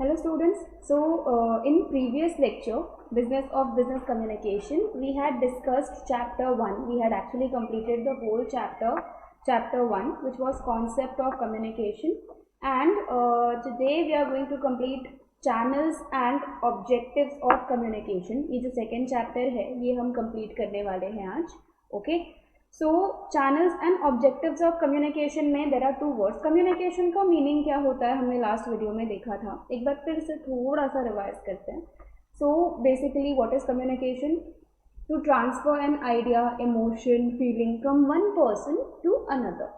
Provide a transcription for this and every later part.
Hello students. In previous lecture, Business Communication, we had discussed chapter 1. We had actually completed the whole chapter 1, which was concept of communication. And today we are going to complete channels and objectives of communication. ये जो second chapter है, ये हम complete करने वाले हैं आज. Okay. So channels and objectives of communication में there are two words. Communication का मीनिंग क्या होता है हमने लास्ट वीडियो में देखा था. एक बार फिर से थोड़ा सा रिवाइज करते हैं. So basically what is communication? To transfer an idea, emotion, feeling from one person to another,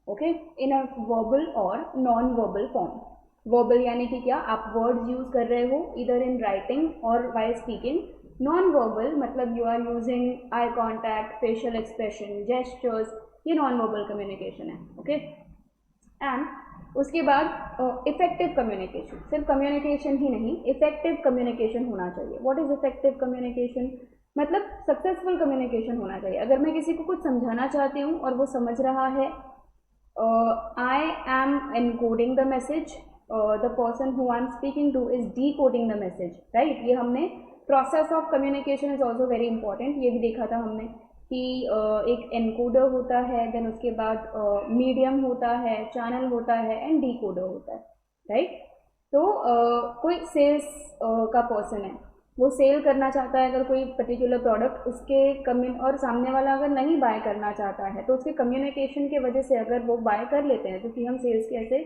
okay, in a verbal और नॉन वर्बल फॉर्म. वर्बल यानी कि क्या, आप वर्ड्स यूज कर रहे हो इधर इन राइटिंग और वाइल स्पीकिंग. नॉन वर्बल मतलब you are using eye contact, facial expression, gestures, ये नॉन वर्बल कम्युनिकेशन है. ओके. एंड उसके बाद इफेक्टिव कम्युनिकेशन. सिर्फ कम्युनिकेशन ही नहीं, इफेक्टिव कम्युनिकेशन होना चाहिए. What is effective communication? मतलब सक्सेसफुल कम्युनिकेशन होना चाहिए. अगर मैं किसी को कुछ समझाना चाहती हूँ और वो समझ रहा है, I am encoding the message, the person who I am speaking two is decoding the message, right. ये हमने process of communication is also very important. ये भी देखा था हमने कि एक एनकोडर होता है, देन उसके बाद मीडियम होता है, चैनल होता है एंड डीकोडर होता है, राइट. तो कोई सेल्स का पर्सन है, वो सेल करना चाहता है अगर कोई पर्टिकुलर प्रोडक्ट, उसके और सामने वाला अगर नहीं बाय करना चाहता है तो उसके कम्युनिकेशन की वजह से अगर वो बाय कर लेते हैं, क्योंकि हम सेल्स के ऐसे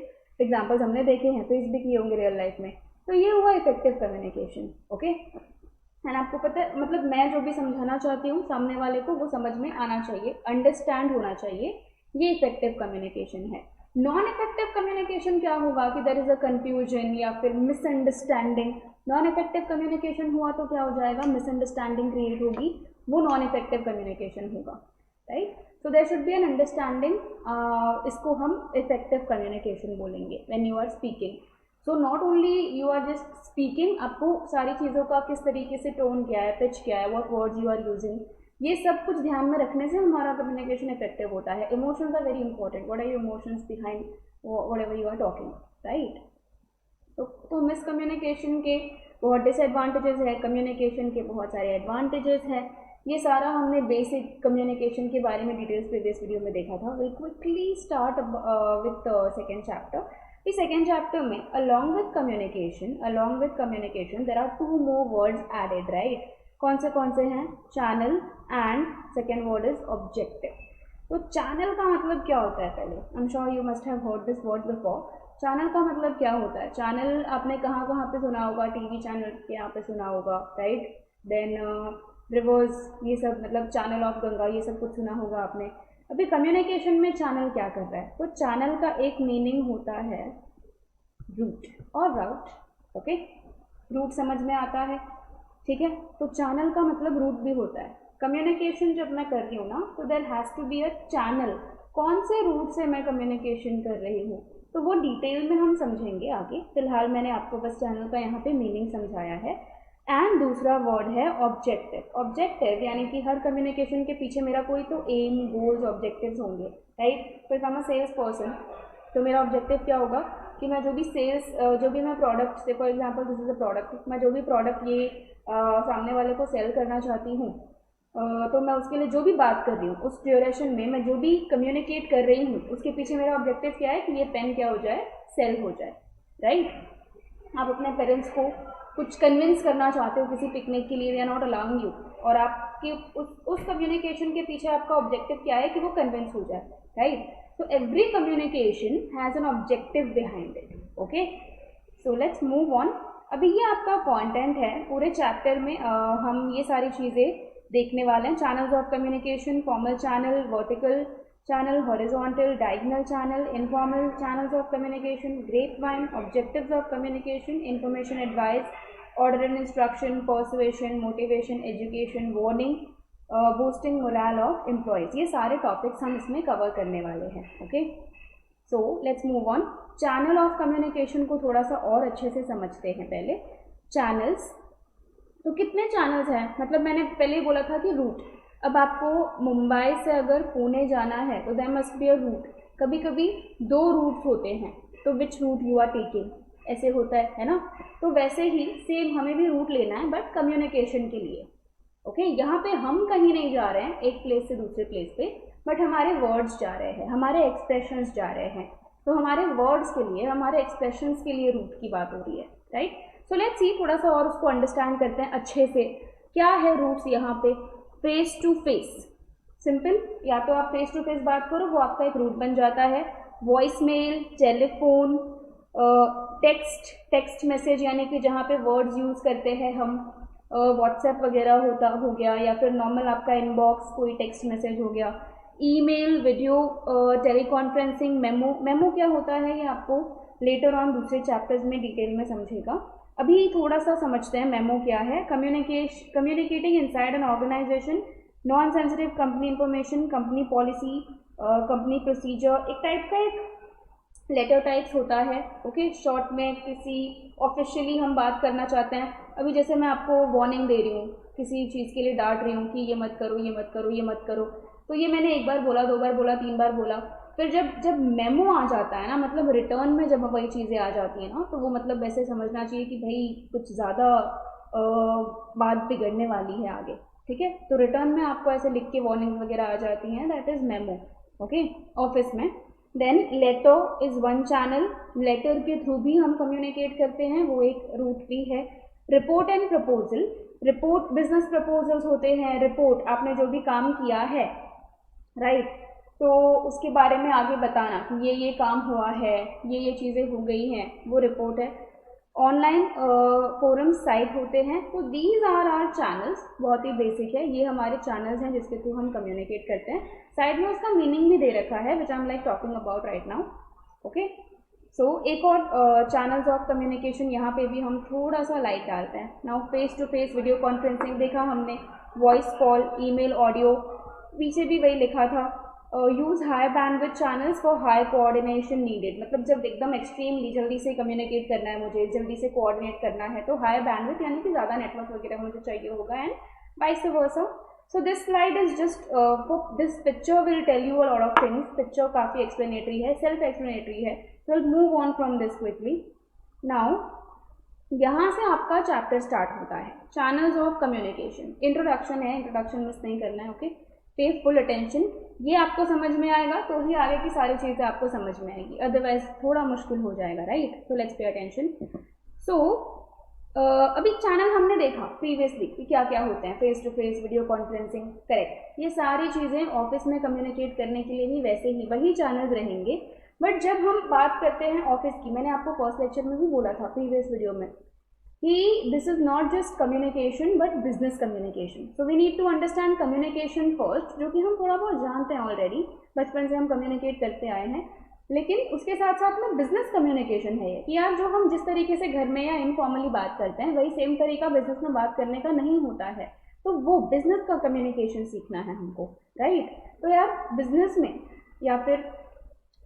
एग्जाम्पल्स हमने देखे हैं, फेस भी किए होंगे रियल लाइफ में, तो ये हुआ इफेक्टिव कम्युनिकेशन. ओके. एंड आपको पता है, मतलब मैं जो भी समझाना चाहती हूँ सामने वाले को वो समझ में आना चाहिए, अंडरस्टैंड होना चाहिए. ये इफेक्टिव कम्युनिकेशन है. नॉन इफेक्टिव कम्युनिकेशन क्या होगा कि देयर इज अ कंफ्यूजन या फिर मिसअंडरस्टैंडिंग. नॉन इफेक्टिव कम्युनिकेशन हुआ तो क्या हो जाएगा, मिसअंडरस्टैंडिंग क्रिएट होगी, वो नॉन इफेक्टिव कम्युनिकेशन होगा, right. So there should be an understanding. इसको हम इफेक्टिव कम्युनिकेशन बोलेंगे when you are speaking. So not only you are just speaking, आपको सारी चीज़ों का किस तरीके से टोन क्या है, पिच क्या है, what words you are using, ये सब कुछ ध्यान में रखने से हमारा कम्युनिकेशन इफेक्टिव होता है. Emotions are very important. What are your emotions behind whatever you are talking, right. तो मिसकम्युनिकेशन के बहुत डिसएडवांटेजेस है, कम्युनिकेशन के बहुत सारे एडवांटेजेस हैं. ये सारा हमने बेसिक कम्युनिकेशन के बारे में डिटेल्स प्रीवियस वीडियो में देखा था. Will quickly start with second chapter. इस सेकेंड चैप्टर में along with communication there are two more words added, right. कौन से हैं? Channel and second word is objective. तो चैनल का मतलब क्या होता है? पहले I am sure you must have heard this word before. Channel का मतलब क्या होता है? चैनल आपने कहाँ पे सुना होगा? टीवी चैनल के यहाँ पे सुना होगा, राइट. देन रिवर्स, ये सब मतलब चैनल ऑफ गंगा, ये सब कुछ सुना होगा आपने. अभी कम्युनिकेशन में चैनल क्या कर रहा है? तो चैनल का एक मीनिंग होता है रूट और राउट. ओके. रूट समझ में आता है, ठीक है. तो चैनल का मतलब रूट भी होता है. कम्युनिकेशन जब मैं कर रही हूँ ना, तो there has to be a channel. कौन से रूट से मैं कम्युनिकेशन कर रही हूँ, तो वो डिटेल में हम समझेंगे आगे. फिलहाल मैंने आपको बस चैनल का यहाँ पे मीनिंग समझाया है. एंड दूसरा वर्ड है ऑब्जेक्टिव. ऑब्जेक्टिव यानी कि हर कम्युनिकेशन के पीछे मेरा कोई तो एम, गोल्स, ऑब्जेक्टिव्स होंगे, राइट. तो if I am a sales person, तो मेरा ऑब्जेक्टिव क्या होगा कि मैं जो भी मैं प्रोडक्ट से, for example this is a product, मैं जो भी प्रोडक्ट ये सामने वाले को सेल करना चाहती हूँ, तो मैं उसके लिए जो भी बात कर रही हूँ, उस ड्यूरेशन में मैं जो भी कम्युनिकेट कर रही हूँ, उसके पीछे मेरा ऑब्जेक्टिव क्या है कि ये पेन क्या हो जाए, सेल हो जाए, राइट. आप अपने पेरेंट्स को कुछ कन्विंस करना चाहते हो किसी पिकनिक के लिए, they are not allowing you, और आपके उस कम्युनिकेशन के पीछे आपका ऑब्जेक्टिव क्या है कि वो कन्विंस हो जाए, right. So every communication has an objective behind it. Okay, so let's move on. अभी ये आपका कंटेंट है. पूरे चैप्टर में हम ये सारी चीज़ें देखने वाले हैं. Channels of communication, formal channel, vertical channel, horizontal, diagonal channel, informal channels of communication, grapevine, objectives of communication, information, advice, order and instruction, persuasion, motivation, education, warning, boosting moral of employees. ये सारे topics हम इसमें cover करने वाले हैं. Okay. So let's move on. Channel of communication को थोड़ा सा और अच्छे से समझते हैं. पहले चैनल्स, तो कितने चैनल्स हैं? मतलब मैंने पहले ही बोला था कि रूट. अब आपको मुंबई से अगर पुणे जाना है तो there must be a route. कभी कभी 2 रूट्स होते हैं, तो which route you are taking. ऐसे होता है ना। तो वैसे ही सेम हमें भी रूट लेना है बट कम्युनिकेशन के लिए। ओके, यहाँ पे हम कहीं नहीं जा रहे हैं एक प्लेस से दूसरे प्लेस पे, बट हमारे वर्ड्स जा रहे हैं, हमारे एक्सप्रेशंस जा रहे हैं। तो हमारे वर्ड्स के लिए, हमारे एक्सप्रेशंस के लिए रूट की बात हो रही है, राइट। सो लेट्स सी, थोड़ा सा और उसको अंडरस्टैंड करते हैं अच्छे से। क्या है रूट्स यहाँ पे? फेस टू फेस, सिंपल, या तो आप फेस टू फेस बात करो, वो आपका एक रूट बन जाता है। Voice mail, telephone, text message, यानी कि जहाँ पे वर्ड्स यूज़ करते हैं हम, व्हाट्सएप वगैरह हो गया, या फिर नॉर्मल आपका इनबॉक्स कोई टेक्स्ट मैसेज हो गया, ईमेल, वीडियो, टेलीकॉन्फ्रेंसिंग, मेमो क्या होता है ये आपको लेटर ऑन दूसरे चैप्टर्स में डिटेल में समझेगा। अभी थोड़ा सा समझते हैं मेमो क्या है। Communicating inside an organisation non sensitive company information, company policy, company procedure, एक टाइप का एक लेटर टाइप्स होता है। ओके, शॉर्ट में किसी ऑफिशियली हम बात करना चाहते हैं, अभी जैसे मैं आपको वार्निंग दे रही हूँ, किसी चीज़ के लिए डांट रही हूँ कि ये मत करो, ये मत करो, ये मत करो, तो ये मैंने एक बार बोला, दो बार बोला, तीन बार बोला, फिर जब मेमो आ जाता है ना, मतलब रिटर्न में जब वही चीज़ें आ जाती हैं ना, तो वो मतलब वैसे समझना चाहिए कि भाई कुछ ज़्यादा बात बिगड़ने वाली है आगे, ठीक है। तो रिटर्न में आपको ऐसे लिख के वार्निंग वगैरह आ जाती हैं, that is memo. Okay, office में। Then letter is one channel, letter के थ्रू भी हम कम्युनिकेट करते हैं, वो एक रूट भी है। Report and proposal, report business proposals होते हैं, रिपोर्ट आपने जो भी काम किया है, राइट, तो उसके बारे में आगे बताना कि ये काम हुआ है, ये चीज़ें हो गई हैं, वो रिपोर्ट है। ऑनलाइन फोरम साइट होते हैं, तो दीज आर आर चैनल्स, बहुत ही बेसिक है, ये हमारे चैनल्स हैं जिसके थ्रू हम कम्युनिकेट करते हैं। साइड में उसका मीनिंग भी दे रखा है which I am like talking about right now. Okay, so एक और चैनल्स ऑफ कम्युनिकेशन यहाँ पे भी हम थोड़ा सा लाइट डालते हैं। Now face to face video conferencing देखा हमने, वॉइस कॉल, ईमेल, ऑडियो, पीछे भी वही लिखा था। Use high bandwidth channels for high coordination needed, मतलब जब एकदम एक्सट्रीमली जल्दी से कम्युनिकेट करना है मुझे, जल्दी से कोऑर्डिनेट करना है, तो हाई बैंडविड्थ यानी कि ज़्यादा नेटवर्क वगैरह मुझे चाहिए होगा, and vice versa. So this slide is just this picture will tell you a lot of things. Picture काफ़ी explanatory है, self explanatory है, so we'll move on from this quickly. Now यहाँ से आपका चैप्टर स्टार्ट होता है, channels of communication. Introduction है, introduction miss नहीं करना है। ओके, पे फुल अटेंशन, ये आपको समझ में आएगा तो ही आगे की सारी चीज़ें आपको समझ में आएगी, अदरवाइज थोड़ा मुश्किल हो जाएगा, राइट। तो लेट्स पे अटेंशन। सो अभी चैनल हमने देखा प्रीवियसली कि क्या क्या होते हैं, face to face, video conferencing, correct. ये सारी चीज़ें ऑफिस में कम्युनिकेट करने के लिए ही वैसे ही वही चैनल्स रहेंगे। बट जब हम बात करते हैं ऑफिस की, मैंने आपको फर्स्ट लेक्चर में भी बोला था प्रीवियस वीडियो में कि this is not just communication but business communication. So we need to understand communication first, जो कि हम थोड़ा बहुत जानते हैं ऑलरेडी, बचपन से हम कम्युनिकेट करते आए हैं। लेकिन उसके साथ साथ में बिजनेस कम्युनिकेशन है कि यार जो हम जिस तरीके से घर में या इनफॉर्मली बात करते हैं वही सेम तरीका बिजनेस में बात करने का नहीं होता है, तो वो बिजनेस का कम्युनिकेशन सीखना है हमको, राइट। तो यार बिजनेस में या फिर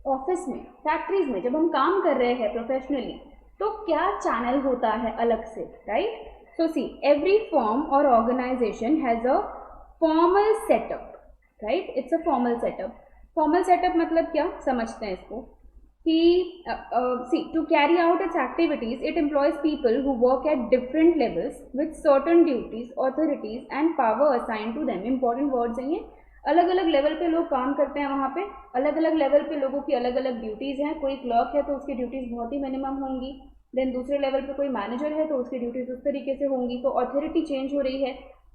ऑफिस में, फैक्ट्रीज में जब हम काम कर रहे हैं प्रोफेशनली, तो क्या चैनल होता है अलग से, right. So see, every form और organization has a formal setup, right, it's a formal setup. Formal setup मतलब क्या, समझते हैं इसको कि see, to carry out its activities it employs people who work at different levels with certain duties, authorities and power assign to them. Important words हैं ये, अलग अलग लेवल पे लोग काम करते हैं, वहाँ पे अलग अलग लेवल पे लोगों की अलग अलग ड्यूटीज़ हैं। कोई क्लर्क है तो उसकी ड्यूटीज़ बहुत ही मिनिमम होंगी, देन दूसरे लेवल पे कोई मैनेजर है तो उसकी ड्यूटीज़ उस तरीके से होंगी। तो ऑथोरिटी चेंज हो रही है,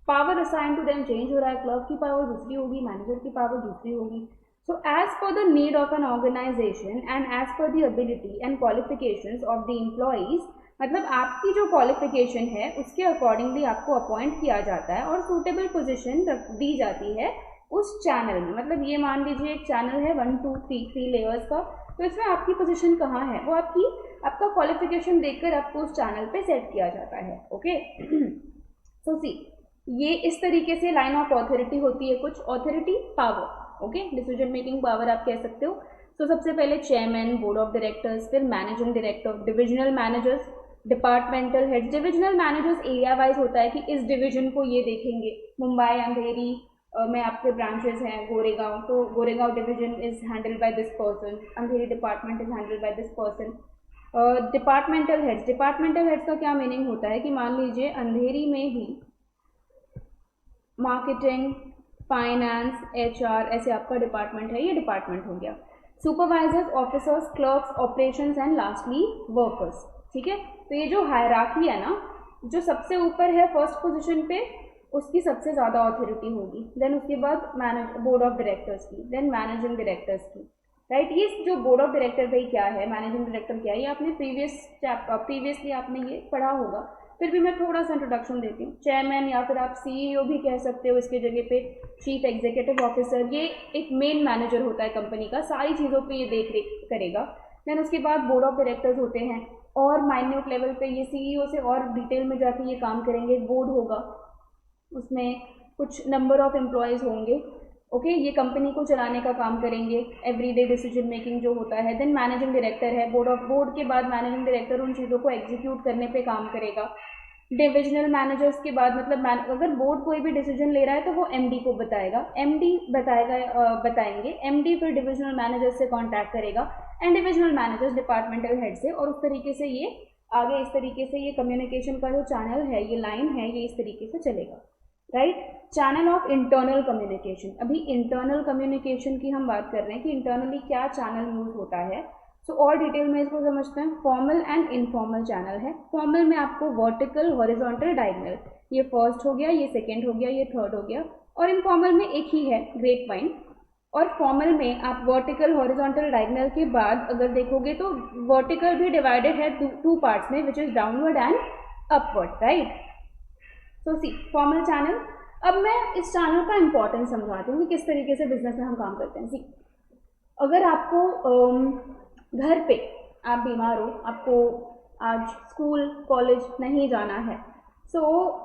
power assign to them change हो रहा है, क्लर्क की पावर दूसरी होगी, मैनेजर की पावर दूसरी होगी। So as per the need of an organization and as per the ability and qualifications of the employees, मतलब आपकी जो क्वालिफिकेशन है उसके अकॉर्डिंगली आपको अपॉइंट किया जाता है और सूटेबल पोजीशन दी जाती है उस चैनल में। मतलब ये मान लीजिए एक चैनल है 1 2 3 लेयर्स का, तो इसमें आपकी पोजीशन कहाँ है वो आपका क्वालिफिकेशन देखकर आपको उस चैनल पे सेट किया जाता है। ओके, सो सी, ये इस तरीके से लाइन ऑफ ऑथोरिटी होती है कुछ, authority, power, okay, decision making power आप कह सकते हो। तो सबसे पहले चेयरमैन, बोर्ड ऑफ डायरेक्टर्स, फिर managing director, divisional managers, departmental head. Divisional managers area wise होता है कि इस डिवीजन को ये देखेंगे, मुंबई, अंधेरी में आपके ब्रांचेस हैं, गोरेगांव, तो Goregaon division is handled by this person, Andheri department is handled by this person. Departmental heads का क्या मीनिंग होता है कि मान लीजिए अंधेरी में ही मार्केटिंग, फाइनेंस, एचआर, ऐसे आपका डिपार्टमेंट है, ये डिपार्टमेंट हो गया। Supervisors, officers, clerks, operations and lastly workers. ठीक है, तो ये जो हायरार्की है ना, जो सबसे ऊपर है फर्स्ट पोजीशन पे, उसकी सबसे ज़्यादा अथॉरिटी होगी, देन उसके बाद बोर्ड ऑफ डायरेक्टर्स की, देन मैनेजिंग डायरेक्टर्स की, राइट। ये जो बोर्ड ऑफ डायरेक्टर भाई क्या है, मैनेजिंग डायरेक्टर क्या है, ये आपने प्रीवियसली आपने ये पढ़ा होगा, फिर भी मैं थोड़ा सा इंट्रोडक्शन देती हूँ। चेयरमैन या फिर आप सीईओ भी कह सकते हो, इसके जगह पे चीफ एग्जीक्यूटिव ऑफिसर, ये एक मेन मैनेजर होता है कंपनी का, सारी चीज़ों पे ये देख रेख करेगा। देन उसके बाद बोर्ड ऑफ डायरेक्टर्स होते हैं, और माइन्यूट लेवल पे ये सीईओ से और डिटेल में जाके ये काम करेंगे। बोर्ड होगा, उसमें कुछ नंबर ऑफ एम्प्लॉयज़ होंगे, ओके, ये कंपनी को चलाने का काम करेंगे, एवरीडे डिसीजन मेकिंग जो होता है। देन मैनेजिंग डायरेक्टर है, बोर्ड के बाद मैनेजिंग डायरेक्टर उन चीज़ों को एग्जीक्यूट करने पे काम करेगा। डिविजनल मैनेजर्स के बाद मतलब अगर बोर्ड कोई भी डिसीजन ले रहा है तो वो एमडी को बताएगा, एमडी बताएंगे, एमडी फिर डिविजनल मैनेजर्स से कांटेक्ट करेगा, and divisional managers departmental head से, और उस तरीके से ये आगे इस तरीके से ये कम्युनिकेशन का जो चैनल है, ये लाइन है, ये इस तरीके से चलेगा, right. Channel of internal communication, अभी इंटरनल कम्युनिकेशन की हम बात कर रहे हैं कि इंटरनली क्या चैनल यूज होता है। सो और डिटेल में इसको समझते हैं। फॉर्मल एंड इनफॉर्मल चैनल है। फॉर्मल में आपको वर्टिकल, हॉरिजॉन्टल, डायगोनल, ये फर्स्ट हो गया, ये सेकेंड हो गया, ये थर्ड हो गया, और इनफॉर्मल में एक ही है, ग्रेप वाइन। और फॉर्मल में आप वर्टिकल, हॉरिजॉन्टल, डायगोनल के बाद अगर देखोगे तो वर्टिकल भी डिवाइडेड है टू पार्ट्स में, which is downward and upward, right. So see formal channel. अब मैं इस चैनल का इंपॉर्टेंस समझाती हूँ कि किस तरीके से बिजनेस में हम काम करते हैं। सी, अगर आपको घर पे आप बीमार हो, आपको आज स्कूल कॉलेज नहीं जाना है, सो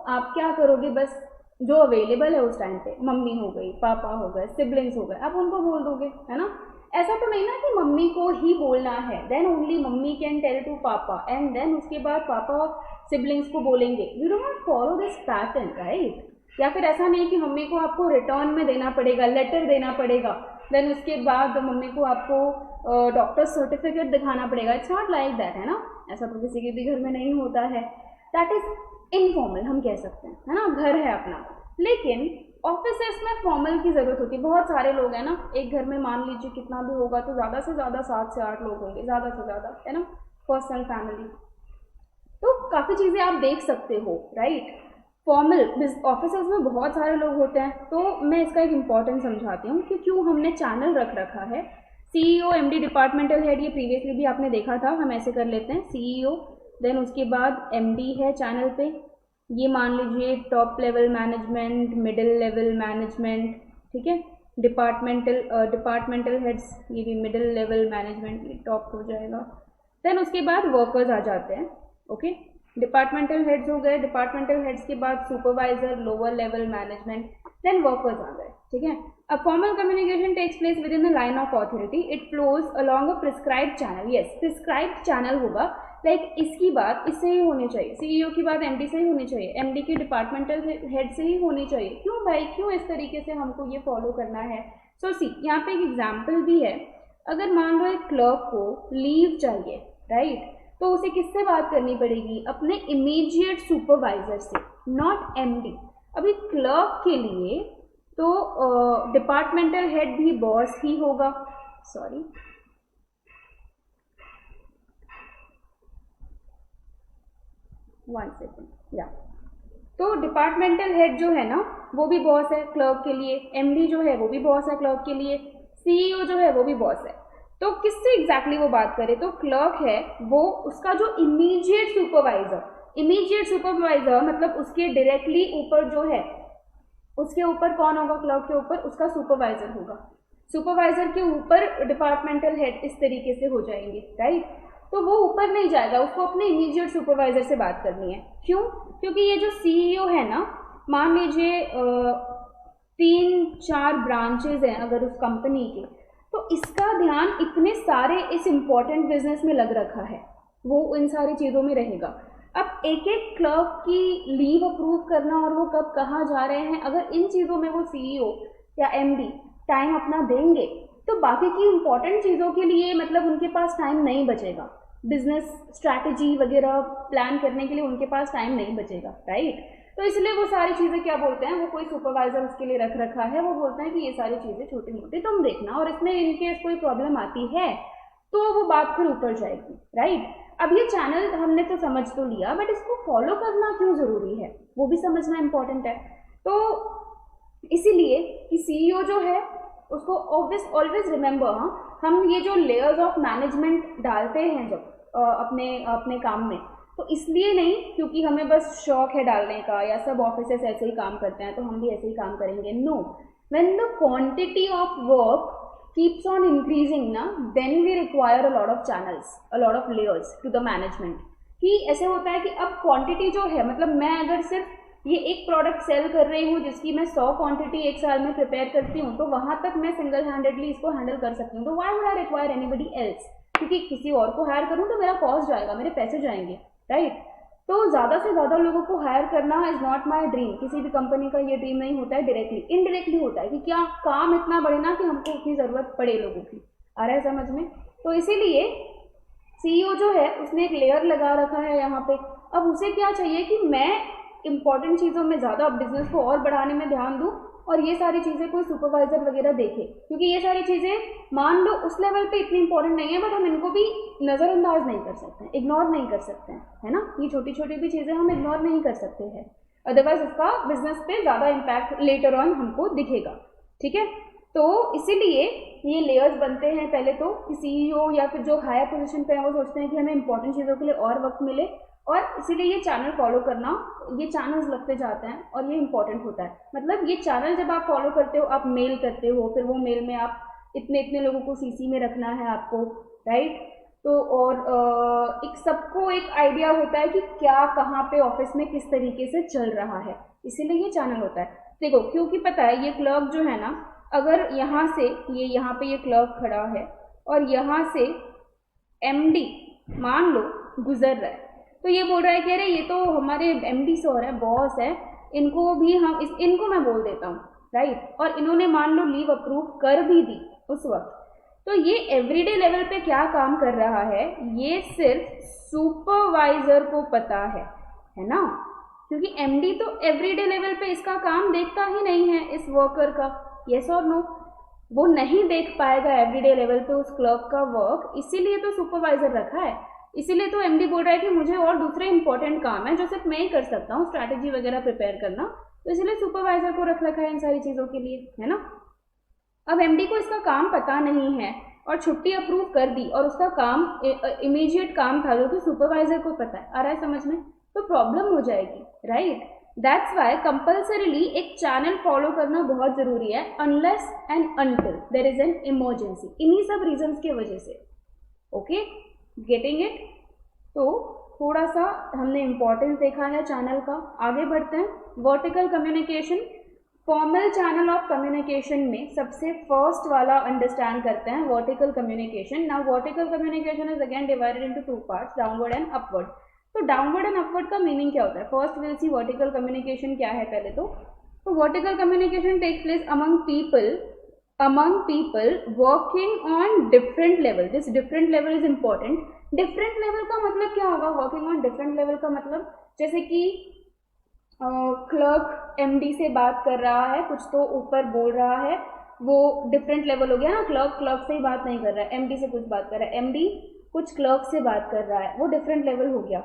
आप क्या करोगे, बस जो अवेलेबल है उस टाइम पे, मम्मी हो गई, पापा हो गए, सिबलिंग्स हो गए, आप उनको बोल दोगे, है ना। ऐसा तो नहीं ना कि मम्मी को ही बोलना है, then only mummy can tell to papa, and then उसके बाद पापा सिबलिंग्स को बोलेंगे। We do not follow this pattern, right. या फिर ऐसा नहीं कि मम्मी को आपको रिटर्न में देना पड़ेगा, लेटर देना पड़ेगा, देन उसके बाद मम्मी को आपको डॉक्टर सर्टिफिकेट दिखाना पड़ेगा। इट्स नॉट लाइक दैट, है ना। ऐसा तो किसी के भी घर में नहीं होता है। दैट इज इनफॉर्मल हम कह सकते हैं, है ना, घर है अपना। लेकिन ऑफिसेस में फॉर्मल की ज़रूरत होती है। बहुत सारे लोग हैं ना, एक घर में मान लीजिए कितना भी होगा तो ज़्यादा से ज़्यादा 7 से 8 लोग होंगे, ज़्यादा से ज़्यादा, है ना, पर्सनल फैमिली, तो काफ़ी चीज़ें आप देख सकते हो, राइट। फॉर्मल ऑफिसेस में बहुत सारे लोग होते हैं, तो मैं इसका एक इम्पॉर्टेंस समझाती हूँ कि क्यों हमने चैनल रख रखा है। सीईओ, एमडी, डिपार्टमेंटल हेड, ये प्रीवियसली भी आपने देखा था, हम ऐसे कर लेते हैं। सीईओ, देन उसके बाद एमडी है चैनल पे, ये मान लीजिए top level management, middle level management, ठीक है। डिपार्टमेंटल हेड्स, ये भी मिडिल लेवल मैनेजमेंट, ये टॉप हो जाएगा। देन उसके बाद वर्कर्स आ जाते हैं, ओके। डिपार्टमेंटल हेड्स हो गए, डिपार्टमेंटल हेड्स के बाद supervisor, lower level management, then workers आ गए, ठीक है। A formal communication takes place within the line of authority, it flows along a prescribed channel. Yes, prescribed channel होगा, like इसकी बात इससे ही होनी चाहिए, सीईओ की बात एमडी से ही होनी चाहिए, एमडी की डिपार्टमेंटल हेड से ही होनी चाहिए। क्यों भाई, क्यों इस तरीके से हमको ये फॉलो करना है। सो सी, यहाँ पे एक एग्जाम्पल भी है। अगर मान लो एक क्लर्क को लीव चाहिए, राइट, तो उसे किससे बात करनी पड़ेगी, अपने इमीडिएट सुपरवाइजर से, नॉट एमडी। अभी क्लर्क के लिए तो डिपार्टमेंटल हेड भी बॉस ही होगा, सॉरी, वन सेकेंड, या तो डिपार्टमेंटल हेड जो है ना वो भी बॉस है क्लर्क के लिए, एमडी जो है वो भी बॉस है क्लर्क के लिए, सीईओ जो है वो भी बॉस है। तो किससे एग्जैक्टली वो बात करे, तो क्लर्क है वो, उसका जो इमीडिएट सुपरवाइजर मतलब उसके डायरेक्टली ऊपर जो है, उसके ऊपर कौन होगा, क्लर्क के ऊपर उसका सुपरवाइजर होगा। सुपरवाइजर के ऊपर डिपार्टमेंटल हेड इस तरीके से हो जाएंगे, राइट। तो वो ऊपर नहीं जाएगा, उसको अपने इमीडिएट सुपरवाइजर से बात करनी है। क्यों, क्योंकि ये जो सीईओ है ना, मान लीजिए 3-4 ब्रांचेज हैं अगर उस कंपनी के, तो इसका ध्यान इतने सारे इस इम्पॉर्टेंट बिजनेस में लग रखा है, वो इन सारी चीज़ों में रहेगा। अब एक एक क्लर्क की लीव अप्रूव करना और वो कब कहाँ जा रहे हैं, अगर इन चीज़ों में वो सीईओ या एमडी टाइम अपना देंगे तो बाकी की इम्पॉर्टेंट चीज़ों के लिए मतलब उनके पास टाइम नहीं बचेगा। बिजनेस स्ट्रैटेजी वगैरह प्लान करने के लिए उनके पास टाइम नहीं बचेगा, राइट। तो इसलिए वो सारी चीज़ें क्या बोलते हैं, वो कोई सुपरवाइजर उसके लिए रख रखा है, वो बोलते हैं कि ये सारी चीज़ें छोटी मोटी तुम देखना, और इसमें इनकेस कोई प्रॉब्लम आती है तो वो बात फिर ऊपर जाएगी, राइट। अब ये चैनल हमने तो समझ तो लिया, बट इसको फॉलो करना क्यों ज़रूरी है वो भी समझना इम्पॉर्टेंट है। तो इसीलिए कि सीईओ जो है उसको ऑलवेज रिमेंबर, हाँ, हम ये जो लेयर्स ऑफ मैनेजमेंट डालते हैं जब अपने काम में, तो इसलिए नहीं क्योंकि हमें बस शौक है डालने का या सब ऑफिसेस ऐसे ही काम करते हैं तो हम भी ऐसे ही काम करेंगे। No, when the quantity of work keeps on increasing ना, then we require a lot of channels, a lot of layers to the management। कि ऐसे होता है कि अब क्वांटिटी जो है, मतलब मैं अगर सिर्फ ये एक प्रोडक्ट सेल कर रही हूँ जिसकी मैं 100 क्वांटिटी एक साल में प्रिपेयर करती हूँ, तो वहाँ तक मैं सिंगल हैंडेडली इसको हैंडल कर सकती हूँ, तो why would I require anybody else, क्योंकि किसी और को हायर करूँ तो मेरा कॉस्ट जाएगा, मेरे पैसे जाएंगे, राइट। तो ज़्यादा से ज़्यादा लोगों को हायर करना इज़ नॉट माई ड्रीम। किसी भी कंपनी का ये ड्रीम नहीं होता है, डायरेक्टली इनडायरेक्टली होता है कि क्या काम इतना बढ़े ना कि हमको उतनी ज़रूरत पड़े लोगों की। आ रहा है समझ में? तो इसीलिए सीईओ जो है उसने एक लेयर लगा रखा है यहाँ पे। अब उसे क्या चाहिए कि मैं इंपॉर्टेंट चीज़ों में ज़्यादा बिजनेस को और बढ़ाने में ध्यान दूँ, और ये सारी चीज़ें कोई सुपरवाइजर वगैरह देखे, क्योंकि ये सारी चीज़ें मान लो उस लेवल पे इतनी इंपॉर्टेंट नहीं है, बट हम इनको भी नज़रअंदाज नहीं कर सकते हैं, इग्नोर नहीं कर सकते हैं, है ना। ये छोटी छोटी भी चीज़ें हम इग्नोर नहीं कर सकते हैं, अदरवाइज उसका बिजनेस पे ज़्यादा इम्पैक्ट लेटर ऑन हमको दिखेगा, ठीक है। तो इसीलिए ये लेयर्स बनते हैं पहले तो, कि सीईओ या फिर जो हायर पोजीशन पे है वो सोचते हैं कि हमें इंपॉर्टेंट चीज़ों के लिए और वक्त मिले, और इसीलिए ये चैनल फॉलो करना, ये चैनल्स लगते जाते हैं और ये इंपॉर्टेंट होता है। मतलब ये चैनल जब आप फॉलो करते हो, आप मेल करते हो, फिर वो मेल में आप इतने इतने लोगों को सीसी में रखना है आपको, राइट। तो और एक सबको एक आइडिया होता है कि क्या कहाँ पे ऑफिस में किस तरीके से चल रहा है, इसीलिए ये चैनल होता है। देखो, क्योंकि पता है ये क्लर्क जो है ना, अगर यहाँ से यहाँ पे ये क्लर्क खड़ा है और यहाँ से एमडी मान लो गुजर रहा है, तो ये बोल रहा है कि अरे ये तो हमारे एमडी सर है, बॉस है, इनको भी हम इनको मैं बोल देता हूँ, राइट। और इन्होंने मान लो लीव अप्रूव कर भी दी उस वक्त, तो ये एवरीडे लेवल पे क्या काम कर रहा है ये सिर्फ सुपरवाइजर को पता है ना, क्योंकि एमडी तो एवरीडे लेवल पे इसका काम देखता ही नहीं है इस वर्कर का, यस और नो, वो नहीं देख पाएगा एवरीडे लेवल पे उस क्लर्क का वर्क, इसीलिए तो सुपरवाइजर रखा है। इसीलिए तो एमडी बोल रहा है कि मुझे और दूसरे इंपॉर्टेंट काम है जो सिर्फ मैं ही कर सकता हूँ, स्ट्रैटेजी वगैरह प्रिपेयर करना, तो इसलिए सुपरवाइजर को रख रखा है इन सारी चीज़ों के लिए, है ना। अब एमडी को इसका काम पता नहीं है और छुट्टी अप्रूव कर दी, और उसका काम इमीडिएट काम था जो कि सुपरवाइजर को पता है, आ रहा है समझ में, तो प्रॉब्लम हो जाएगी, राइट। दैट्स वाई कंपल्सरीली एक चैनल फॉलो करना बहुत ज़रूरी है, unless and until there is an emergency, इन्हीं सब रीजंस की वजह से, ओके, गेटिंग इट। तो थोड़ा सा हमने इम्पोर्टेंस देखा है चैनल का, आगे बढ़ते हैं। Vertical communication, formal channel of communication में सबसे फर्स्ट वाला अंडरस्टैंड करते हैं vertical communication. Now vertical communication is again divided into two parts, downward and upward. तो डाउनवर्ड एंड अपवर्ड का मीनिंग क्या होता है? First will see vertical communication क्या है पहले तो vertical communication takes place among people working on different level. This different level is important. Different level का मतलब क्या होगा? वर्किंग ऑन डिफरेंट लेवल का मतलब जैसे कि क्लर्क एमडी से बात कर रहा है, कुछ तो ऊपर बोल रहा है, वो डिफरेंट लेवल हो गया ना। क्लर्क से ही बात नहीं कर रहा है, एमडी से कुछ बात कर रहा है, एमडी कुछ क्लर्क से बात कर रहा है, वो डिफरेंट लेवल हो गया।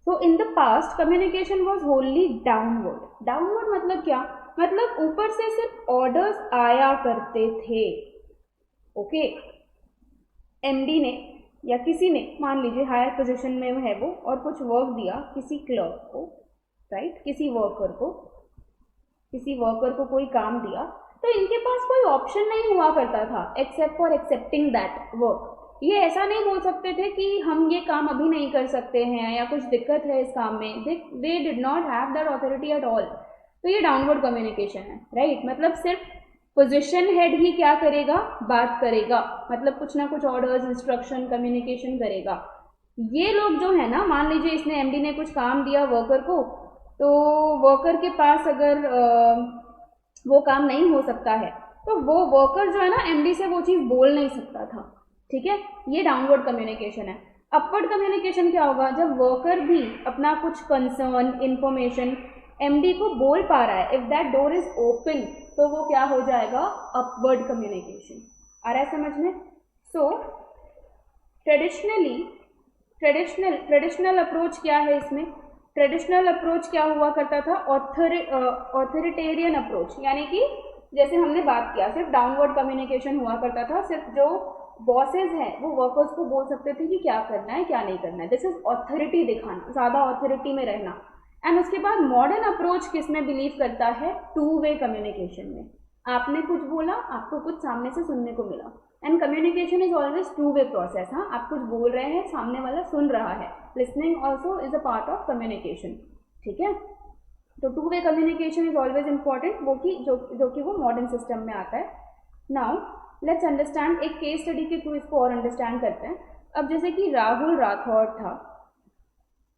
So in the past communication was only downward. Downward मतलब क्या? मतलब ऊपर से सिर्फ ऑर्डर्स आया करते थे, ओके। एमडी ने या किसी ने, मान लीजिए हायर पोजीशन में है वो, और कुछ वर्क दिया किसी क्लर्क को, राइट, किसी वर्कर को कोई काम दिया, तो इनके पास कोई ऑप्शन नहीं हुआ करता था except for accepting that work. ये ऐसा नहीं बोल सकते थे कि हम ये काम अभी नहीं कर सकते हैं या कुछ दिक्कत है इस काम में। They did not have that authority at all. तो ये डाउनवर्ड कम्युनिकेशन है, राइट। मतलब सिर्फ पोजीशन हेड ही क्या करेगा? बात करेगा, मतलब कुछ ना कुछ ऑर्डर्स, इंस्ट्रक्शन, कम्युनिकेशन करेगा। ये लोग जो है ना, मान लीजिए इसने एमडी ने कुछ काम दिया वर्कर को, तो वर्कर के पास अगर वो काम नहीं हो सकता है तो वो वर्कर जो है ना एमडी से वो चीज़ बोल नहीं सकता था, ठीक है। ये डाउनवर्ड कम्युनिकेशन है। अपवर्ड कम्युनिकेशन क्या होगा, जब वर्कर भी अपना कुछ कंसर्न इंफॉर्मेशन एमडी को बोल पा रहा है, if that door is open, तो वो क्या हो जाएगा, अपवर्ड कम्युनिकेशन। आ रहा है समझ में? सो ट्रेडिशनल अप्रोच क्या है इसमें, ट्रेडिशनल अप्रोच क्या हुआ करता था, ऑथोरिटेरियन अप्रोच, यानी कि जैसे हमने बात किया सिर्फ डाउनवर्ड कम्युनिकेशन हुआ करता था, सिर्फ जो बॉसेज हैं वो वर्कर्स को बोल सकते थे कि क्या करना है क्या नहीं करना है, दिस इज ऑथोरिटी दिखाना, ज़्यादा ऑथोरिटी में रहना। एंड उसके बाद मॉडर्न अप्रोच किस में बिलीव करता है, टू वे कम्युनिकेशन में। आपने कुछ बोला, आपको कुछ सामने से सुनने को मिला, and communication is always two way process. हाँ, आप कुछ बोल रहे हैं, सामने वाला सुन रहा है, listening also is a part of communication, ठीक है। तो two way communication is always important, वो कि जो कि वो मॉडर्न सिस्टम में आता है। नाउ लेट्स अंडरस्टैंड, एक केस स्टडी के थ्रू इसको और अंडरस्टैंड करते हैं। अब जैसे कि राहुल राठौड़ था,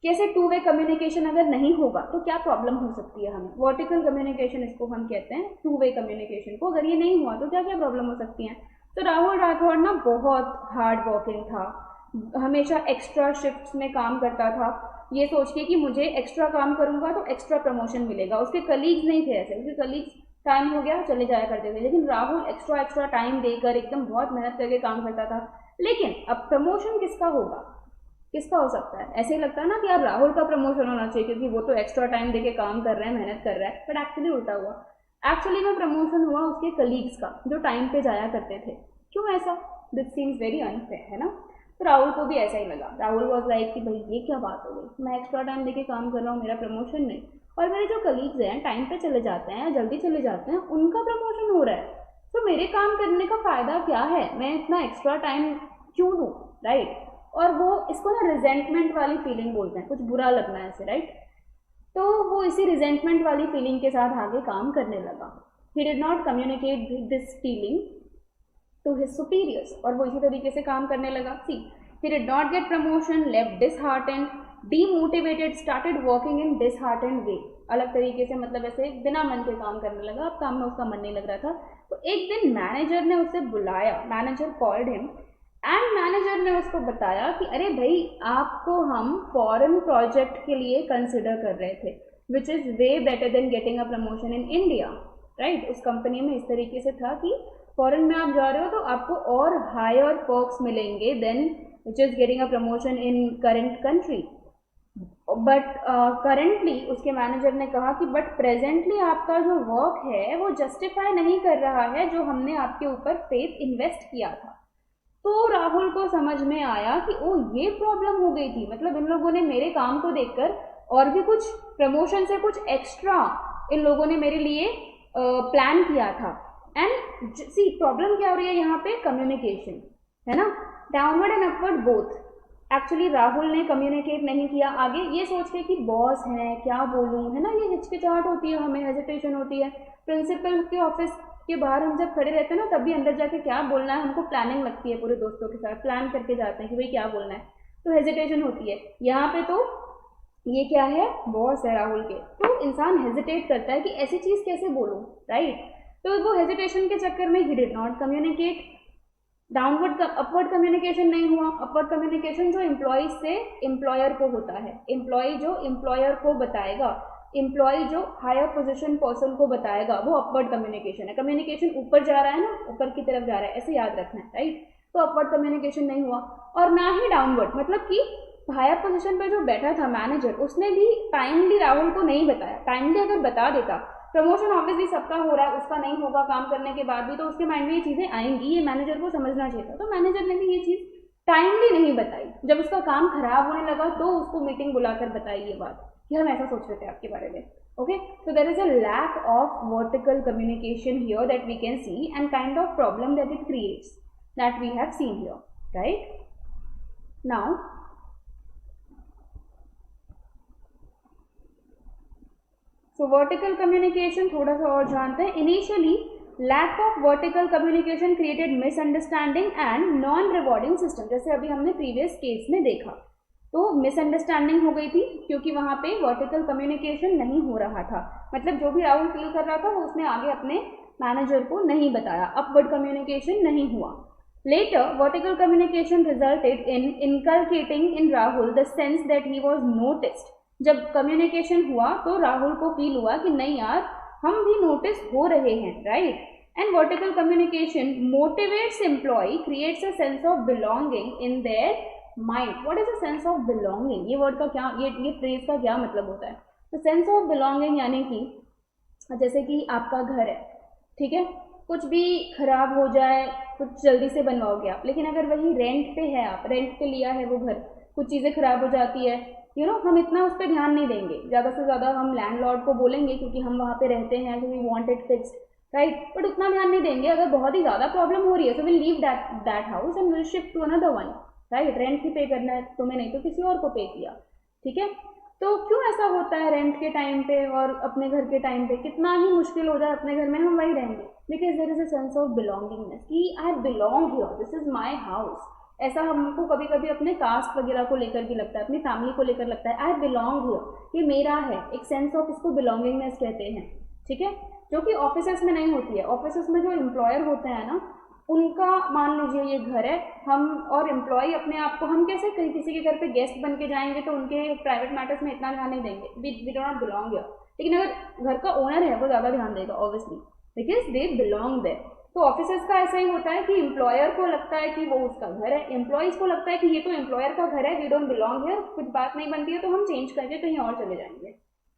कैसे टू वे कम्युनिकेशन अगर नहीं होगा तो क्या प्रॉब्लम हो सकती है हमें, वर्टिकल कम्युनिकेशन इसको हम कहते हैं, टू वे कम्युनिकेशन को अगर ये नहीं हुआ तो क्या क्या प्रॉब्लम हो सकती हैं। तो राहुल राठौड़ ना बहुत हार्ड वर्किंग था, हमेशा एक्स्ट्रा शिफ्ट्स में काम करता था, ये सोच के कि मुझे एक्स्ट्रा काम करूंगा तो एक्स्ट्रा प्रमोशन मिलेगा। उसके कलीग्स नहीं थे ऐसे, उसके कलीग्स टाइम हो गया चले जाया करते थे, लेकिन राहुल एक्स्ट्रा टाइम देकर एकदम बहुत मेहनत करके काम करता था। लेकिन अब प्रमोशन किसका होगा, किसका हो सकता है, ऐसे ही लगता है ना कि यार राहुल का प्रमोशन होना चाहिए क्योंकि वो तो एक्स्ट्रा टाइम देके काम कर रहा है, मेहनत कर रहा है, बट एक्चुअली उल्टा हुआ। एक्चुअली में प्रमोशन हुआ उसके कलीग्स का जो टाइम पे जाया करते थे। क्यों ऐसा, दिस सीम्स वेरी अनफेयर, है ना। तो राहुल को भी ऐसा ही लगा, राहुल वॉज लाइक कि भाई ये क्या बात हो गई, मैं एक्स्ट्रा टाइम देके काम कर रहा हूँ, मेरा प्रमोशन नहीं, और मेरे जो कलीग्स हैं टाइम पे चले जाते हैं, जल्दी चले जाते हैं, उनका प्रमोशन हो रहा है, तो मेरे काम करने का फ़ायदा क्या है, मैं इतना एक्स्ट्रा टाइम क्यों दूँ, राइट। और वो इसको ना रिजेंटमेंट वाली फीलिंग बोलते हैं, कुछ बुरा लगना है ऐसे, राइट। तो वो इसी रिजेंटमेंट वाली फीलिंग के साथ आगे काम करने लगा। He did not communicate this feeling to his superiors, और वो इसी तरीके से काम करने लगा। See, he did not get promotion, left disheartened, demotivated, started working in disheartened way, अलग तरीके से, मतलब ऐसे बिना मन के काम करने लगा, अब काम में उसका मन नहीं लग रहा था। तो एक दिन मैनेजर ने उसे बुलाया, manager called him, and manager ने उसको बताया कि अरे भाई आपको हम फॉरेन प्रोजेक्ट के लिए कंसिडर कर रहे थे, which is way better than getting a promotion in India, right. उस कंपनी में इस तरीके से था कि फॉरेन में आप जा रहे हो तो आपको और हायर पर्क्स मिलेंगे then which is getting a promotion in current country. But currently उसके मैनेजर ने कहा कि बट प्रेजेंटली आपका जो वर्क है वो जस्टिफाई नहीं कर रहा है जो हमने आपके ऊपर फेथ इन्वेस्ट किया था। तो राहुल को समझ में आया कि ओ ये प्रॉब्लम हो गई थी, मतलब इन लोगों ने मेरे काम को देखकर और भी कुछ प्रमोशन से कुछ एक्स्ट्रा इन लोगों ने मेरे लिए प्लान किया था। एंड सी प्रॉब्लम क्या हो रही है यहाँ पे, कम्युनिकेशन, है ना, downward and upward both. Actually Rahul ने कम्युनिकेट नहीं किया आगे, ये सोच के कि बॉस है क्या बोलूँ, है ना, ये हिचकिचाहट होती है, हमें हेजिटेशन होती है। प्रिंसिपल के ऑफिस के बाहर हम जब खड़े रहते हैं ना, तब भी अंदर जाके क्या बोलना है हमको प्लानिंग लगती है, पूरे दोस्तों के साथ प्लान करके जाते हैं कि भाई क्या बोलना है, तो हेजिटेशन होती है। यहाँ पे तो ये क्या है, बॉस है राहुल के, तो इंसान हेजिटेट करता है कि ऐसी चीज़ कैसे बोलूँ, राइट। तो वो हेजिटेशन के चक्कर में ही did not communicate. Downward upward communication नहीं हुआ। अपवर्ड कम्युनिकेशन जो एम्प्लॉय से एम्प्लॉयर को होता है, एम्प्लॉय जो एम्प्लॉयर को बताएगा, एम्प्लॉय जो हायर पोजीशन पर्सन को बताएगा, वो अपवर्ड कम्युनिकेशन है। कम्युनिकेशन ऊपर जा रहा है ना, ऊपर की तरफ जा रहा है, ऐसे याद रखना है, राइट। तो अपवर्ड कम्युनिकेशन नहीं हुआ, और ना ही डाउनवर्ड, मतलब कि हायर पोजीशन पर जो बैठा था मैनेजर, उसने भी टाइमली राहुल को नहीं बताया। टाइमली अगर बता देता, प्रमोशन ऑब्वियसली सबका हो रहा है, उसका नहीं होगा काम करने के बाद भी, तो उसके माइंड में ये चीज़ें आएंगी, ये मैनेजर को समझना चाहिए था। तो मैनेजर ने भी ये चीज़ टाइमली नहीं बताई। जब उसका काम खराब होने लगा तो उसको मीटिंग बुलाकर बताई ये बात कि हम ऐसा सोच रहे थे आपके बारे में। Okay, so there is a lack of vertical communication here that we can see, and kind of problem that it creates, that we have seen here, right? Now so vertical communication थोड़ा सा और जानते हैं। Initially lack of vertical communication created misunderstanding and non rewarding system, जैसे अभी हमने previous case में देखा, तो मिसअंडरस्टैंडिंग हो गई थी क्योंकि वहाँ पे वर्टिकल कम्युनिकेशन नहीं हो रहा था। मतलब जो भी राहुल फील कर रहा था वो उसने आगे अपने मैनेजर को नहीं बताया, अपवर्ड कम्युनिकेशन नहीं हुआ। Later, vertical communication resulted in inculcating in Rahul the sense that he was noticed. जब कम्युनिकेशन हुआ तो राहुल को फील हुआ कि नहीं यार, हम भी नोटिस हो रहे हैं, right? And vertical communication motivates employee, creates a sense of belonging in their mind. What is a sense of belonging? ये वर्ड का क्या, ये फ्रेज का क्या मतलब होता है? तो सेंस ऑफ बिलोंगिंग यानी कि जैसे कि आपका घर है, ठीक है, कुछ भी खराब हो जाए, कुछ जल्दी से बनवाओगे आप, लेकिन अगर वही रेंट पे है, आप रेंट पे लिया है वो घर, कुछ चीज़ें खराब हो जाती है, हम इतना उस पर ध्यान नहीं देंगे, ज़्यादा से ज़्यादा हम लैंडलॉर्ड को बोलेंगे क्योंकि हम वहाँ पे रहते हैं, तो we want it fixed, right? But उतना ध्यान नहीं देंगे. अगर बहुत ही ज़्यादा प्रॉब्लम हो रही है, so will leave that house and will shift to another one, right? Rent ही पे करना है तुम्हें, नहीं तो किसी और को पे किया, ठीक है? तो क्यों ऐसा होता है रेंट के टाइम पे और अपने घर के टाइम पे? कितना ही मुश्किल हो जाए अपने घर में, हम वही रहेंगे, because there is a sense of belongingness कि I belong here, this is my house. ऐसा हमको कभी कभी अपने कास्ट वगैरह को लेकर भी लगता है, अपनी फैमिली को लेकर लगता है, आई बिलोंग हियर, ये मेरा है. एक सेंस ऑफ, इसको बिलोंगिंगनेस कहते हैं, ठीक है? जो कि ऑफिसेस में नहीं होती है. ऑफिसेस में जो एम्प्लॉयर होते हैं ना, उनका मान लीजिए ये घर है, हम और एम्प्लॉय अपने आप को, हम कैसे कहीं किसी के घर पे गेस्ट बन के जाएंगे तो उनके प्राइवेट मैटर्स में इतना ध्यान नहीं देंगे, we do not belong here. लेकिन अगर घर का ओनर है वो ज़्यादा ध्यान देगा obviously, because they belong there. तो ऑफिसेस का ऐसा ही होता है कि एम्प्लॉयर को लगता है कि वो उसका घर है, एम्प्लॉयज़ को लगता है कि ये तो एम्प्लॉयर का घर है, वी डोंट बिलोंग हियर, कुछ बात नहीं बनती है तो हम चेंज करके कहीं और चले जाएंगे,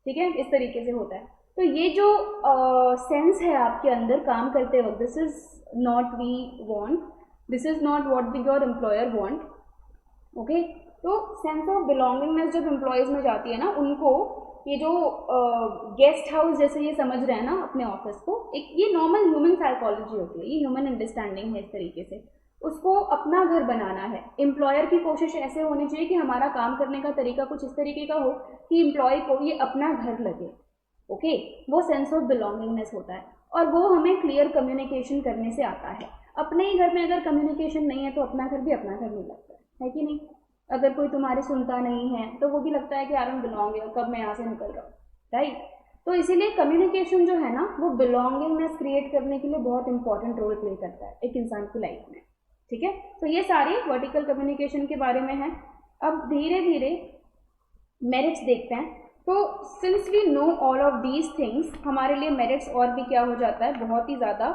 ठीक है? इस तरीके से होता है. तो ये जो सेंस है आपके अंदर काम करते वक्त, this is not we want, this is not what your employer want, okay? तो सेंस ऑफ बिलोंगिंगनेस जब एम्प्लॉयज़ में जाती है ना, उनको ये जो गेस्ट हाउस जैसे ये समझ रहे हैं ना अपने ऑफिस को, एक ये नॉर्मल ह्यूमन साइकोलॉजी होती है, ये ह्यूमन अंडरस्टैंडिंग है. इस तरीके से उसको अपना घर बनाना है. एम्प्लॉयर की कोशिश ऐसे होनी चाहिए कि हमारा काम करने का तरीका कुछ इस तरीके का हो कि एम्प्लॉय को ये अपना घर लगे, ओके? वो सेंस ऑफ बिलोंगिंगनेस होता है और वो हमें क्लियर कम्युनिकेशन करने से आता है. अपने ही घर में अगर कम्युनिकेशन नहीं है तो अपना घर भी अपना घर नहीं लगता है कि नहीं? अगर कोई तुम्हारी सुनता नहीं है तो वो भी लगता है कि यार हम बिलोंग है, कब मैं यहाँ से निकल रहा हूँ, राइट? तो इसीलिए कम्युनिकेशन जो है ना, वो बिलोंगिंगनेस क्रिएट करने के लिए बहुत इंपॉर्टेंट रोल प्ले करता है एक इंसान की लाइफ में, ठीक है? तो ये सारे वर्टिकल कम्युनिकेशन के बारे में है. अब धीरे धीरे मेरिट्स देखते हैं. तो since we know all of these things, हमारे लिए मेरिट्स और भी क्या हो जाता है, बहुत ही ज़्यादा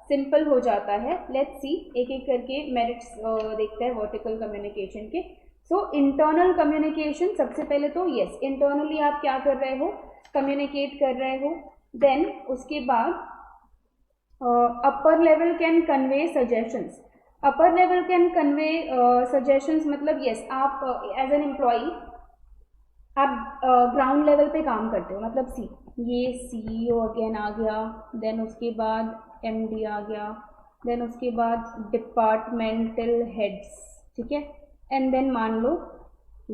सिंपल हो जाता है. लेट्स सी, एक एक करके मेरिट्स देखते हैं वर्टिकल कम्युनिकेशन के. सो इंटरनल कम्युनिकेशन, सबसे पहले तो यस, इंटरनली आप क्या कर रहे हो, कम्युनिकेट कर रहे हो. देन उसके बाद upper level can convey suggestions. Upper level can convey suggestions मतलब यस, आप एज एन एम्प्लॉई आप ग्राउंड लेवल पे काम करते हो, मतलब ये CEO अगेन आ गया, देन उसके बाद MD आ गया, देन उसके बाद डिपार्टमेंटल हेड्स, ठीक है, एंड देन मान लो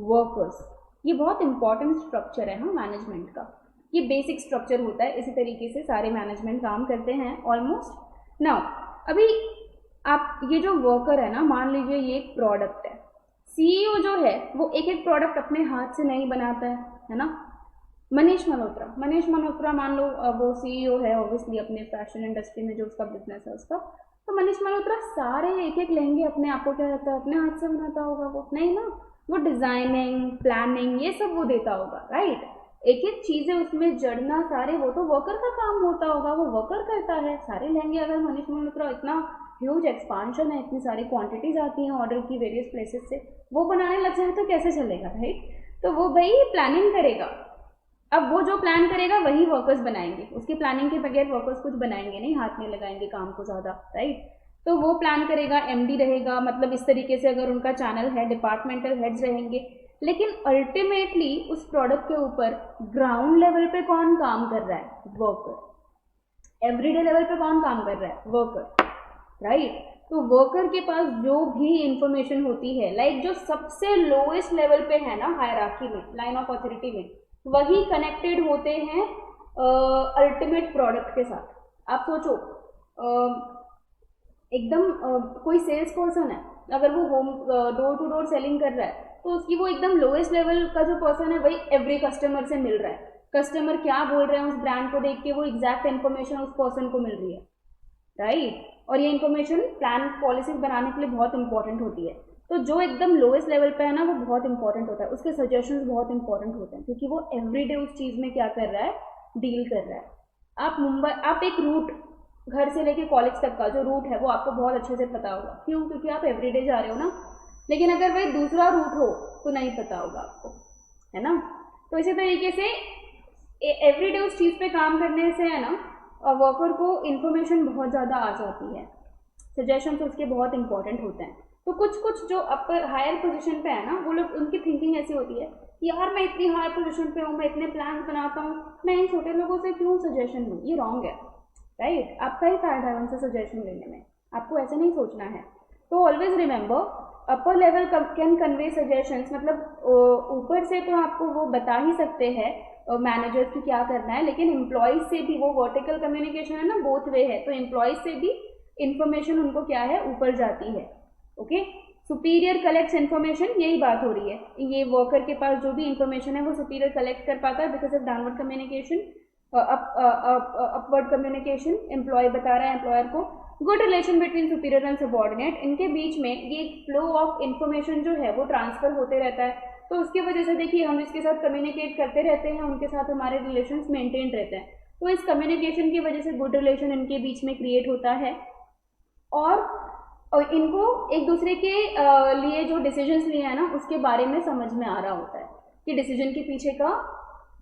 वर्कर्स. ये बहुत इंपॉर्टेंट स्ट्रक्चर है ना मैनेजमेंट का, ये बेसिक स्ट्रक्चर होता है. इसी तरीके से सारे मैनेजमेंट काम करते हैं ऑलमोस्ट. नाउ अभी आप ये जो वर्कर है ना, मान लीजिए ये एक प्रोडक्ट है. CEO जो है वो एक एक प्रोडक्ट अपने हाथ से नहीं बनाता है ना? मनीष मल्होत्रा मान लो, वो CEO है ऑब्वियसली अपने फैशन इंडस्ट्री में, जो उसका बिजनेस है उसका. तो मनीष मल्होत्रा सारे एक एक लहंगे अपने आप को क्या रहता है, अपने हाथ से बनाता होगा? वो नहीं ना, वो डिज़ाइनिंग, प्लानिंग, ये सब वो देता होगा, राइट? एक एक चीज़ें उसमें जड़ना सारे, वो तो वर्कर का काम होता होगा, वो वर्कर करता है. सारे लहंगे अगर मनीष मल्होत्रा, इतना ह्यूज एक्सपांशन है, इतनी सारी क्वांटिटीज आती हैं ऑर्डर की वेरियस प्लेसेस से, वो बनाने लग जाए तो कैसे चलेगा, राइट? तो वो भाई प्लानिंग करेगा. अब वो जो प्लान करेगा वही वर्कर्स बनाएंगे, उसकी प्लानिंग के बगैर वर्कर्स कुछ बनाएंगे नहीं, हाथ नहीं लगाएंगे काम को ज़्यादा, राइट? तो वो प्लान करेगा, MD रहेगा, मतलब इस तरीके से अगर उनका चैनल है, डिपार्टमेंटल हेड्स रहेंगे. लेकिन अल्टीमेटली उस प्रोडक्ट के ऊपर ग्राउंड लेवल पे कौन काम कर रहा है? वर्कर. एवरीडे लेवल पे कौन काम कर रहा है? Worker, right? तो वर्कर के पास जो भी इंफॉर्मेशन होती है, लाइक जो सबसे लोएस्ट लेवल पे है ना हायरार्की में, लाइन ऑफ अथॉरिटी में, वही कनेक्टेड होते हैं अल्टीमेट प्रोडक्ट के साथ. आप सोचो, एकदम कोई सेल्स पर्सन है, अगर वो home door to door selling कर रहा है, तो उसकी वो एकदम लोएस्ट लेवल का जो पर्सन है वही एवरी कस्टमर से मिल रहा है. कस्टमर क्या बोल रहे हैं उस ब्रांड को देख के वो एग्जैक्ट इन्फॉर्मेशन उस पर्सन को मिल रही है, राइट? और ये इन्फॉर्मेशन प्लान पॉलिसीज बनाने के लिए बहुत इंपॉर्टेंट होती है। तो जो एकदम लोएस्ट लेवल पे है ना वो बहुत इंपॉर्टेंट होता है, उसके सजेशंस बहुत इंपॉर्टेंट होते हैं क्योंकि वो एवरीडे उस चीज़ में क्या कर रहा है, डील कर रहा है। आप एक रूट घर से लेके कॉलेज तक का जो रूट है वो आपको बहुत अच्छे से पता होगा, क्यों? क्योंकि आप एवरीडे जा रहे हो ना। लेकिन अगर वही दूसरा रूट हो तो नहीं पता होगा आपको, है ना। तो इसी तरीके से एवरीडे उस चीज़ पे काम करने से है ना वर्कर को इन्फॉर्मेशन बहुत ज़्यादा आ जाती है, सजेशंस उसके बहुत इंपॉर्टेंट होते हैं। तो कुछ जो अपर हायर पोजीशन पे है ना वो लोग, उनकी थिंकिंग ऐसी होती है कि यार मैं इतनी हायर पोजीशन पे हूँ, मैं इतने प्लान बनाता हूँ, मैं इन छोटे लोगों से क्यों सजेशन लूँ? ये रॉन्ग है, राइट। आपका ही फायदा है उनसे सजेशन लेने में, आपको ऐसे नहीं सोचना है। तो always remember upper level can convey suggestions, मतलब ऊपर से तो आपको वो बता ही सकते हैं मैनेजर्स की क्या करना है, लेकिन एम्प्लॉयज से भी वो वर्टिकल कम्युनिकेशन है ना, बोथ वे है। तो एम्प्लॉयज से भी इंफॉर्मेशन उनको क्या है, ऊपर जाती है। ओके, सुपीरियर कलेक्ट्स इन्फॉर्मेशन, यही बात हो रही है। ये वर्कर के पास जो भी इंफॉर्मेशन है वो सुपीरियर कलेक्ट कर पाता है because of downward communication, upward communication. Employee बता रहा है एम्प्लॉयर को, good relation between superior and subordinate, इनके बीच में ये फ्लो ऑफ इन्फॉर्मेशन जो है वो ट्रांसफर होते रहता है। तो उसकी वजह से देखिए हम जिसके साथ कम्युनिकेट करते रहते हैं उनके साथ हमारे रिलेशंस मेंटेन रहते हैं। तो इस कम्युनिकेशन की वजह से गुड रिलेशन इनके बीच में क्रिएट होता है और इनको एक दूसरे के लिए जो डिसीजंस लिए हैं ना उसके बारे में समझ में आ रहा होता है कि डिसीजन के पीछे का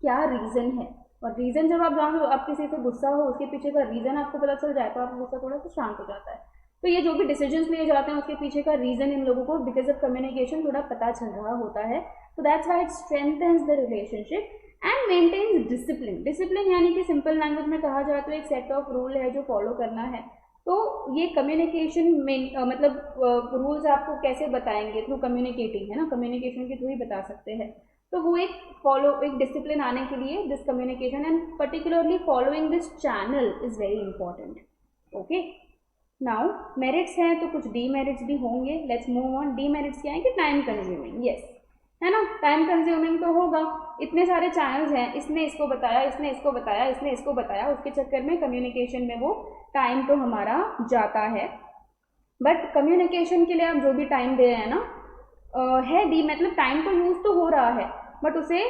क्या रीज़न है। और रीज़न जब आप जानो, आप किसी से गुस्सा हो उसके पीछे का रीज़न आपको पता चल जाए तो आपका गुस्सा थोड़ा सा शांत हो जाता है। तो ये जो भी डिसीजंस लिए जाते हैं उसके पीछे का रीज़न इन लोगों को बिकॉज ऑफ कम्युनिकेशन थोड़ा पता चल रहा होता है। तो that's why it strengthens the relationship and maintains discipline. Discipline यानी कि सिंपल लैंग्वेज में कहा जाए तो एक सेट ऑफ रूल है जो फॉलो करना है। तो ये कम्युनिकेशन में मतलब रूल्स आपको कैसे बताएंगे, थ्रू कम्युनिकेटिंग, है ना, कम्युनिकेशन के थ्रू ही बता सकते हैं। तो वो एक डिसिप्लिन आने के लिए this communication and particularly following this channel is very important. Okay, now merits हैं तो कुछ डीमेरिट्स भी होंगे। Let's move on. डीमेरिट्स क्या है कि टाइम कंज्यूमिंग, यस, है ना, टाइम कंज्यूमिंग तो होगा। इतने सारे चैनल्स हैं, इसने इसको बताया, इसने इसको बताया, इसने इसको बताया, उसके चक्कर में कम्युनिकेशन में वो टाइम तो हमारा जाता है। बट कम्युनिकेशन के लिए आप जो भी टाइम दे रहे हैं ना है डी, मतलब टाइम तो यूज़ तो हो रहा है बट उसे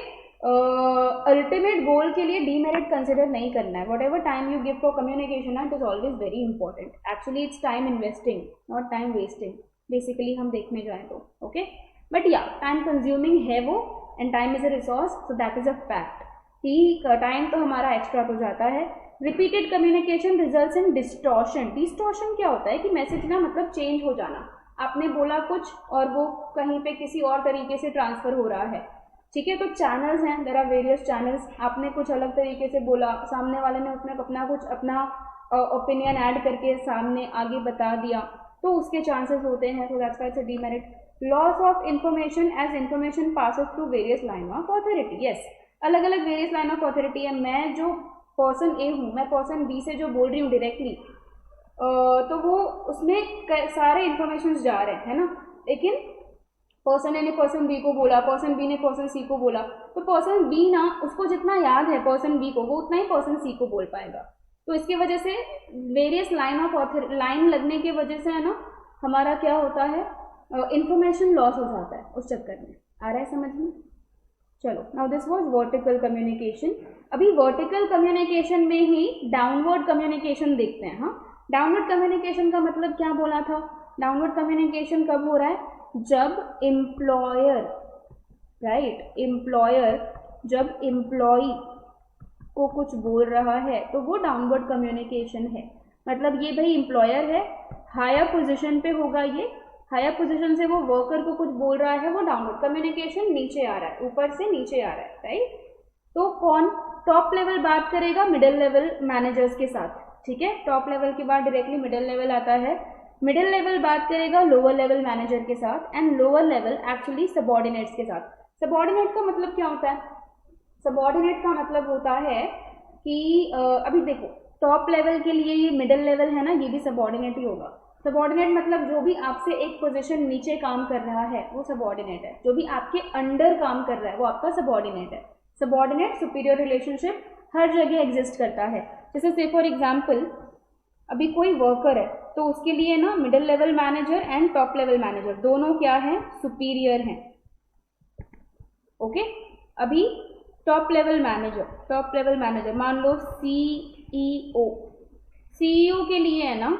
अल्टीमेट गोल के लिए डीमेरिट कंसिडर नहीं करना है। What ever time you give for communication it is always very important. Actually it's time investing not time wasting, basically हम देखने जाएँ तो। ओके, बट या टाइम कंज्यूमिंग है वो and time is a resource, so that is a fact कि time तो हमारा एक्स्ट्रा तो जाता है। Repeated communication results in distortion. Distortion क्या होता है कि मैसेज ना मतलब चेंज हो जाना, आपने बोला कुछ और वो कहीं पे किसी और तरीके से ट्रांसफर हो रहा है, ठीक है। तो चैनल्स हैं, देयर आर वेरियस चैनल्स। आपने कुछ अलग तरीके से बोला, सामने वाले ने उसमें अपना ओपिनियन ऐड करके सामने आगे बता दिया, तो उसके चांसेस होते हैं। तो that's why it's a demerit. Loss of information as information passes through various line of authority, yes, अलग अलग वेरियस लाइन ऑफ अथॉरिटी है। मैं जो पर्सन ए हूँ, मैं पर्सन बी से जो बोल रही हूँ डायरेक्टली, तो वो उसमें सारे इन्फॉर्मेशन जा रहे हैं, है ना, लेकिन पर्सन ए ने पर्सन बी को बोला, पर्सन बी ने पर्सन सी को बोला, तो पर्सन बी ना उसको जितना याद है पर्सन बी को वो उतना ही पर्सन सी को बोल पाएगा। तो इसकी वजह से वेरियस लाइन लगने की वजह से है ना हमारा क्या होता है, इंफॉर्मेशन लॉस हो जाता है उस चक्कर में। आ रहा है समझ में? चलो, now this was vertical communication. अभी वर्टिकल कम्युनिकेशन में ही डाउनवर्ड कम्युनिकेशन देखते हैं। हाँ, डाउनवर्ड कम्युनिकेशन का मतलब क्या बोला था? डाउनवर्ड कम्युनिकेशन कब हो रहा है? जब एम्प्लॉयर, राइट, एम्प्लॉयर जब एम्प्लॉई को कुछ बोल रहा है तो वो डाउनवर्ड कम्युनिकेशन है। मतलब ये भाई एम्प्लॉयर है, हायर पोजीशन पे होगा, ये हायर पोजीशन से वो वर्कर को कुछ बोल रहा है, वो डाउनवर्ड कम्युनिकेशन, नीचे आ रहा है, ऊपर से नीचे आ रहा है, राइट। तो कौन टॉप लेवल बात करेगा? मिडिल लेवल मैनेजर्स के साथ, ठीक है। टॉप लेवल के बाद डायरेक्टली मिडिल लेवल आता है, मिडिल लेवल बात करेगा लोअर लेवल मैनेजर के साथ and lower level actually subordinates के साथ। सबॉर्डिनेट का मतलब क्या होता है? सबॉर्डिनेट का मतलब होता है कि अभी देखो टॉप लेवल के लिए ये मिडिल लेवल है ना, ये भी सबॉर्डिनेट ही होगा। सबॉर्डिनेट मतलब जो भी आपसे एक पोजीशन नीचे काम कर रहा है वो सबॉर्डिनेट है, जो भी आपके अंडर काम कर रहा है वो आपका सबॉर्डिनेट है। सबॉर्डिनेट सुपीरियर रिलेशनशिप हर जगह एग्जिस्ट करता है। जैसे से फॉर एग्जाम्पल अभी कोई वर्कर है, तो उसके लिए ना middle level manager and top level manager दोनों क्या हैं, सुपीरियर हैं। ओके, अभी टॉप लेवल मैनेजर मान लो सीईओ के लिए है ना,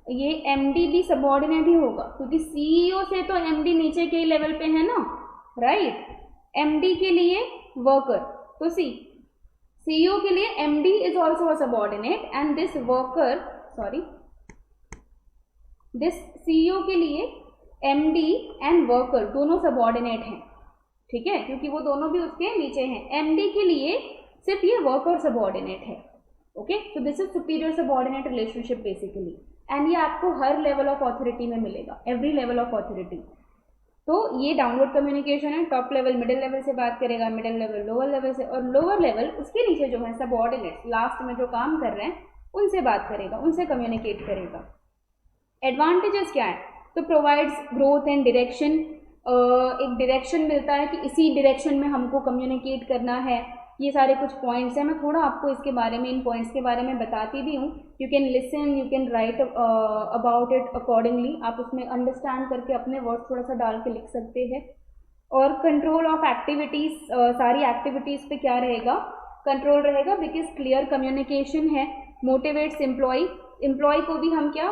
ये एमडी भी सबऑर्डिनेट ही होगा, क्योंकि सीईओ से तो एमडी नीचे के लेवल पे है ना, राइट। एमडी के लिए वर्कर, तो सीईओ के लिए MD is also a subordinate and this worker, this CEO के लिए एमडी एंड वर्कर दोनों सबऑर्डिनेट हैं, ठीक है, क्योंकि वो दोनों भी उसके नीचे हैं। एमडी के लिए सिर्फ ये वर्कर सबऑर्डिनेट है। ओके, तो this is superior subordinate relationship basically, and ये आपको हर लेवल ऑफ अथॉरिटी में मिलेगा, एवरी लेवल ऑफ अथॉरिटी। तो ये डाउनवर्ड कम्युनिकेशन है। टॉप लेवल मिडिल लेवल से बात करेगा, मिडिल लेवल लोअर लेवल से, और लोअर लेवल उसके नीचे जो है सबऑर्डिनेट्स लास्ट में जो काम कर रहे हैं उनसे बात करेगा, उनसे कम्युनिकेट करेगा। एडवांटेजेस क्या है, तो प्रोवाइड्स ग्रोथ एंड डायरेक्शन, एक डायरेक्शन मिलता है कि इसी डायरेक्शन में हमको कम्युनिकेट करना है। ये सारे कुछ पॉइंट्स हैं, मैं थोड़ा आपको इसके बारे में, इन पॉइंट्स के बारे में बताती भी हूँ। You can listen, you can write about it accordingly, आप उसमें अंडरस्टैंड करके अपने वर्ड्स थोड़ा सा डाल के लिख सकते हैं। और कंट्रोल ऑफ एक्टिविटीज़, सारी एक्टिविटीज़ पे क्या रहेगा, कंट्रोल रहेगा, बिकॉज क्लियर कम्युनिकेशन है। मोटिवेट्स एम्प्लॉय को भी हम क्या,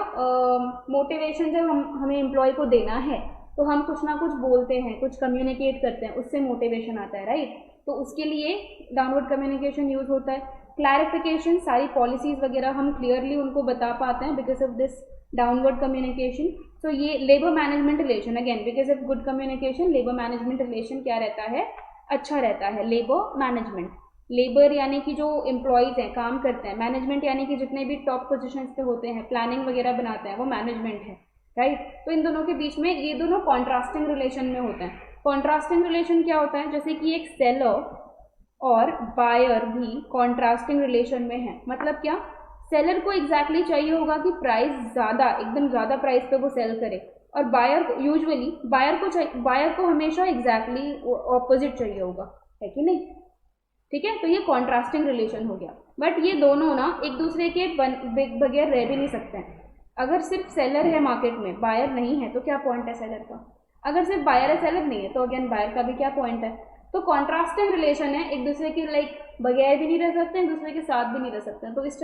मोटिवेशन जब हमें एम्प्लॉय को देना है तो हम कुछ ना कुछ बोलते हैं, कुछ कम्युनिकेट करते हैं, उससे मोटिवेशन आता है, राइट। तो उसके लिए डाउनवर्ड कम्युनिकेशन यूज होता है। क्लैरिफिकेशन, सारी पॉलिसीज़ वगैरह हम क्लियरली उनको बता पाते हैं because of this downward communication. So ये labour management relation, again because of good communication labour management relation क्या रहता है, अच्छा रहता है। लेबर मैनेजमेंट, लेबर यानी कि जो एम्प्लॉयज़ हैं, काम करते हैं, मैनेजमेंट यानी कि जितने भी टॉप पोजीशंस पे होते हैं, प्लानिंग वगैरह बनाते हैं, वो मैनेजमेंट है, राइट। तो इन दोनों के बीच में ये दोनों कॉन्ट्रास्टिंग रिलेशन में होते हैं। कॉन्ट्रास्टिंग रिलेशन क्या होता है, जैसे कि एक सेलर और बायर भी कॉन्ट्रास्टिंग रिलेशन में है। मतलब क्या, सेलर को एग्जैक्टली चाहिए होगा कि प्राइस ज़्यादा, एकदम ज़्यादा प्राइस पे वो सेल करे, और बायर को यूजुअली बायर को हमेशा एग्जैक्टली ऑपोजिट चाहिए होगा, है कि नहीं, ठीक है। तो ये कॉन्ट्रास्टिंग रिलेशन हो गया। बट ये दोनों ना एक दूसरे के बगैर रह भी नहीं सकते हैं। अगर सिर्फ सेलर है मार्केट में, बायर नहीं है, तो क्या पॉइंट है सेलर का। अगर सिर्फ बायर है, सेलर नहीं है, तो अगेन बायर का भी क्या पॉइंट है। तो कॉन्ट्रास्टिंग रिलेशन है, एक दूसरे के बगैर भी नहीं रह सकते हैं, एक दूसरे के साथ भी नहीं रह सकते हैं। तो इस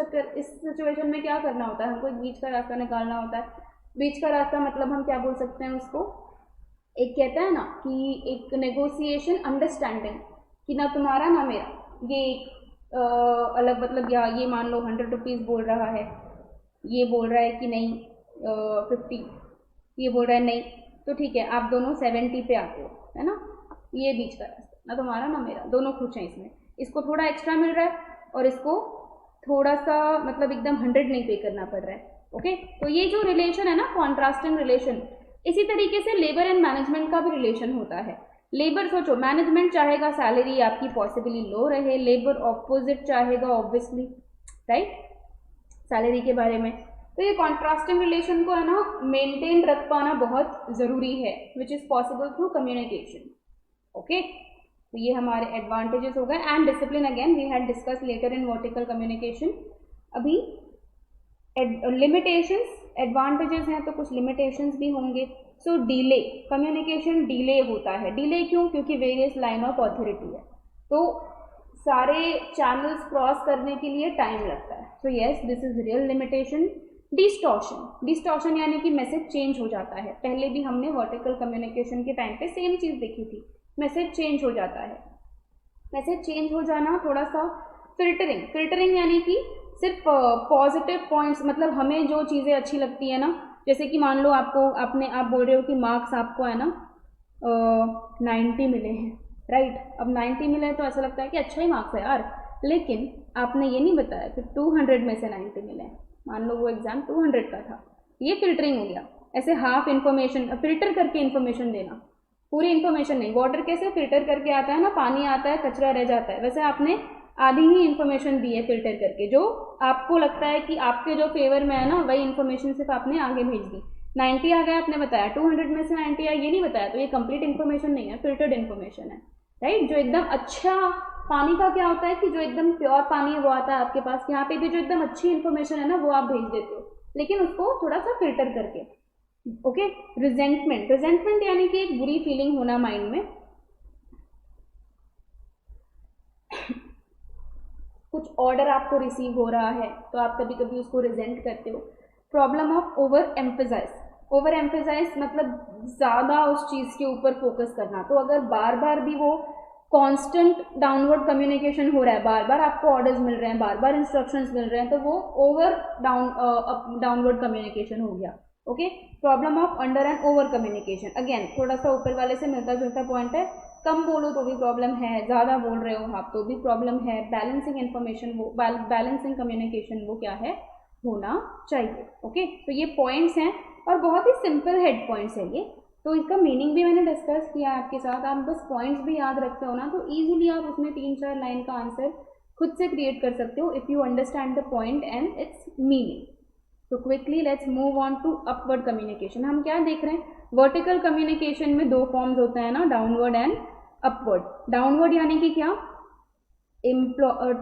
सिचुएशन में क्या करना होता है, हमको एक बीच का रास्ता निकालना होता है। बीच का रास्ता मतलब हम क्या बोल सकते हैं उसको, एक कहता है ना कि एक नेगोशिएशन अंडरस्टैंडिंग, कि ना तुम्हारा ना मेरा, ये अलग, मतलब या ये मान लो 100 रुपीज़ बोल रहा है, ये बोल रहा है कि नहीं 50, ये बोल रहा है नहीं, तो ठीक है आप दोनों 70 पे आते हो, है ना। ये बीच का रास्ता, ना तुम्हारा ना मेरा, दोनों खुश हैं इसमें। इसको थोड़ा एक्स्ट्रा मिल रहा है और इसको थोड़ा सा, मतलब एकदम 100 नहीं पे करना पड़ रहा है। ओके, तो ये जो रिलेशन है ना, कॉन्ट्रास्टिंग रिलेशन। इसी तरीके से लेबर एंड मैनेजमेंट का भी रिलेशन होता है। लेबर, सोचो, मैनेजमेंट चाहेगा सैलरी आपकी पॉसिबली लो रहे, लेबर ऑपोजिट चाहेगा ऑब्वियसली, राइट, सैलरी के बारे में। तो ये कॉन्ट्रास्टिंग रिलेशन को है ना मेंटेन रख पाना बहुत ज़रूरी है, which is possible through communication. Okay, तो ये हमारे एडवांटेजेस हो गए। And discipline, again we had discuss later in vertical communication. अभी लिमिटेशंस, एडवांटेजेस हैं तो कुछ लिमिटेशंस भी होंगे। सो डिले, कम्युनिकेशन डिले होता है। डिले क्यों, क्योंकि वेरियस लाइन ऑफ अथॉरिटी है, तो सारे चैनल्स क्रॉस करने के लिए टाइम लगता है। So yes, this is real limitation. Distortion यानी कि मैसेज चेंज हो जाता है। पहले भी हमने वर्टिकल कम्युनिकेशन के टाइम पे सेम चीज़ देखी थी, मैसेज चेंज हो जाता है। मैसेज चेंज हो जाना, थोड़ा सा फिल्टरिंग यानी कि सिर्फ पॉजिटिव पॉइंट्स, मतलब हमें जो चीज़ें अच्छी लगती है ना, जैसे कि मान लो आप बोल रहे हो कि मार्क्स आपको है ना 90 मिले हैं, राइट। अब 90 मिले हैं तो ऐसा लगता है कि अच्छा ही मार्क्स है यार, लेकिन आपने ये नहीं बताया कि 200 में से 90 मिले हैं। मान लो वो एग्ज़ाम 200 का था, ये फिल्टरिंग हो गया। ऐसे हाफ इन्फॉर्मेशन, फिल्टर करके इन्फॉर्मेशन देना, पूरी इन्फॉर्मेशन नहीं। वाटर कैसे फिल्टर करके आता है ना, पानी आता है, कचरा रह जाता है, वैसे आपने आधी ही इन्फॉर्मेशन दी है फिल्टर करके। जो आपको लगता है कि आपके जो फेवर में है ना, वही इन्फॉर्मेशन सिर्फ आपने आगे भेज दी। 90 आ गया, आपने बताया 200 में से 90 आया, ये नहीं बताया, तो ये कंप्लीट इन्फॉर्मेशन नहीं है, फिल्टर्ड इन्फॉर्मेशन है, राइट। जो एकदम अच्छा पानी का क्या होता है कि जो एकदम प्योर पानी है वो आता है आपके पास, यहाँ पे भी जो एकदम अच्छी इन्फॉर्मेशन है ना वो आप भेज देते हो, लेकिन उसको थोड़ा सा फिल्टर करके। ओके, रिजेंटमेंट, रिजेंटमेंट यानी कि एक बुरी फीलिंग होना माइंड में, कुछ ऑर्डर आपको रिसीव हो रहा है तो आप कभी कभी उसको रिजेंट करते हो। Problem of overemphasize, overemphasize मतलब ज़्यादा उस चीज़ के ऊपर फोकस करना। तो अगर बार बार भी वो कांस्टेंट डाउनवर्ड कम्युनिकेशन हो रहा है, बार बार आपको ऑर्डर्स मिल रहे हैं, बार बार इंस्ट्रक्शंस मिल रहे हैं, तो वो ओवर डाउनवर्ड कम्युनिकेशन हो गया। Okay, problem of under and over communication, again थोड़ा सा ऊपर वाले से मिलता जुलता पॉइंट है। कम बोलो तो भी प्रॉब्लम है, ज़्यादा बोल रहे हो आप तो भी प्रॉब्लम है। बैलेंसिंग इन्फॉर्मेशन, वो बैलेंसिंग कम्युनिकेशन वो क्या है, होना चाहिए। ओके, तो ये पॉइंट्स हैं और बहुत ही सिंपल हेड पॉइंट्स है ये। तो इसका मीनिंग भी मैंने डिस्कस किया आपके साथ, आप बस पॉइंट्स भी याद रखते हो ना तो ईजिली आप उसमें 3-4 लाइन का आंसर खुद से क्रिएट कर सकते हो if you understand the point and it's meaning. तो quickly let's move on to upward communication. हम क्या देख रहे हैं, वर्टिकल कम्युनिकेशन में 2 फॉर्म्स होते हैं ना, डाउनवर्ड एंड अपवर्ड। डाउनवर्ड यानी कि क्या,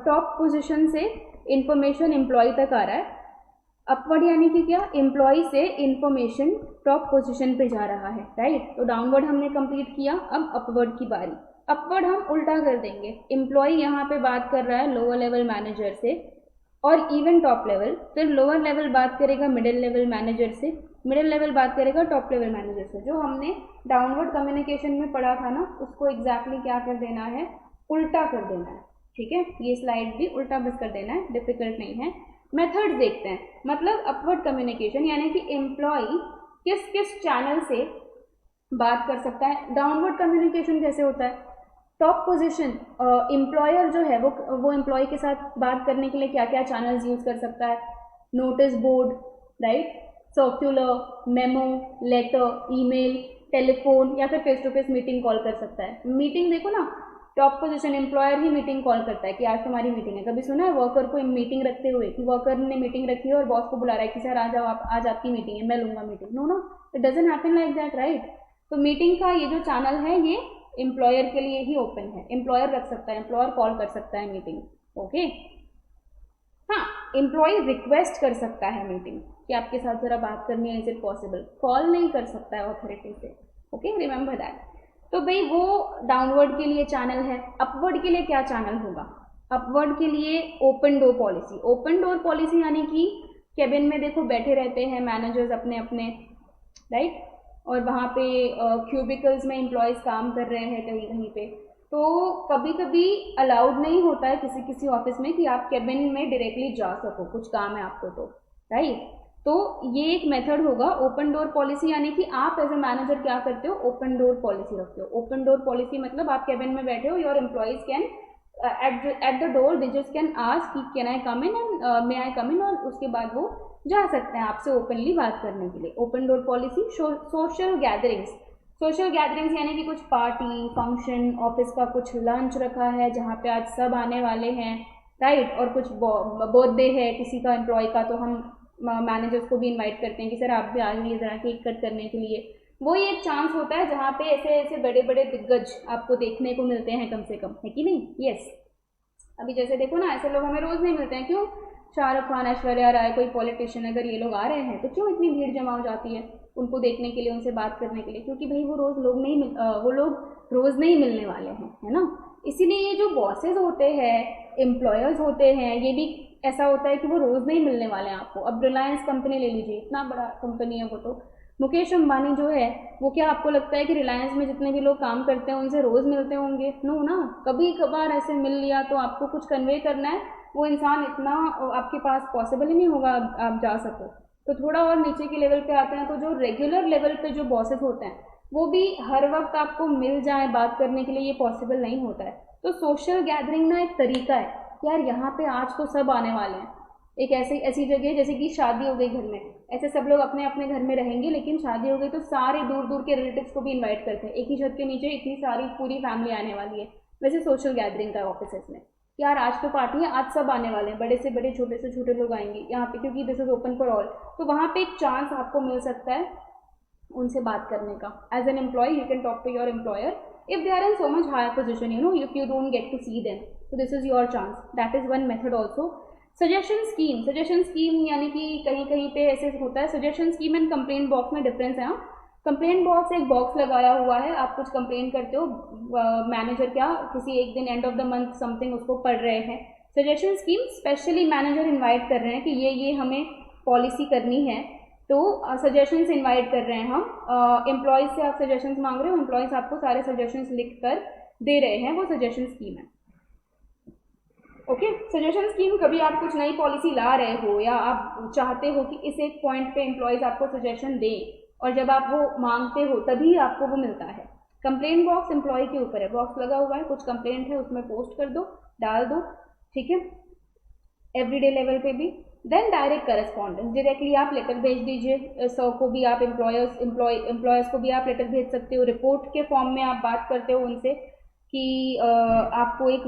टॉप पोजीशन से इंफॉर्मेशन एम्प्लॉय तक आ रहा है। अपवर्ड यानी कि क्या, एम्प्लॉय से इंफॉर्मेशन टॉप पोजीशन पे जा रहा है, राइट। तो डाउनवर्ड हमने कंप्लीट किया, अब अपवर्ड की बारी। अपवर्ड हम उल्टा कर देंगे, एम्प्लॉय यहाँ पे बात कर रहा है लोअर लेवल मैनेजर से और इवन टॉप लेवल, फिर लोअर लेवल बात करेगा मिडिल लेवल मैनेजर से, मिडिल लेवल बात करेगा टॉप लेवल मैनेजर से। जो हमने डाउनवर्ड कम्युनिकेशन में पढ़ा था ना, उसको एग्जैक्टली क्या कर देना है, उल्टा कर देना है। ठीक है, ये स्लाइड भी उल्टा बस कर देना है, डिफिकल्ट नहीं है। मेथड्स देखते हैं, मतलब अपवर्ड कम्युनिकेशन यानी कि एम्प्लॉय किस किस चैनल से बात कर सकता है। डाउनवर्ड कम्युनिकेशन कैसे होता है, टॉप पोजीशन एम्प्लॉयर जो है वो एम्प्लॉय के साथ बात करने के लिए क्या क्या चैनल्स यूज कर सकता है, notice board, right, circular, memo, letter, email, telephone या फिर face to face meeting call कर सकता है। मीटिंग देखो ना, टॉप पोजीशन एम्प्लॉयर ही मीटिंग कॉल करता है कि आज तुम्हारी मीटिंग है। कभी सुना है वर्कर को मीटिंग रखते हुए कि वर्कर ने मीटिंग रखी है और बॉस को बुला रहा है कि सर आ जाओ, आप आज आपकी मीटिंग है, मैं लूंगा meeting. No no, it doesn't happen like that, right. तो मीटिंग का ये जो चैनल है ये एम्प्लॉयर के लिए ही ओपन है, एम्प्लॉयर रख सकता है, एम्प्लॉयर कॉल कर सकता है मीटिंग। ओके, हाँ, एम्प्लॉय रिक्वेस्ट कर सकता है मीटिंग कि आपके साथ जरा बात करनी है, इज इट पॉसिबल, कॉल नहीं कर सकता है अथॉरिटी से। Okay, remember that. तो भाई वो डाउनवर्ड के लिए चैनल है। अपवर्ड के लिए क्या चैनल होगा, अपवर्ड के लिए open door policy. Open door policy यानी कि केबिन में देखो बैठे रहते हैं मैनेजर्स अपने अपने, राइट, और वहाँ पे क्यूबिकल्स में एम्प्लॉयज़ काम कर रहे हैं कहीं कहीं पे। तो कभी कभी अलाउड नहीं होता है किसी किसी ऑफिस में कि आप केबिन में डायरेक्टली जा सको, कुछ काम है आपको तो, राइट। तो ये एक मेथड होगा ओपन डोर पॉलिसी, यानी कि आप एज ए मैनेजर क्या करते हो, ओपन डोर पॉलिसी रखते हो। ओपन डोर पॉलिसी मतलब आप केबिन में बैठे हो, your employees can at the door they just can ask कि can I come in and may I come in, और उसके बाद वो जा सकते हैं आपसे ओपनली बात करने के लिए। Open door policy. Social gatherings, social gatherings यानी कि कुछ पार्टी फंक्शन, ऑफिस का कुछ लंच रखा है जहाँ पे आज सब आने वाले हैं, राइट, और कुछ बर्थडे है किसी का एम्प्लॉय का, तो हम मैनेजर्स को भी इनवाइट करते हैं कि सर आप भी आ जाइए ज़रा केक कट करने के लिए। वो ही एक चांस होता है जहाँ पे ऐसे ऐसे बड़े बड़े दिग्गज आपको देखने को मिलते हैं कम से कम, है कि नहीं। यस, अभी जैसे देखो ना, ऐसे लोग हमें रोज़ नहीं मिलते हैं, क्यों, शाहरुख खान, ऐश्वर्या राय, कोई पॉलिटिशियन, अगर ये लोग आ रहे हैं तो क्यों इतनी भीड़ जमा हो जाती है उनको देखने के लिए, उनसे बात करने के लिए, क्योंकि भाई वो रोज़ लोग नहीं वो लोग रोज़ नहीं मिलने वाले हैं, है ना। इसीलिए ये जो बॉसेज होते हैं, एम्प्लॉयर्स होते हैं, ये भी ऐसा होता है कि वो रोज़ नहीं मिलने वाले हैं आपको। अब रिलायंस कंपनी ले लीजिए, इतना बड़ा कंपनी है वो, तो मुकेश अंबानी जो है वो क्या आपको लगता है कि रिलायंस में जितने भी लोग काम करते हैं उनसे रोज़ मिलते होंगे, नो ना। कभी कभार ऐसे मिल लिया तो आपको कुछ कन्वे करना है, वो इंसान इतना आपके पास पॉसिबल ही नहीं होगा आप जा सको। तो थोड़ा और नीचे के लेवल पे आते हैं, तो जो रेगुलर लेवल पे जो बॉसेस होते हैं वो भी हर वक्त आपको मिल जाए बात करने के लिए, ये पॉसिबल नहीं होता है। तो सोशल गैदरिंग ना एक तरीका है, यार यहाँ पे आज तो सब आने वाले हैं, एक ऐसी जगह जैसे कि शादी हो गई घर में, ऐसे सब लोग अपने अपने घर में रहेंगे, लेकिन शादी हो गई तो सारे दूर दूर के रिलेटिव्स को भी इनवाइट करते हैं, एक ही छत के नीचे इतनी सारी पूरी फैमिली आने वाली है। वैसे सोशल गैदरिंग का ऑफिस में, यार आज तो पार्टी है, आज सब आने वाले हैं, बड़े से बड़े छोटे से छोटे लोग आएंगे यहाँ पे, क्योंकि this is open for all. तो वहाँ पे एक चांस आपको मिल सकता है उनसे बात करने का। As an employee you can talk to your employer if they are in so much higher position, if you don't get to see them, so this is your chance, that is one method also. Suggestion scheme यानी कि कहीं कहीं पे ऐसे होता है। Suggestion scheme and complaint box में difference है। कंप्लेंट बॉक्स एक बॉक्स लगाया हुआ है, आप कुछ कंप्लेन करते हो, मैनेजर क्या किसी एक दिन end of the month something उसको पढ़ रहे हैं। Suggestion scheme specially manager invite कर रहे हैं कि ये हमें पॉलिसी करनी है, तो सजेशंस इनवाइट कर रहे हैं हम। एम्प्लॉयज़ से आप सजेशंस मांग रहे हो, एम्प्लॉयज़ आपको सारे सजेशंस लिख कर दे रहे हैं, वो सजेशन स्कीम है। ओके, सजेशन स्कीम कभी आप कुछ नई पॉलिसी ला रहे हो या आप चाहते हो कि इस एक पॉइंट पे एम्प्लॉयज़ आपको सजेशन दें, और जब आप वो मांगते हो तभी आपको वो मिलता है। कंप्लेंट बॉक्स एम्प्लॉय के ऊपर है, बॉक्स लगा हुआ है, कुछ कंप्लेंट है उसमें पोस्ट कर दो, डाल दो, ठीक है, एवरीडे लेवल पे भी। देन डायरेक्ट करस्पॉन्डेंस, डायरेक्टली आप लेटर भेज दीजिए। सौ को भी आप एम्प्लॉयर्स को भी आप लेटर भेज सकते हो। रिपोर्ट के फॉर्म में आप बात करते हो उनसे कि आपको एक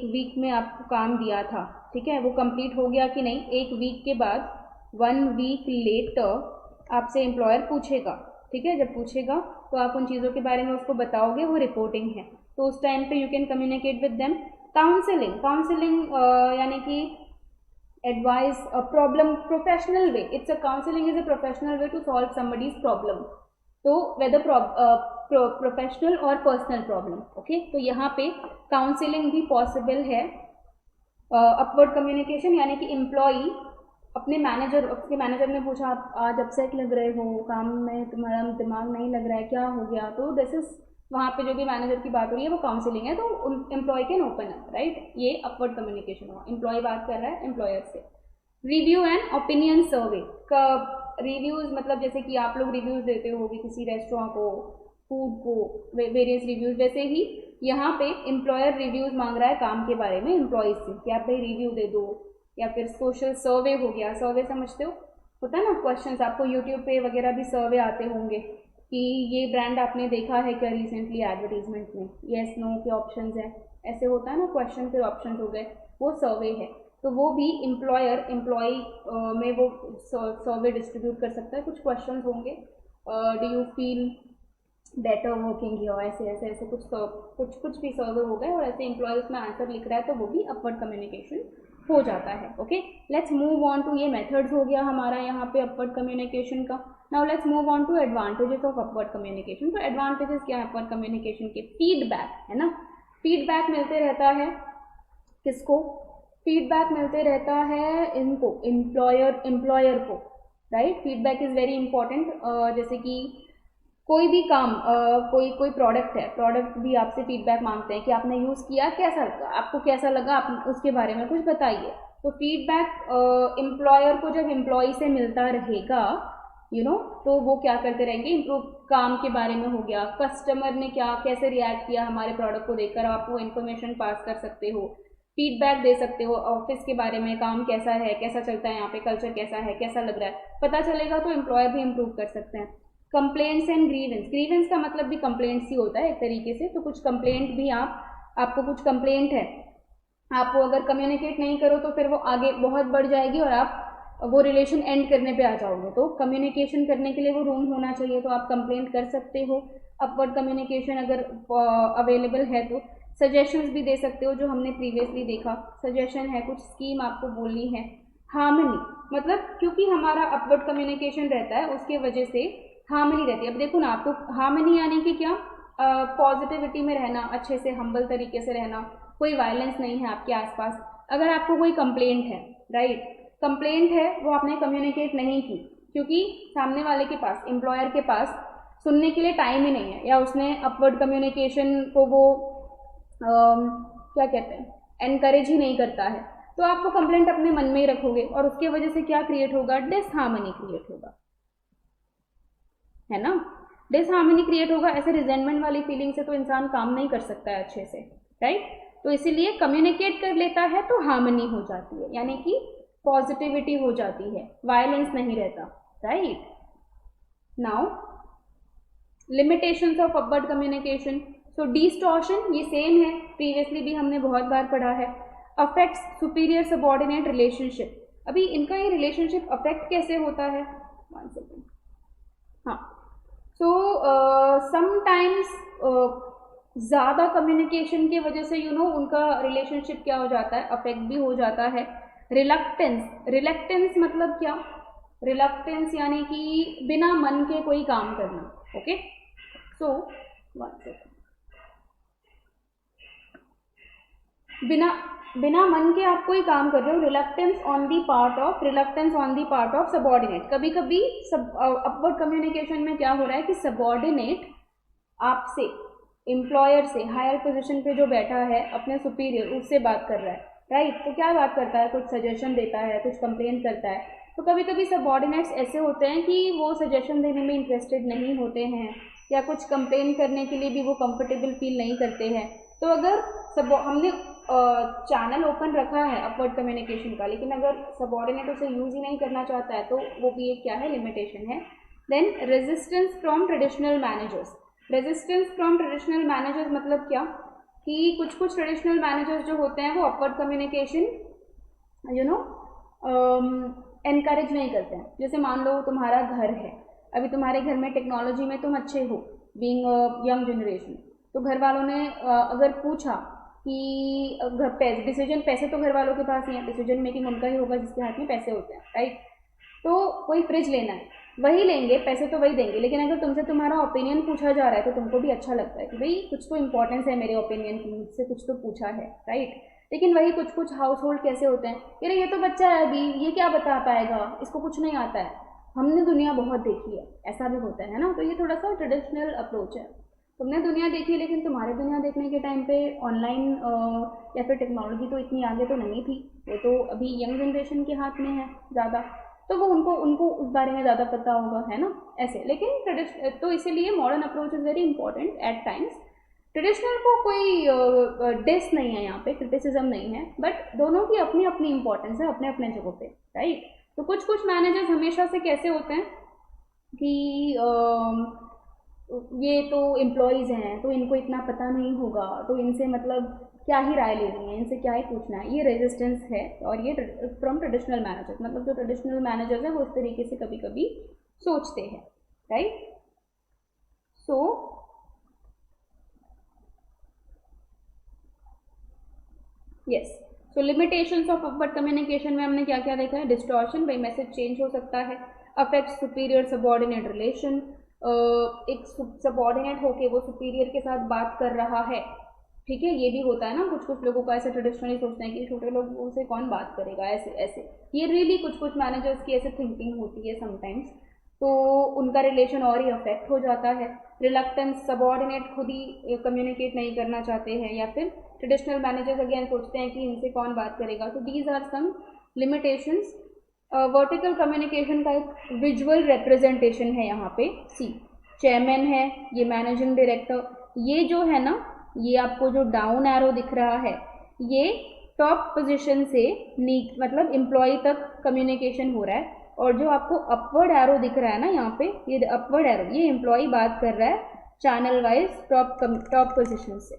वीक में आपको काम दिया था, ठीक है, वो कंप्लीट हो गया कि नहीं। एक वीक के बाद 1 वीक लेटर आपसे एम्प्लॉयर पूछेगा, ठीक है, जब पूछेगा तो आप उन चीज़ों के बारे में उसको बताओगे, वो रिपोर्टिंग है, तो उस टाइम पे you can communicate with them. Counselling यानी कि advise a problem professional way. Counseling is a professional way to solve somebody's problem, तो whether प्रोफेशनल और पर्सनल प्रॉब्लम। ओके, तो यहाँ पे काउंसलिंग भी पॉसिबल है। अपवर्ड कम्युनिकेशन यानी कि एम्प्लॉई अपने मैनेजर ने पूछा आप आज अपसेट लग रहे हो, काम में तुम्हारा दिमाग नहीं लग रहा है, क्या हो गया, तो दिस इज वहाँ पे जो भी मैनेजर की बात हो रही है वो काउंसलिंग है, तो employee can open up, right, ये अपवर्ड कम्युनिकेशन हुआ। एम्प्लॉय बात कर रहा है एम्प्लॉयर से। रिव्यू एंड ओपिनियन सर्वे का रिव्यूज़ मतलब जैसे कि आप लोग रिव्यूज़ देते होगे किसी रेस्टोरेंट को, फूड को, वेरियस रिव्यूज़, वैसे ही यहाँ पे एम्प्लॉयर रिव्यूज़ मांग रहा है काम के बारे में एम्प्लॉयज़ से कि आप भाई रिव्यू दे दो। या फिर सोशल सर्वे हो गया, सर्वे समझते हो, होता है ना क्वेश्चंस, आपको यूट्यूब पे वगैरह भी सर्वे आते होंगे कि ये ब्रांड आपने देखा है क्या रिसेंटली एडवर्टीजमेंट में, येस नो के ऑप्शंस हैं, ऐसे होता है ना क्वेश्चन फिर ऑप्शंस हो गए, वो सर्वे है। तो वो भी एम्प्लॉय में वो सर्वे डिस्ट्रीब्यूट कर सकता है। कुछ क्वेश्चंस होंगे, do you feel better working here, ऐसे कुछ भी सर्वे हो गए और ऐसे एम्प्लॉय उसमें आंसर लिख रहा है, तो वो भी अपवर्ड कम्युनिकेशन हो जाता है। Okay, let's move on to, ये मेथड्स हो गया हमारा यहाँ पे अपवर्ड कम्युनिकेशन का। Now let's move on to advantages of upward communication. तो एडवांटेजेस क्या है अपवर्ड कम्युनिकेशन के? फीडबैक है ना, फीडबैक मिलते रहता है, किसको फीडबैक मिलते रहता है? इनको, एम्प्लॉयर को, right. Feedback is very important. जैसे कि कोई भी काम, कोई प्रोडक्ट है, प्रोडक्ट भी आपसे फीडबैक मांगते हैं कि आपने यूज़ किया, कैसा लगा, आपको कैसा लगा, आप उसके बारे में कुछ बताइए। तो फीडबैक एम्प्लॉयर को जब एम्प्लॉय से मिलता रहेगा, तो वो क्या करते रहेंगे, इम्प्रूव काम के बारे में हो गया, कस्टमर ने कैसे रिएक्ट किया हमारे प्रोडक्ट को देखकर, आप वो इन्फॉर्मेशन पास कर सकते हो, फीडबैक दे सकते हो। ऑफिस के बारे में, काम कैसा है, कैसा चलता है यहाँ पे, कल्चर कैसा है, कैसा लग रहा है, पता चलेगा, तो एम्प्लॉयर भी इम्प्रूव कर सकते हैं। कंप्लेंट्स एंड ग्रीवेंस का मतलब भी कंप्लेंट्स ही होता है एक तरीके से। तो कुछ कंप्लेंट भी आपको कुछ कंप्लेंट है, आप वो अगर कम्युनिकेट नहीं करो तो फिर वो आगे बहुत बढ़ जाएगी और आप वो रिलेशन एंड करने पे आ जाओगे। तो कम्युनिकेशन करने के लिए वो रूम होना चाहिए, तो आप कंप्लेंट कर सकते हो। अपवर्ड कम्युनिकेशन अगर अवेलेबल है तो सजेशंस भी दे सकते हो, जो हमने प्रीवियसली देखा, सजेशन है, कुछ स्कीम आपको बोलनी है। हार्मनी मतलब क्योंकि हमारा अपवर्ड कम्युनिकेशन रहता है, उसके वजह से हार्मनी रहती है। अब देखो ना, आपको हार्मनी यानी कि क्या, पॉजिटिविटी में रहना, अच्छे से हम्बल तरीके से रहना, कोई वायलेंस नहीं है आपके आसपास। अगर आपको कोई कंप्लेंट है, राइट, कंप्लेंट है, वो आपने कम्युनिकेट नहीं की क्योंकि सामने वाले के पास, एम्प्लॉयर के पास सुनने के लिए टाइम ही नहीं है, या उसने अपवर्ड कम्युनिकेशन को वो क्या कहते हैं, एनकरेज ही नहीं करता है, तो आप वो कंप्लेंट अपने मन में ही रखोगे और उसके वजह से क्या क्रिएट होगा, डिसहार्मनी क्रिएट होगा, है ना, डिसहार्मनी क्रिएट होगा। ऐसे रिजेंटमेंट वाली फीलिंग से तो इंसान काम नहीं कर सकता है अच्छे से, राइट। तो इसीलिए कम्युनिकेट कर लेता है तो हार्मनी हो जाती है, यानी कि पॉजिटिविटी हो जाती है, वायलेंस नहीं रहता, right. Now limitations of upward communication. So distortion, ये सेम है, प्रीवियसली भी हमने बहुत बार पढ़ा है। Affects superior subordinate relationship. अभी इनका ये रिलेशनशिप अफेक्ट कैसे होता है, 1 सेकेंड, हाँ। सो समटाइम्स ज़्यादा कम्युनिकेशन की वजह से उनका रिलेशनशिप क्या हो जाता है, अफेक्ट भी हो जाता है। रिलक्टेंस मतलब क्या? रिलक्टेंस यानी कि बिना मन के कोई काम करना। ओके, सो बिना मन के आप कोई काम कर रहे हो। Reluctance on the part of subordinate. कभी कभी अपवर्ड कम्युनिकेशन में क्या हो रहा है कि सबऑर्डिनेट आपसे, एम्प्लॉयर से, हायर पोजीशन पे जो बैठा है अपने सुपीरियर, उससे बात कर रहा है, राइट? तो क्या बात करता है? कुछ सजेशन देता है, कुछ कंप्लेन करता है। तो कभी कभी सबऑर्डिनेट्स ऐसे होते हैं कि वो सजेशन देने में इंटरेस्टेड नहीं होते हैं, या कुछ कंप्लेन करने के लिए भी वो कंफर्टेबल फील नहीं करते हैं। तो अगर हमने चैनल ओपन रखा है अपवर्ड कम्युनिकेशन का, लेकिन अगर सबऑर्डिनेट उसे यूज ही नहीं करना चाहता है, तो वो भी एक क्या है? लिमिटेशन है। Then resistance from traditional managers. Resistance from traditional managers मतलब क्या? कि कुछ ट्रेडिशनल मैनेजर्स जो होते हैं वो अपवर्ड कम्युनिकेशन एनकरेज नहीं करते हैं। जैसे मान लो तुम्हारा घर है, अभी तुम्हारे घर में टेक्नोलॉजी में तुम अच्छे हो, बीइंग यंग जनरेशन, तो घर वालों ने अगर पूछा कि डिसीजन, पैसे तो घर वालों के पास ही है, डिसीजन मेकिंग उनका ही होगा जिसके हाथ में पैसे होते हैं, राइट? तो कोई फ्रिज लेना है, वही लेंगे, पैसे तो वही देंगे, लेकिन अगर तुमसे तुम्हारा ओपिनियन पूछा जा रहा है तो तुमको भी अच्छा लगता है कि भाई कुछ तो इंपॉर्टेंस है मेरे ओपिनियन की, मुझसे कुछ तो पूछा है, राइट? लेकिन वही कुछ हाउस होल्ड कैसे होते हैं, अरे ये तो बच्चा है अभी, ये क्या बता पाएगा, इसको कुछ नहीं आता है, हमने दुनिया बहुत देखी है, ऐसा भी होता है ना। तो ये थोड़ा सा ट्रेडिशनल अप्रोच है। तुमने दुनिया देखी, लेकिन तुम्हारे दुनिया देखने के टाइम पे ऑनलाइन या फिर टेक्नोलॉजी तो इतनी आगे तो नहीं थी, वो तो अभी यंग जनरेशन के हाथ में है ज़्यादा, तो वो उनको उस बारे में ज़्यादा पता होगा, है ना, ऐसे। लेकिन तो इसीलिए modern approach is very important at times. Traditional को कोई डिस नहीं है यहाँ पे, क्रिटिसिज्म नहीं है, बट दोनों की अपनी अपनी इंपॉर्टेंस है अपने अपने जगह पे, राइट? तो कुछ मैनेजर्स हमेशा से कैसे होते हैं कि ये तो एम्प्लॉयज़ हैं तो इनको इतना पता नहीं होगा, तो इनसे मतलब क्या ही राय लेनी है, इनसे क्या ही पूछना है, ये रेजिस्टेंस है। और ये फ्रॉम ट्रेडिशनल मैनेजर्स, मतलब जो ट्रेडिशनल मैनेजर्स हैं वो इस तरीके से कभी कभी सोचते हैं, right? So yes, so limitations of upward communication में हमने क्या क्या देखा है? डिस्टॉर्शन, भाई मैसेज चेंज हो सकता है, अफेक्ट सुपीरियर सबऑर्डिनेट रिलेशन, एक सबऑर्डिनेट होके वो सुपीरियर के साथ बात कर रहा है, ठीक है, ये भी होता है ना। कुछ लोगों का ऐसे ट्रेडिशनली सोचते हैं कि छोटे लोगों से कौन बात करेगा, ऐसे ये रियली कुछ मैनेजर्स की ऐसे थिंकिंग होती है समटाइम्स, तो उनका रिलेशन और ही अफेक्ट हो जाता है। रिलक्टेंस, सबऑर्डिनेट खुद ही कम्युनिकेट नहीं करना चाहते हैं, या फिर ट्रेडिशनल मैनेजर्स अगेन सोचते हैं कि इनसे कौन बात करेगा। तो these are some limitations. Vertical communication का एक विजुअल रिप्रेजेंटेशन है यहाँ पे, सी चेयरमैन है, ये मैनेजिंग डायरेक्टर, ये जो है ना, ये आपको जो डाउन एरो दिख रहा है, ये टॉप पोजीशन से मतलब एम्प्लॉय तक कम्युनिकेशन हो रहा है, और जो आपको अपवर्ड एरो दिख रहा है ना यहाँ पे, ये अपवर्ड एरो, ये एम्प्लॉय बात कर रहा है चैनल वाइज टॉप पोजीशन से,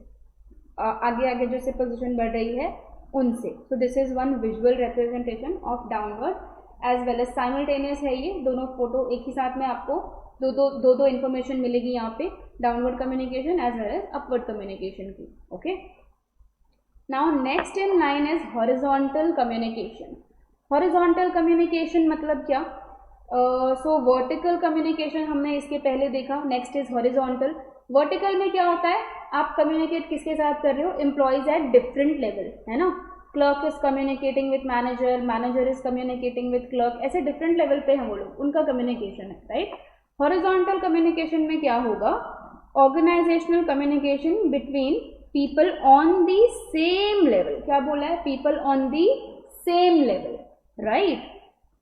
आगे आगे जो से पोजीशन बढ़ रही है उनसे। So this is one visual representation of downward as well as simultaneous है। ये दोनों फोटो एक ही साथ में आपको दो इन्फॉर्मेशन मिलेगी यहाँ पे, downward communication as well as upward communication की। Okay, now next in line is horizontal communication. Horizontal communication मतलब क्या? सो वर्टिकल कम्युनिकेशन हमने इसके पहले देखा, नेक्स्ट इज हॉरिजॉन्टल। वर्टिकल में क्या होता है, आप कम्युनिकेट किसके साथ कर रहे हो? एम्प्लॉयज एट डिफरेंट लेवल, है ना। Clerk is communicating with manager, manager is communicating with clerk, ऐसे डिफरेंट लेवल पे हैं वो लोग, उनका कम्युनिकेशन है, राइट। हॉरिजॉन्टल कम्युनिकेशन में क्या होगा? Organisational communication between people on the same level. क्या बोला है? People on the same level, right.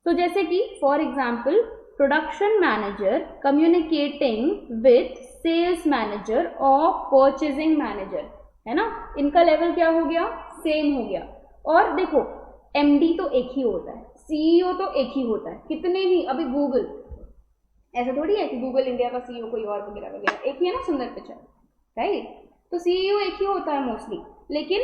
तो जैसे कि for example production manager communicating with sales manager और परचेजिंग मैनेजर, है ना, इनका लेवल क्या हो गया? सेम हो गया। और देखो एमडी तो एक ही होता है, सीईओ तो एक ही होता है, कितने ही, अभी गूगल ऐसा थोड़ी है कि गूगल इंडिया का सीईओ कोई और वगैरह वगैरह, एक ही है ना, सुंदर पिचर, राइट। तो सीईओ एक ही होता है मोस्टली, लेकिन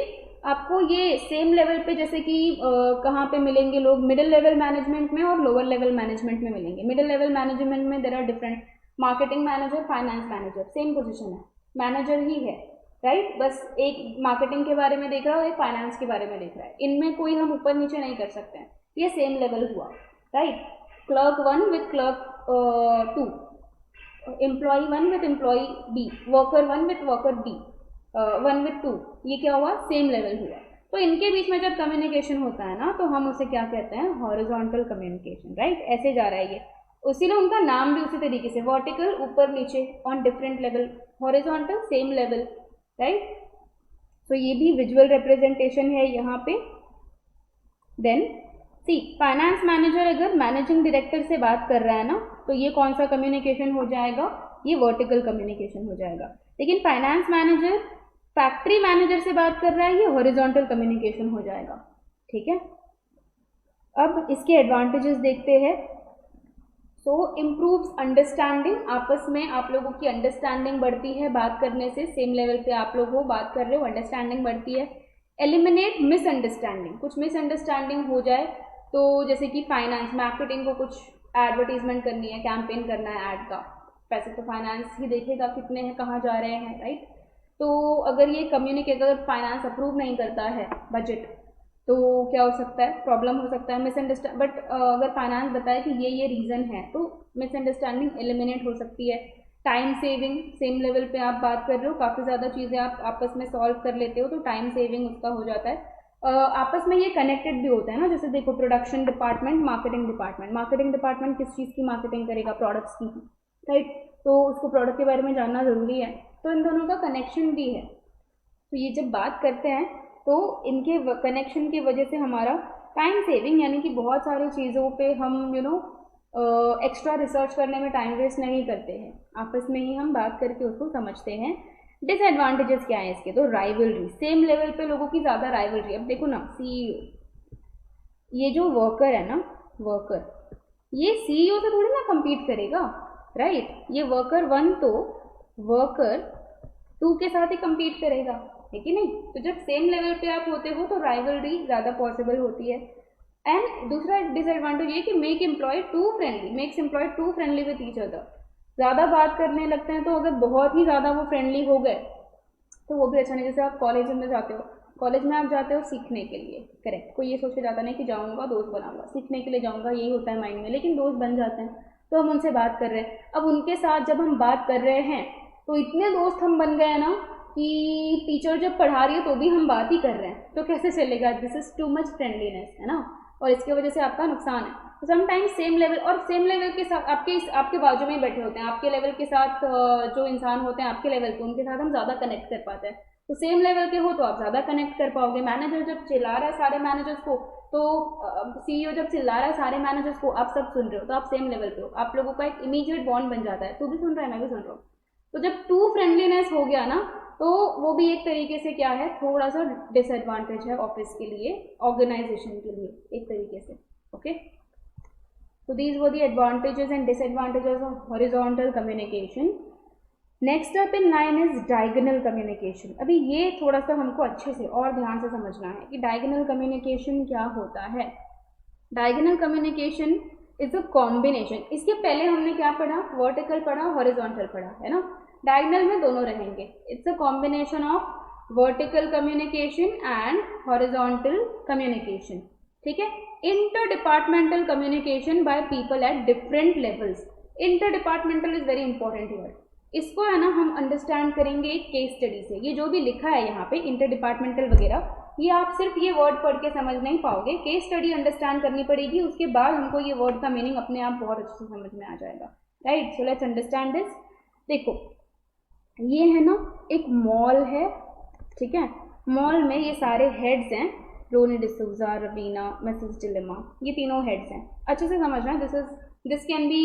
आपको ये सेम लेवल पे जैसे कि कहाँ पे मिलेंगे लोग? मिडिल लेवल मैनेजमेंट में और लोअर लेवल मैनेजमेंट में मिलेंगे। मिडिल लेवल मैनेजमेंट में there are different, marketing manager, finance manager, same position है, मैनेजर ही है, राइट, बस एक मार्केटिंग के बारे में देख रहा है और एक फाइनेंस के बारे में देख रहा है, इनमें कोई हम ऊपर नीचे नहीं कर सकते हैं, ये सेम लेवल हुआ, right. Clerk 1 with clerk 2, employee 1 with employee B, worker 1 with worker B, 1 with 2, ये क्या हुआ, सेम लेवल हुआ। तो इनके बीच में जब कम्युनिकेशन होता है ना, तो हम उसे क्या कहते हैं, हॉरिजॉन्टल कम्युनिकेशन, राइट। ऐसे जा रहा है ये, उसीलिए उनका नाम भी उसी तरीके से, वर्टिकल ऊपर नीचे, on different level, horizontal same level, right. तो ये भी विजुअल रिप्रेजेंटेशन है यहाँ पे। देन सी, फाइनेंस मैनेजर अगर मैनेजिंग डायरेक्टर से बात कर रहा है ना, तो ये कौन सा कम्युनिकेशन हो जाएगा, ये वर्टिकल कम्युनिकेशन हो जाएगा। लेकिन फाइनेंस मैनेजर फैक्ट्री मैनेजर से बात कर रहा है, ये हॉरिजॉन्टल कम्युनिकेशन हो जाएगा, ठीक है। अब इसके एडवांटेजेस देखते हैं। सो इम्प्रूव्स अंडरस्टैंडिंग, आपस में आप लोगों की अंडरस्टैंडिंग बढ़ती है बात करने से, सेम लेवल पे आप लोग हो, बात कर रहे हो, अंडरस्टैंडिंग बढ़ती है। एलिमिनेट मिसअंडरस्टैंडिंग, कुछ मिसअंडरस्टैंडिंग हो जाए तो जैसे कि फाइनेंस मार्केटिंग को कुछ एडवर्टीजमेंट करनी है, कैंपेन करना है ऐड का, पैसे तो फाइनेंस ही देखेगा कितने हैं, कहाँ जा रहे हैं, राइट। तो अगर ये कम्युनिकेट, अगर फाइनेंस अप्रूव नहीं करता है बजट, तो क्या हो सकता है, प्रॉब्लम हो सकता है, मिसअंडरस्टैंड। बट अगर फाइनेंस बताए कि ये रीज़न है, तो मिसअंडरस्टैंडिंग एलिमिनेट हो सकती है। टाइम सेविंग, सेम लेवल पे आप बात कर रहे हो, काफ़ी ज़्यादा चीज़ें आप आपस में सॉल्व कर लेते हो, तो टाइम सेविंग उसका हो जाता है। आपस में ये कनेक्टेड भी होता है ना, जैसे देखो production department, marketing department, marketing department किस चीज़ की मार्केटिंग करेगा, प्रोडक्ट्स की, राइट। तो उसको प्रोडक्ट के बारे में जानना ज़रूरी है, तो इन दोनों का कनेक्शन भी है। तो ये जब बात करते हैं तो इनके कनेक्शन की वजह से हमारा टाइम सेविंग, यानी कि बहुत सारी चीज़ों पे हम एक्स्ट्रा रिसर्च करने में टाइम वेस्ट नहीं करते हैं, आपस में ही हम बात करके उसको समझते हैं। डिसएडवांटेजेस क्या है इसके, तो राइवलरी, सेम लेवल पे लोगों की ज़्यादा राइवलरी। अब देखो ना, सीईओ, ये जो वर्कर है ना, वर्कर, ये सीईओ से थोड़ी ना compete करेगा, राइट। ये वर्कर 1 तो वर्कर 2 के साथ ही compete करेगा, है कि नहीं। तो जब सेम लेवल पे आप होते हो तो राइवलरी ज़्यादा पॉसिबल होती है। एंड दूसरा डिसएडवांटेज ये कि make employee too friendly, makes employee too friendly with each other. ज़्यादा बात करने लगते हैं, तो अगर बहुत ही ज़्यादा वो फ्रेंडली हो गए तो वो भी अच्छा नहीं। जैसे आप कॉलेज में जाते हो, कॉलेज में आप जाते हो सीखने के लिए, करेक्ट, कोई ये सोच के जाता नहीं कि जाऊँगा दोस्त बनाऊंगा, सीखने के लिए जाऊँगा, यही होता है माइंड में। लेकिन दोस्त बन जाते हैं, तो हम उनसे बात कर रहे हैं। अब उनके साथ जब हम बात कर रहे हैं तो इतने दोस्त हम बन गए ना कि टीचर जब पढ़ा रही है तो भी हम बात ही कर रहे हैं, तो कैसे चलेगा, this is too much friendliness, है ना। और इसकी वजह से आपका नुकसान है। तो समटाइम्स सेम लेवल, और सेम लेवल के साथ आपके बाजू में ही बैठे होते हैं, आपके लेवल के साथ जो इंसान होते हैं आपके लेवल के, उनके साथ हम ज़्यादा कनेक्ट कर पाते हैं। तो सेम लेवल के हो तो आप ज़्यादा कनेक्ट कर पाओगे। मैनेजर जब चिल्ला रहा है सारे मैनेजर्स को, तो सीईओ जब चिल्ला रहा है सारे मैनेजर्स को, आप सब सुन रहे हो, तो आप सेम लेवल पे हो, आप लोगों का एक इमीडिएट बॉन्ड बन जाता है, तू भी सुन रहा है मैं भी सुन रहा हूँ। तो जब टू फ्रेंडलीनेस हो गया ना, तो वो भी एक तरीके से क्या है, थोड़ा सा डिसएडवांटेज है ऑफिस के लिए, ऑर्गेनाइजेशन के लिए एक तरीके से, okay. So these were the advantages and disadvantages of horizontal communication. Next up in line is diagonal communication. अभी ये थोड़ा सा हमको अच्छे से और ध्यान से समझना है कि diagonal communication क्या होता है। Diagonal communication is a combination. इसके पहले हमने क्या पढ़ा, vertical पढ़ा, horizontal पढ़ा, है ना। Diagonal में दोनों रहेंगे. It's a combination of vertical communication and horizontal communication. ठीक है। Interdepartmental communication by people at different levels. Interdepartmental is very important here. इसको है ना हम अंडरस्टैंड करेंगे एक केस स्टडी से। ये जो भी लिखा है यहाँ पे इंटरडिपार्टमेंटल वगैरह, ये आप सिर्फ ये वर्ड पढ़ के समझ नहीं पाओगे, केस स्टडी अंडरस्टैंड करनी पड़ेगी, उसके बाद हमको ये वर्ड का मीनिंग अपने आप बहुत अच्छे से समझ में आ जाएगा, right. So let's understand this. देखो ये है ना एक मॉल है, ठीक है। मॉल में ये सारे हेड्स हैं, रोनी डिसूजा, रवीना, मिसेस डिलेमा, ये तीनों हेड्स हैं। अच्छे से समझना, this can be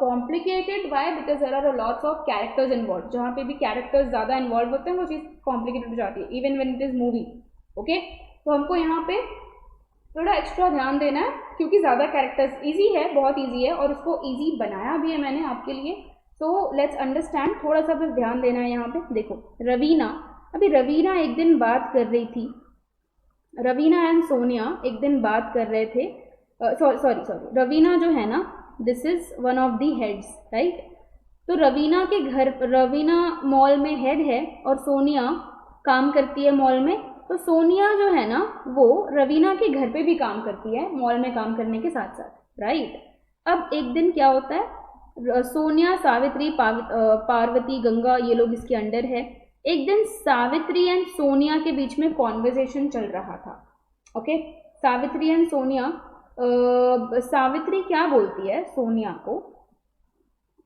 complicated why, because there are lots of characters involve. जहाँ पे भी कैरेक्टर्स ज़्यादा इन्वॉल्व होते हैं वो चीज़ कॉम्प्लिकेटेड हो जाती है, even when it is movie, okay. तो हमको यहाँ पे थोड़ा एक्स्ट्रा ध्यान देना है, क्योंकि ज़्यादा कैरेक्टर्स, ईजी है, बहुत ईजी है, और उसको ईजी बनाया भी है मैंने आपके लिए। सो लेट्स अंडरस्टैंड, थोड़ा सा बस ध्यान देना है यहाँ पे। देखो रवीना, अभी रवीना एक दिन बात कर रही थी, रवीना एंड सोनिया एक दिन बात कर रहे थे, सॉरी रवीना जो है ना, this is one of the heads, right. तो रवीना मॉल में हेड है और सोनिया काम करती है मॉल में। तो सोनिया जो है ना वो रवीना के घर पे भी काम करती है मॉल में काम करने के साथ साथ, राइट। अब एक दिन क्या होता है, सोनिया, सावित्री, पार्वती, गंगा, ये लोग इसके अंडर है। एक दिन सावित्री एंड सोनिया के बीच में कॉन्वर्जेशन चल रहा था। ओके, सावित्री एंड सोनिया, सावित्री क्या बोलती है सोनिया को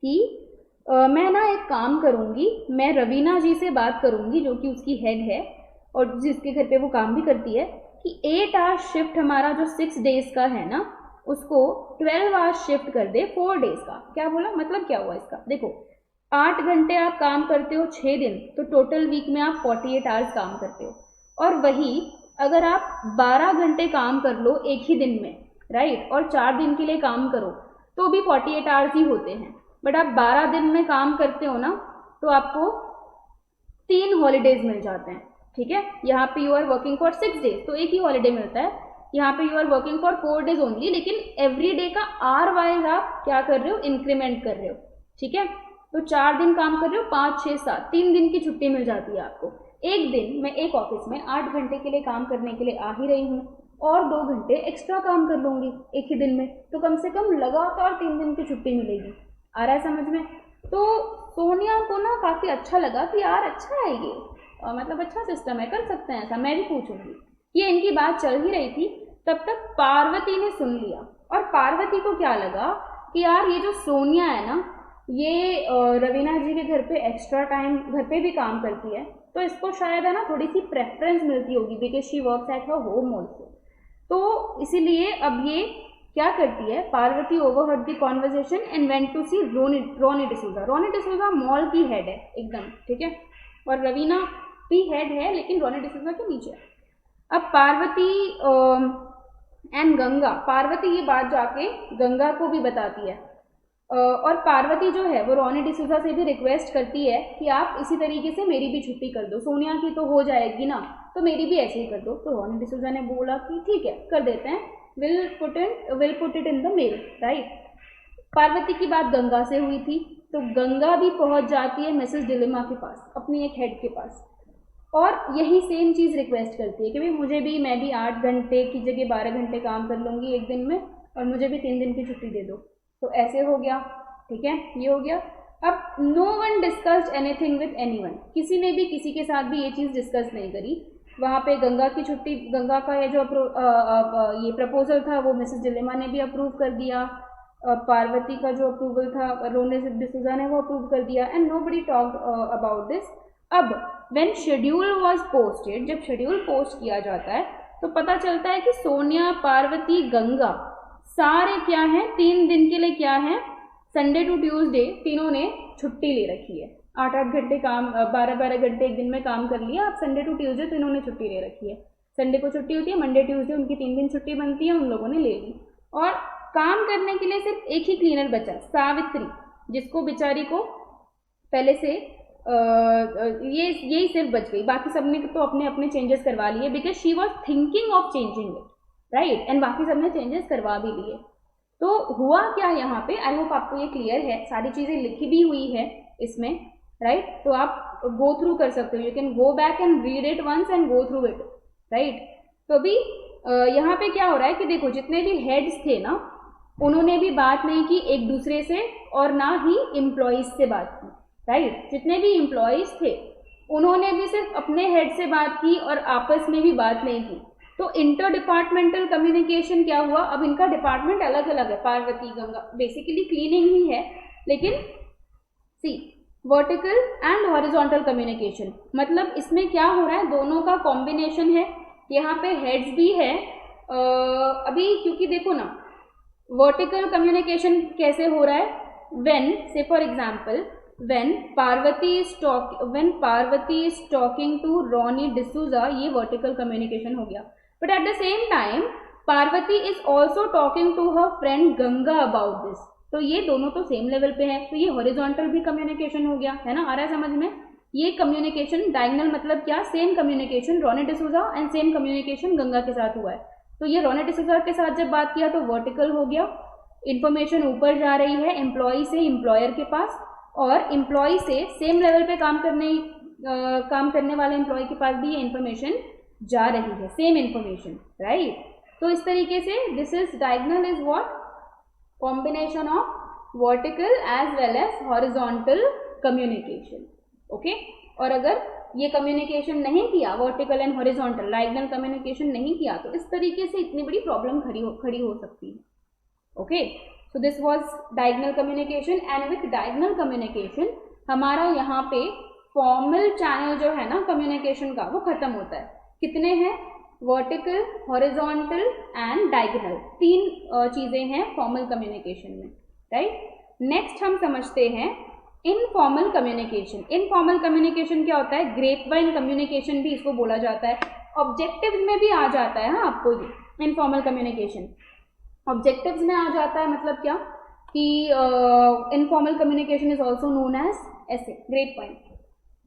कि मैं ना एक काम करूँगी, मैं रवीना जी से बात करूँगी जो कि उसकी हेड है और जिसके घर पे वो काम भी करती है, कि 8 आवर्स शिफ्ट हमारा जो 6 डेज का है ना उसको 12 आवर्स शिफ्ट कर दे 4 डेज का। क्या बोला, मतलब क्या हुआ इसका, देखो 8 घंटे आप काम करते हो 6 दिन, तो टोटल वीक में आप 48 आवर्स काम करते हो। और वही अगर आप 12 घंटे काम कर लो एक ही दिन में, राइट, और 4 दिन के लिए काम करो तो भी 48 आवर्स ही होते हैं। बट आप 12 दिन में काम करते हो ना तो आपको 3 हॉलीडेज मिल जाते हैं, ठीक है। यहाँ पे you are working for 6 days तो एक ही हॉलीडे मिलता है, यहाँ पे you are working for 4 days only, लेकिन एवरी डे का आर वाइज आप क्या कर रहे हो, इंक्रीमेंट कर रहे हो, ठीक है। तो 4 दिन काम कर रहे हो, 5, 6, 7, 3 दिन की छुट्टी मिल जाती है आपको। एक दिन मैं एक ऑफिस में 8 घंटे के लिए काम करने के लिए आ ही रही हूँ और 2 घंटे एक्स्ट्रा काम कर लूँगी एक ही दिन में, तो कम से कम लगातार 3 दिन की छुट्टी मिलेगी। आ रहा है समझ में। तो सोनिया को ना काफ़ी अच्छा लगा कि यार अच्छा है ये, मतलब अच्छा सिस्टम है, कर सकते हैं ऐसा, मैं भी पूछूंगी। ये इनकी बात चल ही रही थी, तब तक पार्वती ने सुन लिया। और पार्वती को क्या लगा कि यार ये जो सोनिया है ना ये रवीना जी के घर पे एक्स्ट्रा टाइम घर पे भी काम करती है, तो इसको शायद है ना थोड़ी सी प्रेफरेंस मिलती होगी, because she works at her home also. तो इसीलिए अब ये क्या करती है, Parvati overheard the conversation and went to see Ronnie D'Souza. Ronnie D'Souza mall की हेड है एकदम, ठीक है, और रवीना भी हेड है लेकिन रोनी डिसूजा के नीचे। अब पार्वती एंड गंगा, पार्वती ये बात जाके गंगा को भी बताती है और पार्वती जो है वो रोनी डिसूजा से भी रिक्वेस्ट करती है कि आप इसी तरीके से मेरी भी छुट्टी कर दो, सोनिया की तो हो जाएगी ना, तो मेरी भी ऐसे ही कर दो। तो रोनी डिसूजा ने बोला कि ठीक है कर देते हैं, will put it in the mail, right. Parvati की बात गंगा से हुई थी, तो गंगा भी पहुंच जाती है मिसेस डिलेमा के पास, अपनी एक हेड के पास, और यही सेम चीज़ रिक्वेस्ट करती है कि भाई मैं भी 8 घंटे की जगह 12 घंटे काम कर लूँगी एक दिन में और मुझे भी 3 दिन की छुट्टी दे दो। तो ऐसे हो गया, ठीक है, ये हो गया। अब no one discussed anything with anyone, किसी ने भी किसी के साथ भी ये चीज़ डिस्कस नहीं करी। वहाँ पे गंगा की छुट्टी, गंगा का ये जो ये प्रपोजल था वो मिसेस डिलेमा ने भी अप्रूव कर दिया, पार्वती का जो अप्रूवल था रोनी डिसूजा ने वो अप्रूव कर दिया, and nobody talked about this. अब व्हेन शेड्यूल वाज पोस्टेड, जब शेड्यूल पोस्ट किया जाता है तो पता चलता है कि सोनिया, पार्वती, गंगा सारे क्या हैं, 3 दिन के लिए क्या हैं, संडे टू ट्यूसडे तीनों ने छुट्टी ले रखी है। 8-8 घंटे काम, 12-12 घंटे एक दिन में काम कर लिया। अब संडे टू ट्यूसडे तो इन्होंने छुट्टी ले रखी है, संडे को छुट्टी होती है, मंडे ट्यूसडे उनकी 3 दिन छुट्टी बनती है, उन लोगों ने ले ली। और काम करने के लिए सिर्फ एक ही क्लीनर बचा, सावित्री, जिसको बेचारी को पहले से यही सिर्फ बच गई, बाकी सबने तो अपने अपने चेंजेस करवा लिए, because she was thinking of changing it, right, and बाकी सबने चेंजेस करवा भी लिए। तो हुआ क्या यहाँ पे, आई होप आपको ये क्लियर है, सारी चीज़ें लिखी भी हुई है इसमें, राइट, तो आप गो थ्रू कर सकते हो, you can go back and read it once and go through it, right. तो अभी यहाँ पे क्या हो रहा है कि देखो जितने भी हेड्स थे ना उन्होंने भी बात नहीं की एक दूसरे से और ना ही एम्प्लॉइज से बात की, राइट। जितने भी एम्प्लॉइज थे उन्होंने भी सिर्फ अपने हेड से बात की और आपस में भी बात नहीं की। तो इंटर डिपार्टमेंटल कम्युनिकेशन क्या हुआ, अब इनका डिपार्टमेंट अलग अलग है, पार्वती, गंगा, बेसिकली क्लीनिंग ही है, लेकिन सी वर्टिकल एंड हॉरिजॉन्टल कम्युनिकेशन, मतलब इसमें क्या हो रहा है, दोनों का कॉम्बिनेशन है। यहाँ पे हेड्स भी है अभी, क्योंकि देखो ना वर्टिकल कम्युनिकेशन कैसे हो रहा है, व्हेन से for example when Parvati is talking to Ronnie D'Souza, ये vertical communication हो गया, but at the same time Parvati is also talking to her friend Ganga about this, तो ये दोनों तो सेम लेवल पे है, तो ये हॉरिजॉन्टल भी कम्युनिकेशन हो गया, है ना, आ रहा है समझ में। ये कम्युनिकेशन डायगोनल मतलब क्या, same communication Ronnie D'Souza and same communication Ganga के साथ हुआ है। तो ये रोनी डिसूजा के साथ जब बात किया तो वर्टिकल हो गया, इंफॉर्मेशन ऊपर जा रही है एम्प्लॉय से एम्प्लॉयर के पास, और एम्प्लॉय से सेम लेवल पे काम करने वाले एम्प्लॉय के पास भी ये इन्फॉर्मेशन जा रही है, सेम इन्फॉर्मेशन, राइट। तो इस तरीके से this is diagonal is what, combination of vertical as well as horizontal communication, okay. और अगर ये कम्युनिकेशन नहीं किया, vertical and horizontal diagonal communication नहीं किया, तो इस तरीके से इतनी बड़ी प्रॉब्लम खड़ी हो सकती है, okay. So this was diagonal communication and with diagonal communication हमारा यहाँ पे फॉर्मल चैनल जो है ना कम्युनिकेशन का वो खत्म होता है। कितने हैं? वर्टिकल, हॉरिजॉन्टल एंड डायगोनल, 3 चीजें हैं फॉर्मल कम्युनिकेशन में, राइट। नेक्स्ट हम समझते हैं इनफॉर्मल कम्युनिकेशन। इनफॉर्मल कम्युनिकेशन क्या होता है? ग्रेपवाइन कम्युनिकेशन भी इसको बोला जाता है, ऑब्जेक्टिव्स में भी आ जाता है। हाँ, आपको ये इनफॉर्मल कम्युनिकेशन ऑब्जेक्टिव्स में आ जाता है, मतलब क्या कि informal communication is also known as ऐसे ग्रेपवाइन।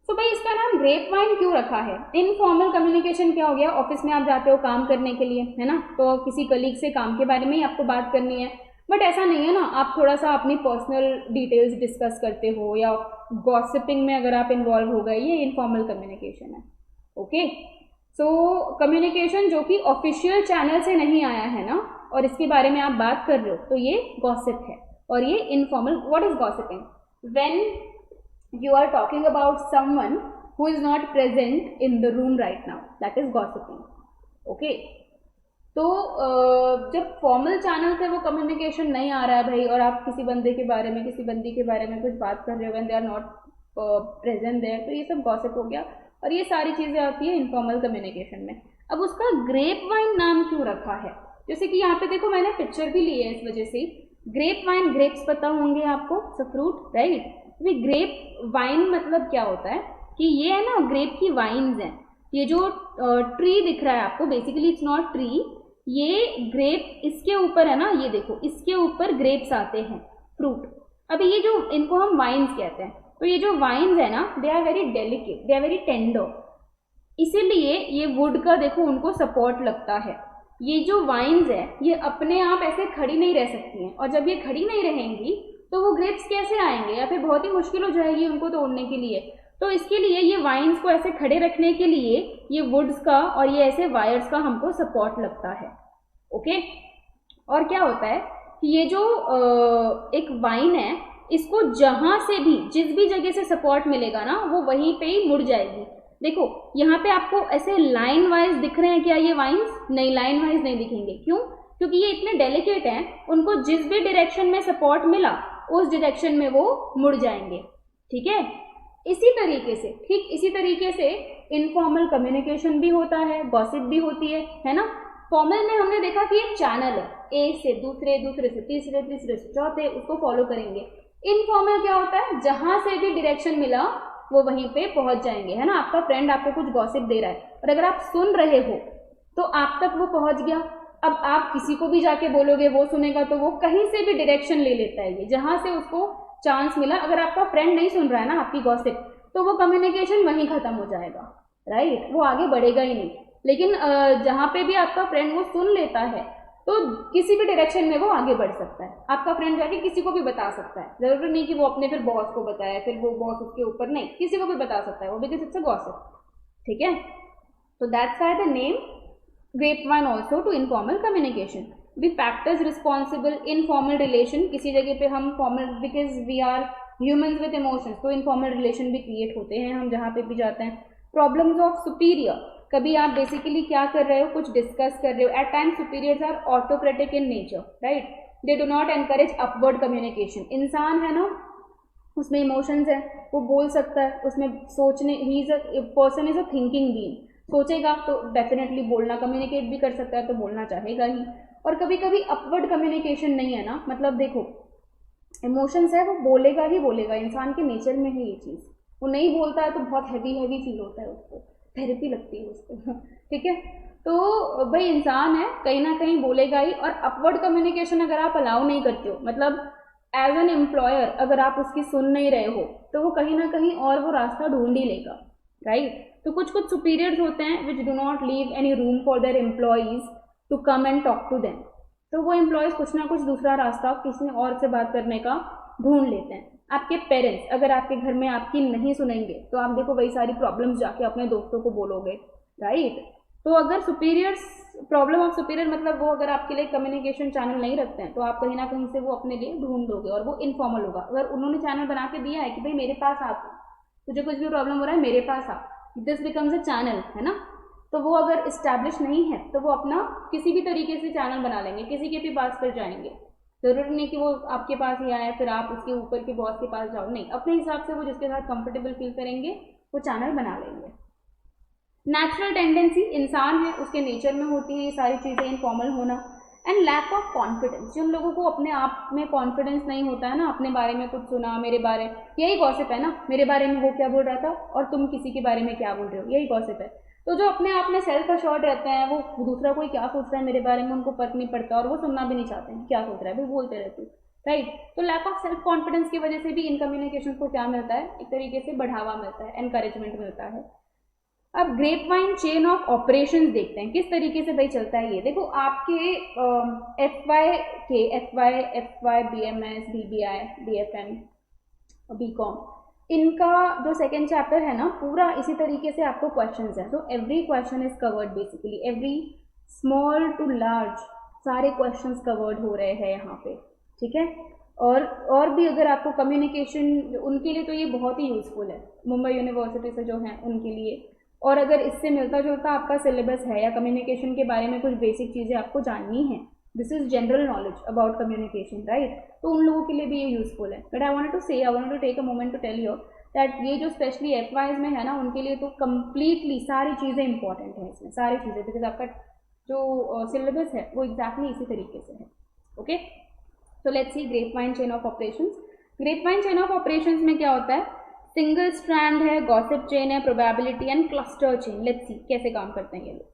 तो भाई इसका नाम ग्रेपवाइन क्यों रखा है? इनफॉर्मल कम्युनिकेशन क्या हो गया? ऑफिस में आप जाते हो काम करने के लिए, है ना, तो किसी कलीग से काम के बारे में ही आपको बात करनी है, बट ऐसा नहीं है ना, आप थोड़ा सा अपनी पर्सनल डिटेल्स डिस्कस करते हो या गॉसिपिंग में अगर आप इन्वॉल्व हो गए, ये इनफॉर्मल कम्युनिकेशन है, ओके। सो कम्युनिकेशन जो कि ऑफिशियल चैनल से नहीं आया है ना, और इसके बारे में आप बात कर रहे हो, तो ये गॉसिप है और ये informal. What is gossiping? When you are talking about someone who is not present in the room right now, that is gossiping, okay। तो जब फॉर्मल चैनल से वो कम्युनिकेशन नहीं आ रहा है भाई, और आप किसी बंदे के बारे में, किसी बंदी के बारे में कुछ बात कर रहे हो, when they are not present there, तो ये सब गॉसिप हो गया, और ये सारी चीज़ें आती है इनफॉर्मल कम्युनिकेशन में। अब उसका ग्रेपवाइन नाम क्यों रखा है? जैसे कि यहाँ पे देखो, मैंने पिक्चर भी ली है इस वजह से। ग्रेपवाइन, ग्रेप्स पता होंगे आपको, फ्रूट, राइट। ग्रेप वाइन मतलब क्या होता है कि ये है ना, ग्रेप की वाइन्स हैं। ये जो ट्री दिख रहा है आपको, बेसिकली इट्स नॉट ट्री, ये ग्रेप इसके ऊपर है ना, ये देखो इसके ऊपर ग्रेप्स आते हैं, फ्रूट। अभी ये जो इनको हम वाइन्स कहते हैं, तो ये जो वाइन्स है ना, they are very delicate, they are very tender, इसीलिए ये वुड का देखो उनको सपोर्ट लगता है। ये जो वाइन्स है ये अपने आप ऐसे खड़ी नहीं रह सकती हैं, और जब ये खड़ी नहीं रहेंगी तो वो ग्रेप्स कैसे आएंगे, या फिर बहुत ही मुश्किल हो जाएगी उनको तोड़ने के लिए। तो इसके लिए ये वाइन्स को ऐसे खड़े रखने के लिए ये वुड्स का और ये ऐसे वायर्स का हमको सपोर्ट लगता है, ओके। और क्या होता है कि ये जो एक वाइन है, इसको जहां से भी, जिस भी जगह से सपोर्ट मिलेगा ना, वो वहीं पे ही मुड़ जाएगी। देखो यहाँ पे आपको ऐसे लाइन वाइज दिख रहे हैं क्या ये वाइन्स? नहीं, लाइन वाइज नहीं दिखेंगे। क्यों? क्योंकि ये इतने डेलिकेट हैं, उनको जिस भी डायरेक्शन में सपोर्ट मिला उस डायरेक्शन में वो मुड़ जाएंगे, ठीक है। इसी तरीके से इनफॉर्मल कम्युनिकेशन भी होता है, गॉसिप भी होती है ना। फॉर्मल में हमने देखा कि एक चैनल है, एक से दूसरे, दूसरे से तीसरे, तीसरे से चौथे, उसको फॉलो करेंगे। इनफॉर्मल क्या होता है? जहां से भी डायरेक्शन मिला वो वहीं पे पहुंच जाएंगे, है ना। आपका फ्रेंड आपको कुछ गॉसिप दे रहा है और अगर आप सुन रहे हो तो आप तक वो पहुंच गया। अब आप किसी को भी जाके बोलोगे, वो सुनेगा, तो वो कहीं से भी डायरेक्शन ले लेता है, ये जहां से उसको चांस मिला। अगर आपका फ्रेंड नहीं सुन रहा है ना आपकी गॉसिप, तो वो कम्युनिकेशन वहीं खत्म हो जाएगा, राइट, वो आगे बढ़ेगा ही नहीं। लेकिन जहां पे भी आपका फ्रेंड वो सुन लेता है, तो किसी भी डायरेक्शन में वो आगे बढ़ सकता है। आपका फ्रेंड जाके किसी को भी बता सकता है, जरूरी नहीं कि वो अपने फिर बॉस को बताए, फिर वो बॉस उसके ऊपर, नहीं, किसी को भी बता सकता है वो, बिकॉज इट्स अ गॉसिप, ठीक है। तो that's why the name grapevine also to informal communication. The factors responsible informal relation, किसी जगह पे हम formal, because we are humans with emotions, तो informal relation भी create होते हैं हम जहाँ पे भी जाते हैं। Problems of superior, कभी आप बेसिकली क्या कर रहे हो, कुछ डिस्कस कर रहे हो। At times superiors are autocratic in nature, right? They do not encourage upward communication. इंसान है ना, उसमें इमोशंस है, वो बोल सकता है, उसमें सोचने, he is a person is a thinking being, सोचेगा तो डेफिनेटली बोलना, कम्युनिकेट भी कर सकता है, तो बोलना चाहेगा ही। और कभी कभी अपवर्ड कम्युनिकेशन नहीं है ना, मतलब देखो इमोशंस है, वो बोलेगा ही बोलेगा, इंसान के नेचर में है ये चीज़। वो नहीं बोलता है तो बहुत हैवी फील होता है उसको, थेरेपी लगती है उसको ठीक है। तो भाई इंसान है, कहीं ना कहीं बोलेगा ही। और अपवर्ड कम्युनिकेशन अगर आप अलाउ नहीं करते हो, मतलब एज एन एम्प्लॉयर अगर आप उसकी सुन नहीं रहे हो, तो वो कहीं ना कहीं और वो रास्ता ढूंढ ही लेगा, राइट। तो कुछ सुपीरियर्स होते हैं which do not leave any room for their employees to come and talk to them, तो वो एम्प्लॉयज कुछ ना कुछ दूसरा रास्ता किसी और से बात करने का ढूंढ लेते हैं। आपके पेरेंट्स अगर आपके घर में आपकी नहीं सुनेंगे तो आप देखो वही सारी प्रॉब्लम्स जाके अपने दोस्तों को बोलोगे, राइट। तो अगर सुपीरियर्स, प्रॉब्लम ऑफ सुपीरियर मतलब वो अगर आपके लिए कम्युनिकेशन चैनल नहीं रखते हैं तो आप कहीं ना कहीं से वो अपने लिए ढूंढ दोगे और वो इनफॉर्मल होगा। अगर उन्होंने चैनल बना के दिया है कि भाई मेरे पास आ, तुझे कुछ भी प्रॉब्लम हो रहा है मेरे पास आ, दिस बिकम्स अ चैनल, है ना। तो वो अगर इस्टेब्लिश नहीं है तो वो अपना किसी भी तरीके से चैनल बना लेंगे, किसी के भी पास फिर जाएंगे। जरूरी नहीं कि वो आपके पास ही आए फिर आप उसके ऊपर के बॉस के पास जाओ, नहीं, अपने हिसाब से वो जिसके साथ कंफर्टेबल फील करेंगे वो चैनल बना लेंगे। नेचुरल टेंडेंसी इंसान है उसके नेचर में होती है ये सारी चीज़ें, इनफॉर्मल होना। एंड लैक ऑफ कॉन्फिडेंस, जिन लोगों को अपने आप में कॉन्फिडेंस नहीं होता है ना, अपने बारे में कुछ सुना, मेरे बारे, यही गॉसिप है ना, मेरे बारे में वो क्या बोल रहा था और तुम किसी के बारे में क्या बोल रहे हो, यही गॉसिप है। तो जो अपने आप में सेल्फ अश्योर्ड रहते हैं वो दूसरा कोई क्या सोच रहा है मेरे बारे में उनको फर्क नहीं पड़ता और वो सुनना भी नहीं चाहते हैं क्या सोच रहा है, वो बोलते रहते हैं, राइट। तो लैक ऑफ सेल्फ कॉन्फिडेंस की वजह से भी इन कम्युनिकेशन को क्या मिलता है, एक तरीके से बढ़ावा मिलता है, एनकरेजमेंट मिलता है। अब grapevine chain of operations देखते हैं किस तरीके से भाई चलता है ये। देखो आपके F Y B M S, B B I, B F M, B com, इनका जो सेकेंड चैप्टर है ना पूरा इसी तरीके से आपको क्वेश्चंस हैं। तो every question is covered, basically every small to large सारे क्वेश्चंस कवर्ड हो रहे हैं यहाँ पे, ठीक है। और भी अगर आपको कम्युनिकेशन, उनके लिए तो ये बहुत ही यूजफुल है, मुंबई यूनिवर्सिटी से जो है उनके लिए। और अगर इससे मिलता जुलता आपका सिलेबस है या कम्युनिकेशन के बारे में कुछ बेसिक चीज़ें आपको जाननी है, this is general knowledge about communication, right, तो उन लोगों के लिए भी ये यूजफुल है। But I wanted to take a moment to tell you that ये जो स्पेशली एफ वाइज में है ना उनके लिए तो कम्प्लीटली सारी चीज़ें इंपॉर्टेंट हैं इसमें, सारी चीज़ें, बिकॉज आपका जो सिलेबस है वो एग्जैक्टली इसी तरीके से है। ओके, तो let's see grapevine chain of operations. Grapevine chain of operations में क्या होता है, सिंगल स्ट्रैंड है, गॉसिप चेन है, probability and cluster chain. Let's see कैसे काम करते हैं ये लोग।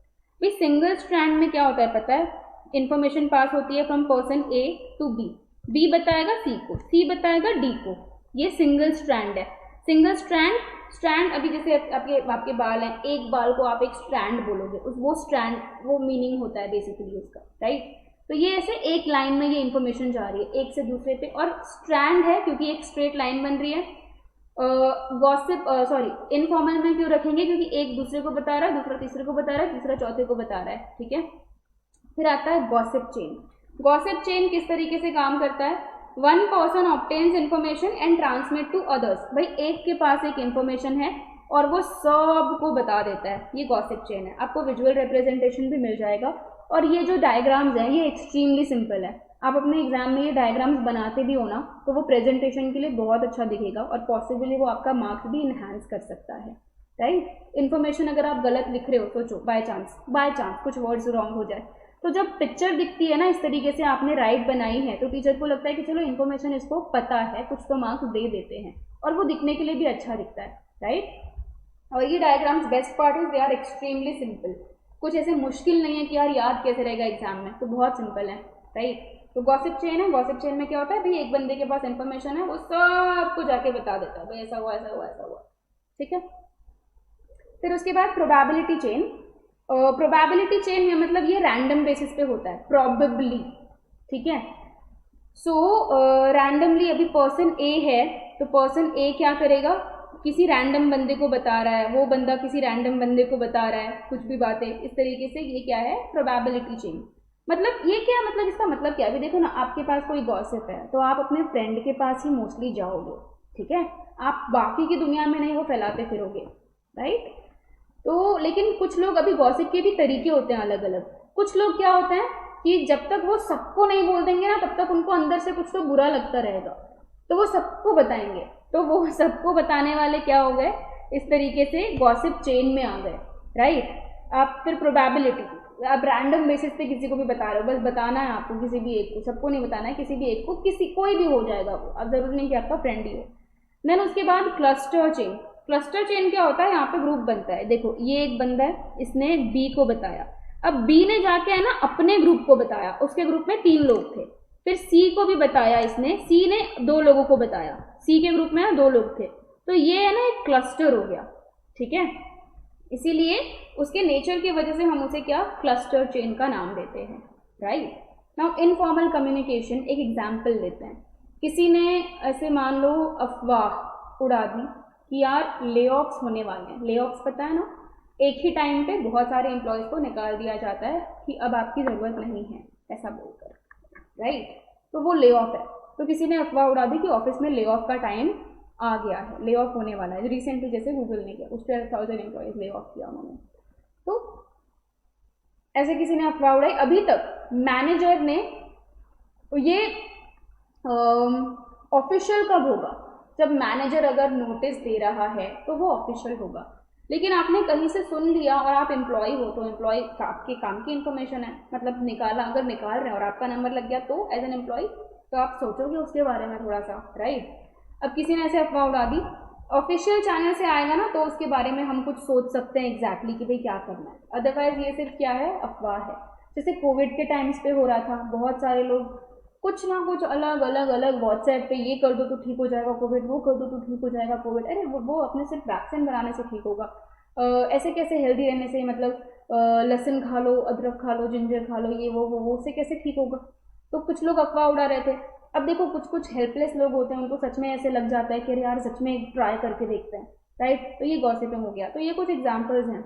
भाई सिंगल स्ट्रैंड में क्या होता है पता है, इन्फॉर्मेशन पास होती है from person A to B, B बताएगा सी को, सी बताएगा डी को, ये सिंगल स्ट्रैंड है। सिंगल स्ट्रैंड अभी जैसे आपके बाल हैं, एक बाल को आप एक स्ट्रैंड बोलोगे, वो स्ट्रैंड वो मीनिंग होता है बेसिकली उसका, राइट। तो ये ऐसे एक लाइन में ये इन्फॉर्मेशन जा रही है एक से दूसरे पे, और स्ट्रैंड है क्योंकि एक स्ट्रेट लाइन बन रही है। गॉसिप इनफॉर्मल में क्यों रखेंगे, क्योंकि एक दूसरे को बता रहा है, दूसरा तीसरे को बता रहा है, तीसरा चौथे को बता रहा है, ठीक है। फिर आता है गॉसिप चेन। गॉसिप चेन किस तरीके से काम करता है, one person obtains information and transmit to others. भाई एक के पास एक इन्फॉर्मेशन है और वो सबको बता देता है, ये गॉसिप चेन है। आपको विजुअल रिप्रेजेंटेशन भी मिल जाएगा। और ये जो डायग्राम्स हैं ये एक्सट्रीमली सिंपल है, आप अपने एग्जाम में ये डायग्राम्स बनाते भी हो ना तो वो प्रेजेंटेशन के लिए बहुत अच्छा दिखेगा और पॉसिबली वो आपका मार्क्स भी इन्हांस कर सकता है, राइट। इन्फॉर्मेशन अगर आप गलत लिख रहे हो, सोचो बाय चांस कुछ वर्ड्स रॉन्ग हो जाए, तो जब पिक्चर दिखती है ना इस तरीके से आपने राइट बनाई है तो टीचर को लगता है कि चलो इन्फॉर्मेशन इसको पता है, कुछ तो मार्क्स दे देते हैं, और वो दिखने के लिए भी अच्छा दिखता है, राइट। और ये diagrams best part is they are extremely simple, कुछ ऐसे मुश्किल नहीं है कि यार याद कैसे रहेगा एग्जाम में, तो बहुत सिंपल है, राइट। तो गॉसिप चेन है, गॉसिप चेन में क्या होता है, भाई एक बंदे के पास इन्फॉर्मेशन है वो सबको जाके बता देता है, भाई ऐसा हुआ ऐसा हुआ ऐसा हुआ, ठीक है। फिर उसके बाद प्रोबेबिलिटी चेन। प्रोबेबिलिटी चेन में मतलब ये रैंडम बेसिस पे होता है, प्रॉबेबली, ठीक है। सो रैंडमली अभी पर्सन ए है तो पर्सन ए क्या करेगा, किसी रैंडम बंदे को बता रहा है, वो बंदा किसी रैंडम बंदे को बता रहा है कुछ भी बातें, इस तरीके से ये क्या है, प्रोबेबिलिटी चेन। मतलब ये क्या, मतलब इसका मतलब क्या है, अभी देखो ना आपके पास कोई गॉसिप है तो आप अपने फ्रेंड के पास ही मोस्टली जाओगे, ठीक है, आप बाकी की दुनिया में नहीं वो फैलाते फिरोगे, राइट। तो लेकिन कुछ लोग, अभी गॉसिप के भी तरीके होते हैं अलग अलग। कुछ लोग क्या होते हैं कि जब तक वो सबको नहीं बोल देंगे ना तब तक उनको अंदर से कुछ तो बुरा लगता रहेगा, तो वो सबको बताएंगे, तो वो सबको बताने वाले क्या हो गए, इस तरीके से गॉसिप चेन में आ गए, राइट। आप फिर प्रोबेबिलिटी, आप रैंडम बेसिस पे किसी को भी बता रहे हो, बस बताना है आपको किसी भी एक को, सबको नहीं बताना है, किसी भी एक को, कोई भी हो जाएगा वो, अब जरूरी नहीं कि आपका फ्रेंड ही हो। देन उसके बाद क्लस्टर चेन। क्लस्टर चेन क्या होता है, यहाँ पे ग्रुप बनता है, देखो ये एक बंदा है, इसने बी को बताया, अब बी ने जाके है ना अपने ग्रुप को बताया, उसके ग्रुप में 3 लोग थे, फिर सी को भी बताया इसने, सी ने 2 लोगों को बताया, सी के ग्रुप में 2 लोग थे, तो ये है ना एक क्लस्टर हो गया, ठीक है। इसीलिए उसके नेचर की वजह से हम उसे क्या, क्लस्टर चेन का नाम देते हैं, राइट। नाउ इनफॉर्मल कम्युनिकेशन, एक एग्जाम्पल लेते हैं। किसी ने ऐसे मान लो अफवाह उड़ा दी कि यार ले ऑफ्स होने वाले हैं। ले ऑफ्स पता है ना, एक ही टाइम पे बहुत सारे एम्प्लॉयज़ को निकाल दिया जाता है कि अब आपकी ज़रूरत नहीं है, ऐसा बोलकर, राइट। तो वो ले ऑफ है। तो किसी ने अफवाह उड़ा दी कि ऑफिस में ले ऑफ का टाइम आ गया है, ले ऑफ होने वाला है। रिसेंटली जैसे गूगल ने किया, उस 12,000 एम्प्लॉयज़ ले ऑफ किया उन्होंने। तो ऐसे किसी ने अफवाह उड़ाई। अभी तक मैनेजर ने ये ऑफिशियल कब होगा, जब मैनेजर अगर नोटिस दे रहा है तो वो ऑफिशियल होगा। लेकिन आपने कहीं से सुन लिया और आप एम्प्लॉय हो, तो एम्प्लॉय आपके काम की इन्फॉर्मेशन है, मतलब निकाला, अगर निकाल रहे हैं और आपका नंबर लग गया तो एज एन एम्प्लॉय तो आप सोचोगे उसके बारे में थोड़ा सा, राइट। अब किसी ने ऐसे अफवाह उड़ा दी, ऑफिशियल चैनल से आएगा ना तो उसके बारे में हम कुछ सोच सकते हैं एग्जैक्टली कि भाई क्या करना है। अदरवाइज ये सिर्फ क्या है, अफवाह है। जैसे कोविड के टाइम्स पे हो रहा था, बहुत सारे लोग कुछ ना कुछ अलग अलग अलग व्हाट्सएप पे ये कर दो तो ठीक हो जाएगा कोविड, वो कर दो तो ठीक हो जाएगा कोविड। अरे वो अपने सिर्फ वैक्सीन बनाने से ठीक होगा, ऐसे कैसे हेल्दी रहने से, मतलब लहसुन खा लो, अदरक खा लो, जिंजर खा लो, ये वो उससे कैसे ठीक होगा। तो कुछ लोग अफवाह उड़ा रहे थे। अब देखो कुछ कुछ हेल्पलेस लोग होते हैं, उनको सच में ऐसे लग जाता है कि अरे यार सच में ट्राई करके देखते हैं, राइट। तो ये गॉसिपिंग हो गया। तो ये कुछ एग्जाम्पल्स हैं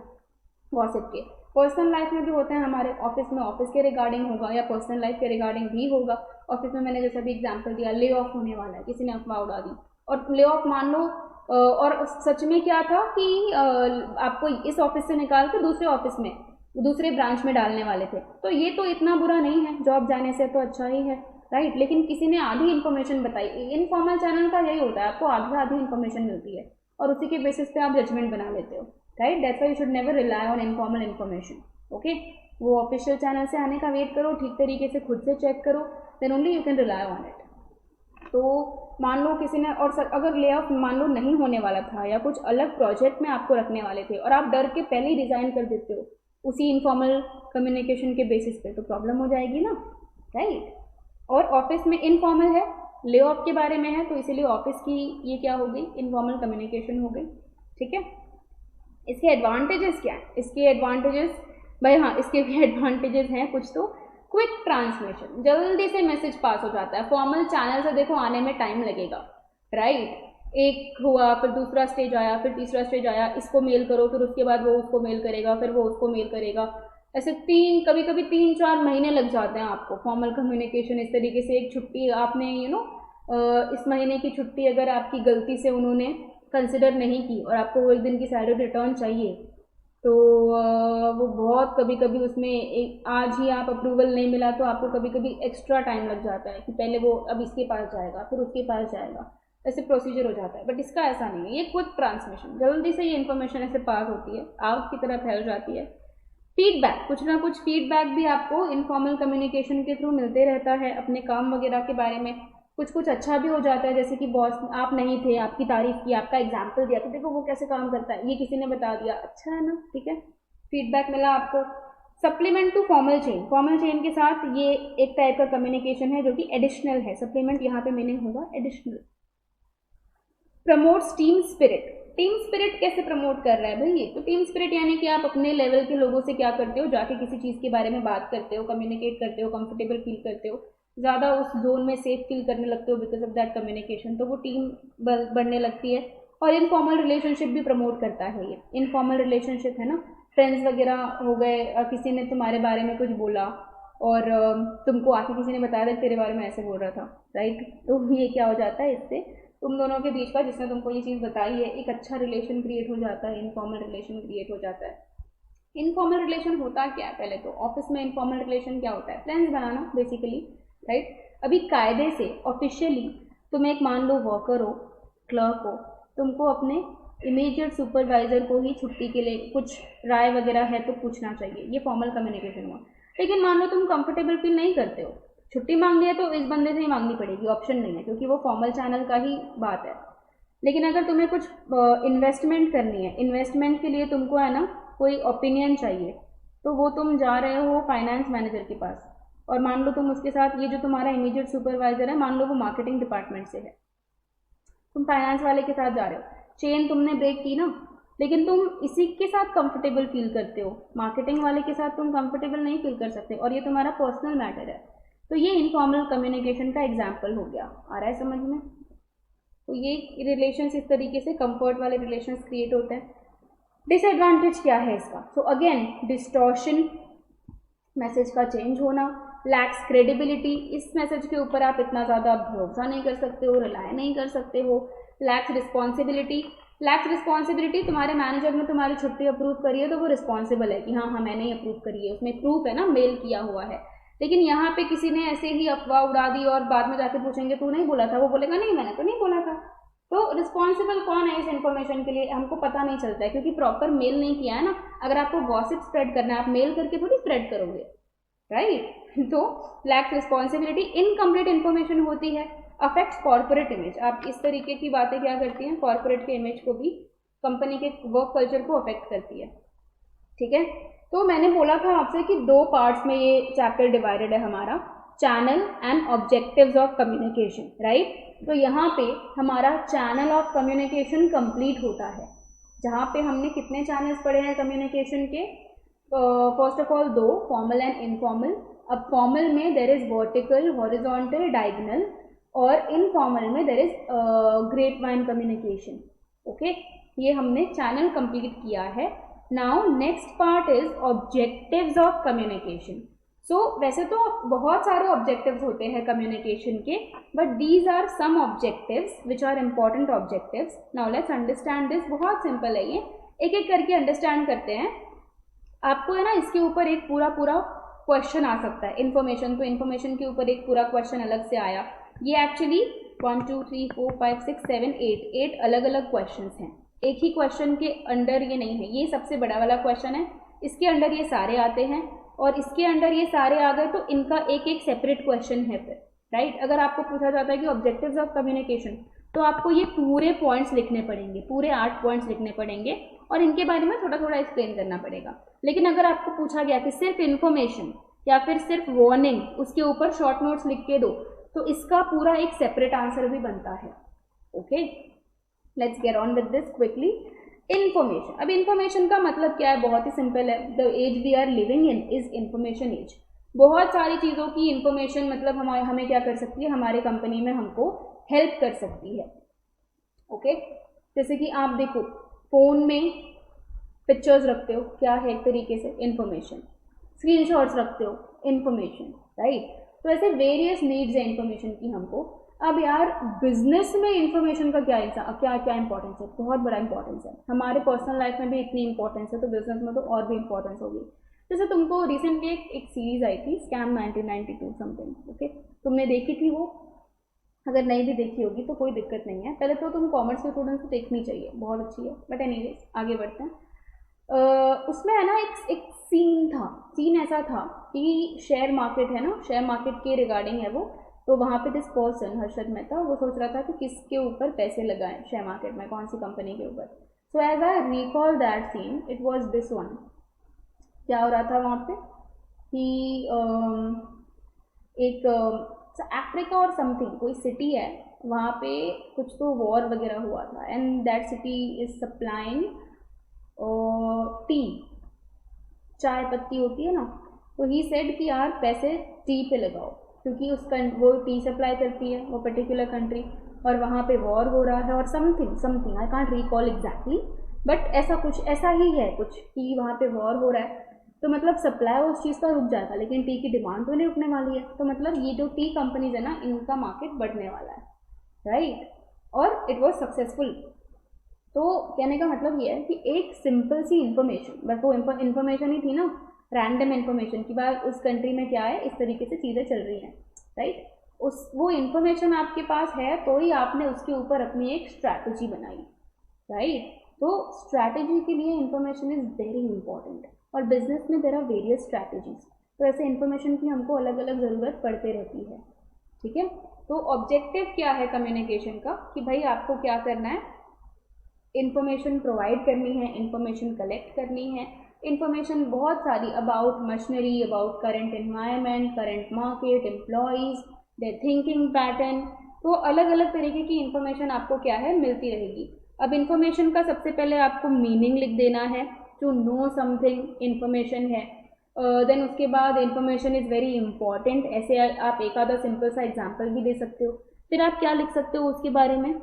गॉसिप के। पर्सनल लाइफ में भी होते हैं हमारे, ऑफिस में ऑफिस के रिगार्डिंग होगा या पर्सनल लाइफ के रिगार्डिंग भी होगा। ऑफिस में मैंने जैसा भी एग्जाम्पल दिया, ले ऑफ होने वाला है, किसी ने अफवाह उड़ा दी और ले ऑफ मान लो, और सच में क्या था कि आपको इस ऑफिस से निकाल के दूसरे ऑफिस में, दूसरे ब्रांच में डालने वाले थे। तो ये तो इतना बुरा नहीं है, जॉब जाने से तो अच्छा ही है, राइट। लेकिन किसी ने आधी इन्फॉर्मेशन बताई। इनफॉर्मल चैनल का यही होता है, आपको आधी इन्फॉर्मेशन मिलती है और उसी के बेसिस पे आप जजमेंट बना लेते हो, right. That's why you should never rely on informal information, okay. वो ऑफिशियल चैनल से आने का वेट करो, ठीक तरीके से खुद से चेक करो, then only you can rely on it. तो मान लो किसी ने, और अगर ले ऑफ मान लो नहीं होने वाला था या कुछ अलग प्रोजेक्ट में आपको रखने वाले थे और आप डर के पहले ही रिजाइन कर देते हो उसी इनफॉर्मल कम्युनिकेशन के बेसिस पे, तो प्रॉब्लम हो जाएगी ना, राइट। और ऑफिस में इनफॉर्मल है, ले ऑफ के बारे में है, तो इसीलिए ऑफिस की ये क्या हो गई, इनफॉर्मल कम्युनिकेशन हो गई, ठीक है। इसके एडवांटेजेस क्या है, इसके एडवांटेजेस भाई, हाँ इसके भी एडवांटेजेस हैं कुछ। तो क्विक ट्रांसमिशन, जल्दी से मैसेज पास हो जाता है। फॉर्मल चैनल से देखो आने में टाइम लगेगा, राइट। एक हुआ, फिर दूसरा स्टेज आया, फिर तीसरा स्टेज आया, इसको मेल करो, फिर उसके बाद वो उसको मेल करेगा, फिर वो उसको मेल करेगा, ऐसे कभी कभी 3-4 महीने लग जाते हैं आपको फॉर्मल कम्युनिकेशन। इस तरीके से एक छुट्टी आपने इस महीने की छुट्टी अगर आपकी गलती से उन्होंने कंसिडर नहीं की और आपको वो एक दिन की सैलरी रिटर्न चाहिए, तो वो बहुत कभी कभी उसमें आज ही आप अप्रूवल नहीं मिला तो आपको कभी कभी एक्स्ट्रा टाइम लग जाता है कि पहले वो अब इसके पास जाएगा फिर उसके पास जाएगा, ऐसे प्रोसीजर हो जाता है। बट इसका ऐसा नहीं है, ये क्विक ट्रांसमिशन, जल्दी से ये इन्फॉर्मेशन ऐसे पास होती है, आग की तरह फैल जाती है। फीडबैक, कुछ ना कुछ फीडबैक भी आपको इनफॉर्मल कम्युनिकेशन के थ्रू मिलते रहता है अपने काम वगैरह के बारे में। कुछ कुछ अच्छा भी हो जाता है, जैसे कि बॉस आप नहीं थे, आपकी तारीफ की, आपका एग्जाम्पल दिया, तो देखो वो कैसे काम करता है, ये किसी ने बता दिया, अच्छा है ना, ठीक है, फीडबैक मिला आपको। Supplement to formal chain, formal chain के साथ ये एक टाइप का कम्युनिकेशन है जो कि एडिशनल है। सप्लीमेंट यहाँ पे मीनिंग होगा additional. Promotes team spirit, team spirit कैसे प्रमोट कर रहा है भाई ये, तो टीम स्पिरिट यानी कि आप अपने लेवल के लोगों से क्या करते हो, जाके किसी चीज़ के बारे में बात करते हो, कम्युनिकेट करते हो, कंफर्टेबल फील करते हो, ज़्यादा उस जोन में सेफ फील करने लगते हो बिकॉज ऑफ दैट कम्युनिकेशन, तो वो टीम बढ़ने लगती है। और इनफॉर्मल रिलेशनशिप भी प्रमोट करता है ये, इनफॉर्मल रिलेशनशिप है ना, फ्रेंड्स वगैरह हो गए, किसी ने तुम्हारे बारे में कुछ बोला और तुमको आके किसी ने बताया था तेरे बारे में ऐसे बोल रहा था, राइट, तो ये क्या हो जाता है, इससे तुम दोनों के बीच का, जिसने तुमको ये चीज़ बताई है, एक अच्छा रिलेशन क्रिएट हो जाता है, इनफॉर्मल रिलेशन क्रिएट हो जाता है। इनफॉर्मल रिलेशन होता क्या है, पहले तो ऑफिस में इनफॉर्मल रिलेशन क्या होता है, फ्रेंड्स बनाना बेसिकली, राइट। अभी कायदे से ऑफिशियली तुम एक मान लो वर्कर हो, क्लर्क हो, तुमको अपने इमीडिएट सुपरवाइजर को ही छुट्टी के लिए कुछ राय वगैरह है तो पूछना चाहिए, ये फॉर्मल कम्युनिकेशन हुआ। लेकिन मान लो तुम कंफर्टेबल फील नहीं करते हो, छुट्टी मांगनी है तो इस बंदे से ही मांगनी पड़ेगी, ऑप्शन नहीं है, क्योंकि वो फॉर्मल चैनल का ही बात है। लेकिन अगर तुम्हें कुछ इन्वेस्टमेंट करनी है, इन्वेस्टमेंट के लिए तुमको है ना कोई ओपिनियन चाहिए, तो वो तुम जा रहे हो फाइनेंस मैनेजर के पास, और मान लो तुम उसके साथ, ये जो तुम्हारा इमीडिएट सुपरवाइजर है, मान लो वो मार्केटिंग डिपार्टमेंट से है, तुम फाइनेंस वाले के साथ जा रहे हो, चेन तुमने ब्रेक की ना, लेकिन तुम इसी के साथ कंफर्टेबल फील करते हो, मार्केटिंग वाले के साथ तुम कंफर्टेबल नहीं फील कर सकते, और ये तुम्हारा पर्सनल मैटर है। तो ये इनफॉर्मल कम्युनिकेशन का एग्जाम्पल हो गया। आ रहा है समझ में? तो ये रिलेशंस इस तरीके से कंफर्ट वाले रिलेशंस क्रिएट होते हैं। डिसएडवांटेज क्या है इसका? सो अगेन डिस्टॉर्शन, मैसेज का चेंज होना, लैक्स क्रेडिबिलिटी, इस मैसेज के ऊपर आप इतना ज़्यादा भरोसा नहीं कर सकते हो, रिलाय नहीं कर सकते हो। लैक्स रिस्पॉन्सिबिलिटी, लैक्स रिस्पॉन्सिबिलिटी, तुम्हारे मैनेजर ने तुम्हारी छुट्टी अप्रूव करी है तो वो रिस्पॉन्सिबल है कि हाँ मैंने ही अप्रूव करी है, उसमें प्रूफ है ना, मेल किया हुआ है। लेकिन यहाँ पे किसी ने ऐसे ही अफवाह उड़ा दी और बाद में जाके पूछेंगे तू नहीं बोला था, वो बोलेगा नहीं मैंने तो नहीं बोला था। तो रिस्पॉन्सिबल कौन है इस इन्फॉर्मेशन के लिए? हमको पता नहीं चलता है क्योंकि प्रॉपर मेल नहीं किया है ना। अगर आपको गॉसिप स्प्रेड करना है, आप मेल करके थोड़ी स्प्रेड करोगे, राइट? तो लैक्स रिस्पॉन्सिबिलिटी, इनकम्प्लीट इन्फॉर्मेशन होती है। अफेक्ट्स कॉर्पोरेट इमेज, आप इस तरीके की बातें क्या करती हैं, कॉर्पोरेट के इमेज को भी, कंपनी के वर्क कल्चर को अफेक्ट करती है। ठीक है, तो मैंने बोला था आपसे कि 2 पार्ट्स में ये चैप्टर डिवाइडेड है हमारा, channel and objectives of communication, right? तो यहाँ पे हमारा चैनल ऑफ कम्युनिकेशन कंप्लीट होता है, जहाँ पे हमने कितने चैनल्स पढ़े हैं कम्युनिकेशन के? First of all 2, formal and informal. अब फॉर्मल में there is vertical, horizontal, diagonal, और इनफॉर्मल में there is grapevine communication. Okay, ये हमने चैनल कंप्लीट किया है। Now next part is objectives of communication. So वैसे तो बहुत सारे ऑब्जेक्टिव्स होते हैं कम्युनिकेशन के, but these are some objectives which are important objectives. Now let's understand this. बहुत सिंपल है ये, एक एक करके अंडरस्टैंड करते हैं। आपको है ना इसके ऊपर एक पूरा क्वेश्चन आ सकता है। इन्फॉर्मेशन, तो इन्फॉर्मेशन के ऊपर एक पूरा क्वेश्चन अलग से आया। ये एक्चुअली 1 2 3 4 5 6 7 8 अलग अलग क्वेश्चन हैं। एक ही क्वेश्चन के अंडर ये नहीं है, ये सबसे बड़ा वाला क्वेश्चन है, इसके अंडर ये सारे आते हैं, और इसके अंडर ये सारे आ गए तो इनका एक एक सेपरेट क्वेश्चन है फिर, राइट? अगर आपको पूछा जाता है कि ऑब्जेक्टिव्स ऑफ कम्युनिकेशन, तो आपको ये पूरे पॉइंट्स लिखने पड़ेंगे, पूरे 8 पॉइंट्स लिखने पड़ेंगे, और इनके बारे में थोड़ा थोड़ा एक्सप्लेन करना पड़ेगा। लेकिन अगर आपको पूछा गया कि सिर्फ इन्फॉर्मेशन या फिर सिर्फ वार्निंग, उसके ऊपर शॉर्ट नोट्स लिख के दो, तो इसका पूरा एक सेपरेट आंसर भी बनता है। Okay, let's get on with this quickly. Information, अब इन्फॉर्मेशन का मतलब क्या है? बहुत ही सिंपल है। The age we are living in is information age. बहुत सारी चीज़ों की इन्फॉर्मेशन मतलब हमें क्या कर सकती है, हमारे कंपनी में हमको हेल्प कर सकती है। ओके, जैसे कि आप देखो फ़ोन में पिक्चर्स रखते हो, क्या है एक तरीके से इन्फॉर्मेशन। स्क्रीनशॉट्स रखते हो, इन्फॉर्मेशन, राइट? तो ऐसे वेरियस नीड्स है इन्फॉर्मेशन की हमको। अब यार बिजनेस में इन्फॉर्मेशन का क्या इंपॉर्टेंस है? बहुत बड़ा इंपॉर्टेंस है। हमारे पर्सनल लाइफ में भी इतनी इंपॉर्टेंस है, तो बिजनेस में तो और भी इंपॉर्टेंस होगी। जैसे तुमको रिसेंटली एक सीरीज आई थी, स्कैम 1992 समथिंग, ओके, तुमने देखी थी वो? अगर नहीं भी देखी होगी तो कोई दिक्कत नहीं है, पहले तो तुम कॉमर्स के स्टूडेंट्स को देखनी चाहिए, बहुत अच्छी है। बट एनीवेज आगे बढ़ते हैं। उसमें है ना एक सीन ऐसा था कि शेयर मार्केट है ना, शेयर मार्केट के रिगार्डिंग है वो। तो वहाँ पे दिस पर्सन हर्षद मेहता, वो सोच रहा था कि किसके ऊपर पैसे लगाएं शेयर मार्केट में, कौन सी कंपनी के ऊपर। So as I recall that scene, it was this one. क्या हो रहा था वहाँ पे कि एक अफ्रीका और समथिंग कोई सिटी है, वहाँ पे कुछ तो वॉर वगैरह हुआ था, and that city is supplying T, चाय पत्ती होती है ना। तो ही सेड कि यार पैसे टी पे लगाओ, क्योंकि वो टी सप्लाई करती है वो पर्टिकुलर कंट्री, और वहाँ पे वॉर हो रहा है और something I can't recall exactly, but ऐसा ही है कुछ कि वहाँ पे वॉर हो रहा है। तो मतलब सप्लाई उस चीज़ का रुक जाएगा, लेकिन टी की डिमांड तो नहीं रुकने वाली है। तो मतलब ये जो टी कंपनीज है ना, इनका मार्केट बढ़ने वाला है, राइट? और इट वॉज सक्सेसफुल। तो कहने का मतलब ये है कि एक सिंपल सी इन्फॉर्मेशन, बस वो इन्फॉर्मेशन ही थी ना, रैंडम इन्फॉर्मेशन की बात, उस कंट्री में क्या है, इस तरीके से चीज़ें चल रही हैं, राइट? वो इन्फॉर्मेशन आपके पास है तो ही आपने उसके ऊपर अपनी एक स्ट्रैटेजी बनाई, राइट? तो स्ट्रैटेजी के लिए इन्फॉर्मेशन इज़ वेरी इंपॉर्टेंट, और बिजनेस में देयर आर वेरियस स्ट्रैटेजीज। तो ऐसे इन्फॉर्मेशन की हमको अलग अलग ज़रूरत पड़ते रहती है, ठीक है? तो ऑब्जेक्टिव क्या है कम्युनिकेशन का, कि भाई आपको क्या करना है, इन्फॉर्मेशन प्रोवाइड करनी है, इन्फॉर्मेशन कलेक्ट करनी है, इन्फॉर्मेशन बहुत सारी about machinery, about current environment, current market, employees, there thinking pattern. तो अलग अलग तरीके की इन्फॉर्मेशन आपको क्या है, मिलती रहेगी। अब इन्फॉर्मेशन का सबसे पहले आपको मीनिंग लिख देना है। टू नो समथिंग इन्फॉर्मेशन है, देन उसके बाद इंफॉर्मेशन इज़ वेरी इंपॉर्टेंट, ऐसे आप एक आधा सिंपल सा एग्जाम्पल भी दे सकते हो। फिर आप क्या लिख सकते हो उसके बारे में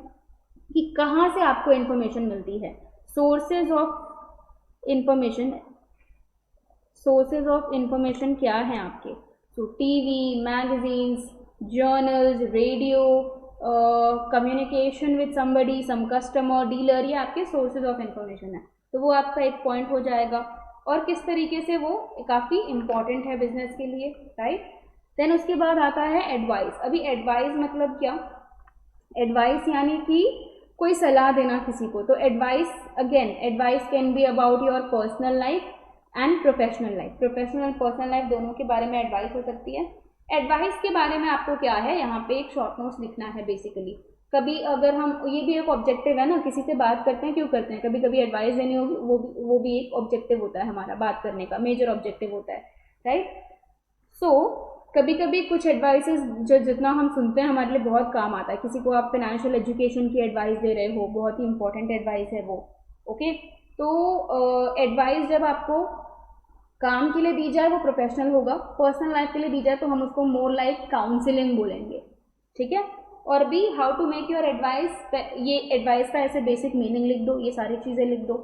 कि कहाँ से आपको इन्फॉर्मेशन मिलती है, sources of information, sources of information क्या हैं आपके, तो TV, magazines, journals, radio, communication with somebody, some customer, dealer, ये आपके सोर्सेज ऑफ इंफॉर्मेशन है। तो वो आपका एक पॉइंट हो जाएगा और किस तरीके से वो काफ़ी इंपॉर्टेंट है बिजनेस के लिए, राइट। देन उसके बाद आता है एडवाइस। अभी एडवाइस मतलब क्या, एडवाइस यानी कि कोई सलाह देना किसी को। तो advice, again advice can be about your personal life and professional life, professional and personal life दोनों के बारे में एडवाइस हो सकती है। एडवाइस के बारे में आपको क्या है, यहाँ पे एक शॉर्ट नोट्स लिखना है बेसिकली। कभी अगर हम, ये भी एक ऑब्जेक्टिव है ना, किसी से बात करते हैं क्यों करते हैं, कभी कभी एडवाइस देनी होगी, वो भी एक ऑब्जेक्टिव होता है हमारा, बात करने का मेजर ऑब्जेक्टिव होता है, राइट। सो कभी कभी कुछ एडवाइसेस जो जितना हम सुनते हैं हमारे लिए बहुत काम आता है। किसी को आप फाइनेंशियल एजुकेशन की एडवाइस दे रहे हो, बहुत ही इंपॉर्टेंट एडवाइस है वो, ओके। तो एडवाइस जब आपको काम के लिए दी जाए वो प्रोफेशनल होगा, पर्सनल लाइफ के लिए दी जाए तो हम उसको मोर लाइक काउंसलिंग बोलेंगे, ठीक है। और भी how to make your advice, ये एडवाइस का ऐसे बेसिक मीनिंग लिख दो, ये सारी चीज़ें लिख दो।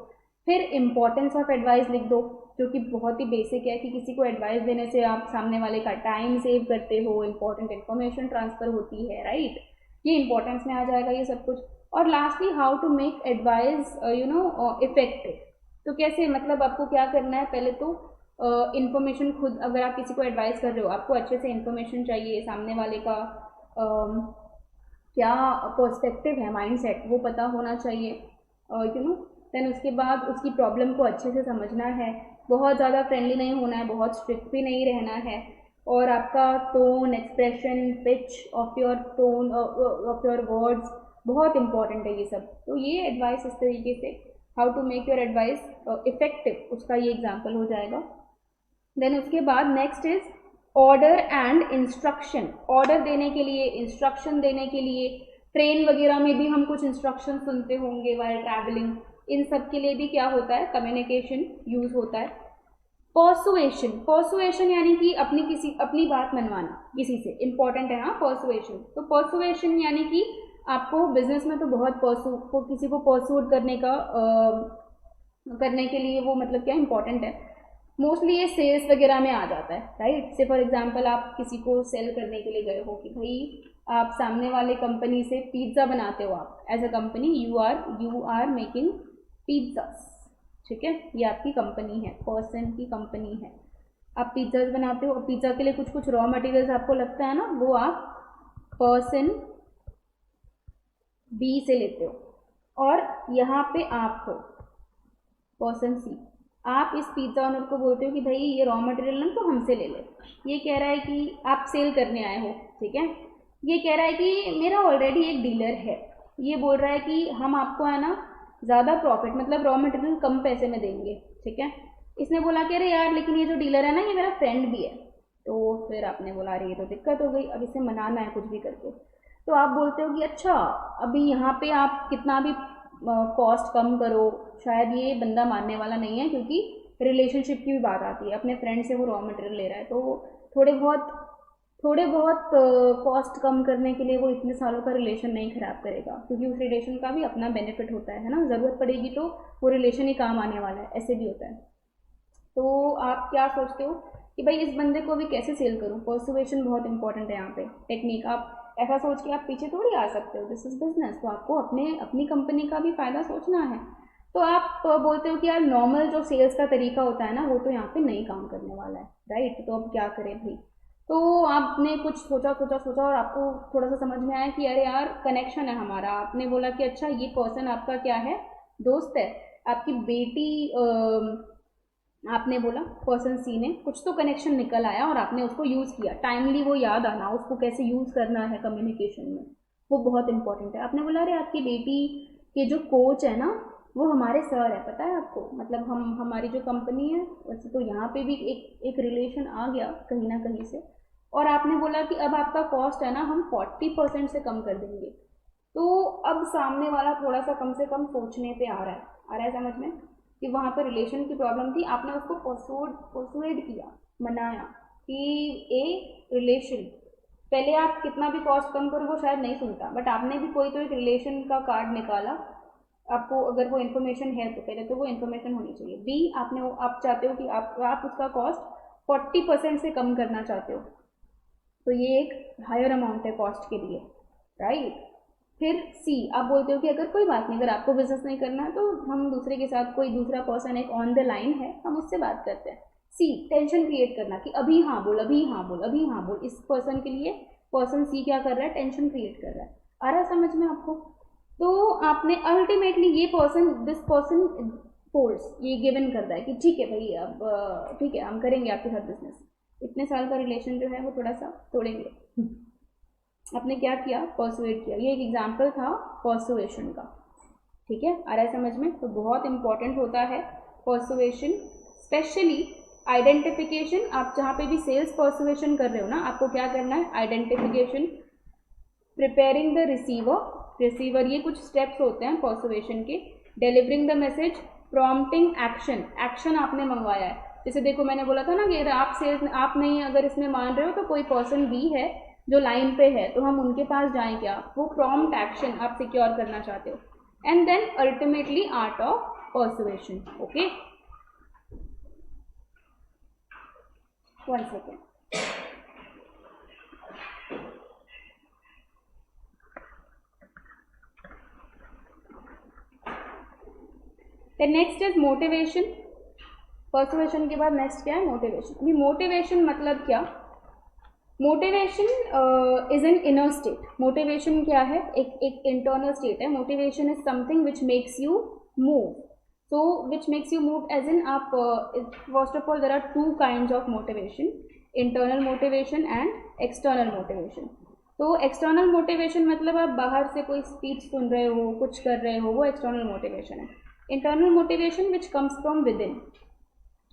फिर इंपॉर्टेंस ऑफ एडवाइस लिख दो, जो कि बहुत ही बेसिक है कि किसी को एडवाइस देने से आप सामने वाले का टाइम सेव करते हो, इंपॉर्टेंट इन्फॉर्मेशन ट्रांसफर होती है, राइट। ये इंपॉर्टेंस में आ जाएगा ये सब कुछ। और lastly how to make advice effective. तो कैसे, मतलब आपको क्या करना है, पहले तो इन्फॉर्मेशन खुद, अगर आप किसी को एडवाइस कर रहे हो आपको अच्छे से इन्फॉर्मेशन चाहिए, सामने वाले का क्या पर्सपेक्टिव है, माइंडसेट, वो पता होना चाहिए, देन उसके बाद उसकी प्रॉब्लम को अच्छे से समझना है, बहुत ज़्यादा फ्रेंडली नहीं होना है, बहुत स्ट्रिक्ट भी नहीं रहना है, और आपका tone, expression, pitch of your tone, of your words बहुत इंपॉर्टेंट है ये सब। तो ये एडवाइस इस तरीके से, how to make your advice effective, उसका ये एग्जाम्पल हो जाएगा। देन उसके बाद next is order and instruction. Order देने के लिए, इंस्ट्रक्शन देने के लिए, ट्रेन वगैरह में भी हम कुछ इंस्ट्रक्शन सुनते होंगे वाइल ट्रैवलिंग, इन सब के लिए भी क्या होता है, कम्युनिकेशन यूज होता है। पर्सुएशन, पर्सुएशन यानी कि अपनी बात मनवाना किसी से, इंपॉर्टेंट है हाँ पर्सुएशन। तो पर्सुएशन यानी कि आपको बिजनेस में तो बहुत किसी को परसूट करने के लिए वो मतलब क्या इंपॉर्टेंट है, मोस्टली ये सेल्स वगैरह में आ जाता है, राइट। से फॉर एग्जांपल आप किसी को सेल करने के लिए गए हो कि भाई आप सामने वाले कंपनी से पिज्ज़ा बनाते हो, आप as a company you are making pizzas, ठीक है, ये आपकी कंपनी है, पर्सन की कंपनी है, आप पिज्ज़ास बनाते हो। पिज्ज़ा के लिए कुछ कुछ रॉ मटेरियल्स आपको लगता है ना, वो आप पर्सन बी से लेते हो, और यहाँ पे आप हो पर्सन सी, आप इस पिज्ज़ा ओनर को बोलते हो कि भाई ये रॉ मटेरियल ना तो हमसे ले ले। ये कह रहा है कि आप सेल करने आए हो, ठीक है, ये कह रहा है कि मेरा ऑलरेडी एक डीलर है, ये बोल रहा है कि हम आपको है ना ज़्यादा प्रॉफिट, मतलब रॉ मटेरियल कम पैसे में देंगे, ठीक है। इसने बोला कि अरे यार लेकिन ये जो डीलर है ना ये मेरा फ्रेंड भी है। तो फिर आपने बोला अरे ये तो दिक्कत हो गई, अब इसे मनाना है कुछ भी करके। तो आप बोलते हो कि अच्छा अभी यहाँ पे आप कितना भी कॉस्ट कम करो, शायद ये बंदा मानने वाला नहीं है, क्योंकि रिलेशनशिप की भी बात आती है, अपने फ्रेंड से वो रॉ मटेरियल ले रहा है, तो थोड़े बहुत कॉस्ट कम करने के लिए वो इतने सालों का रिलेशन नहीं खराब करेगा, क्योंकि उस रिलेशन का भी अपना बेनिफिट होता है ना, ज़रूरत पड़ेगी तो वो रिलेशन ही काम आने वाला है, ऐसे भी होता है। तो आप क्या सोचते हो कि भाई इस बंदे को भी कैसे सेल करूँ, पर्सुएशन बहुत इंपॉर्टेंट है यहाँ पे, टेक्निक। आप ऐसा सोच के आप पीछे थोड़ी आ सकते हो, दिस इज बिजनेस, तो आपको अपनी कंपनी का भी फायदा सोचना है। तो आप बोलते हो कि यार नॉर्मल जो सेल्स का तरीका होता है ना वो तो यहाँ पे नहीं काम करने वाला है, राइट। तो अब क्या करें भाई, तो आपने कुछ सोचा और आपको थोड़ा सा समझ में आया कि अरे यार कनेक्शन है हमारा, आपने बोला कि अच्छा ये पर्सन आपका क्या है, दोस्त है, आपकी बेटी, आपने बोला पर्सन सी ने, कुछ तो कनेक्शन निकल आया और आपने उसको यूज़ किया, टाइमली वो याद आना उसको कैसे यूज़ करना है कम्युनिकेशन में, वो बहुत इंपॉर्टेंट है। आपने बोला अरे आपकी बेटी के जो कोच है ना वो हमारे सर है, पता है आपको, मतलब हमारी जो कंपनी है वैसे तो यहाँ पे भी एक रिलेशन आ गया कहीं ना कहीं से, और आपने बोला कि अब आपका कॉस्ट है ना हम 40% से कम कर देंगे। तो अब सामने वाला थोड़ा सा कम से कम सोचने पे आ रहा है समझ में। कि वहाँ पर रिलेशन की प्रॉब्लम थी, आपने उसको परसुएड किया, मनाया कि ए रिलेशन, पहले आप कितना भी कॉस्ट कम करो वो शायद नहीं सुनता, बट आपने भी कोई तो एक रिलेशन का कार्ड निकाला, आपको अगर वो इन्फॉर्मेशन है तो पहले तो वो इन्फॉर्मेशन होनी चाहिए। बी, आप चाहते हो कि आप उसका कॉस्ट 40% से कम करना चाहते हो, तो ये एक हायर अमाउंट है कॉस्ट के लिए, राइट। फिर सी, आप बोलते हो कि अगर कोई बात नहीं, अगर आपको बिजनेस नहीं करना है तो हम दूसरे के साथ, कोई दूसरा पर्सन एक ऑन द लाइन है, हम उससे बात करते हैं। सी, टेंशन क्रिएट करना कि अभी हाँ बोल, अभी हाँ बोल, अभी हाँ बोल, इस पर्सन के लिए पर्सन सी क्या कर रहा है, टेंशन क्रिएट कर रहा है। आ रहा है समझ में आपको? तो आपने अल्टीमेटली ये पर्सन, दिस पर्सन फोर्स ये गिवन कर रहा है कि ठीक है भाई, अब ठीक है हम करेंगे आपके साथ बिजनेस, इतने साल का रिलेशन जो है वो थोड़ा सा तोड़ेंगे। आपने क्या किया, परसुएट किया। ये एक एग्जाम्पल था परसुएशन का, ठीक है, आ रहा है समझ में? तो बहुत इंपॉर्टेंट होता है परसुएशन, स्पेशली आइडेंटिफिकेशन। आप जहाँ पे भी सेल्स परसुएशन कर रहे हो ना, आपको क्या करना है, आइडेंटिफिकेशन, प्रिपेयरिंग द रिसीवर, ये कुछ स्टेप्स होते हैं परसुएशन के। Delivering the message, prompting action, action आपने मंगवाया है। जैसे देखो मैंने बोला था ना कि अगर आप सेल्स, आप नहीं अगर इसमें मान रहे हो तो कोई पर्सन बी है जो लाइन पे है, तो हम उनके पास जाएं क्या, वो प्रॉम्प्ट एक्शन आप सिक्योर करना चाहते हो। And then ultimately art of persuasion. Okay, 1 second. Then next is motivation. Persuasion के बाद नेक्स्ट क्या है, मोटिवेशन। अभी मोटिवेशन मतलब क्या, motivation is an inner state. Motivation क्या है, एक इंटरनल स्टेट है। Motivation is something which makes you move, so which makes you move as in, आप first of all there are 2 kinds of motivation, internal motivation and external motivation. तो external motivation मतलब आप बाहर से कोई speech सुन रहे हो, कुछ कर रहे हो, वो एक्सटर्नल मोटिवेशन है। Internal motivation which comes from with in.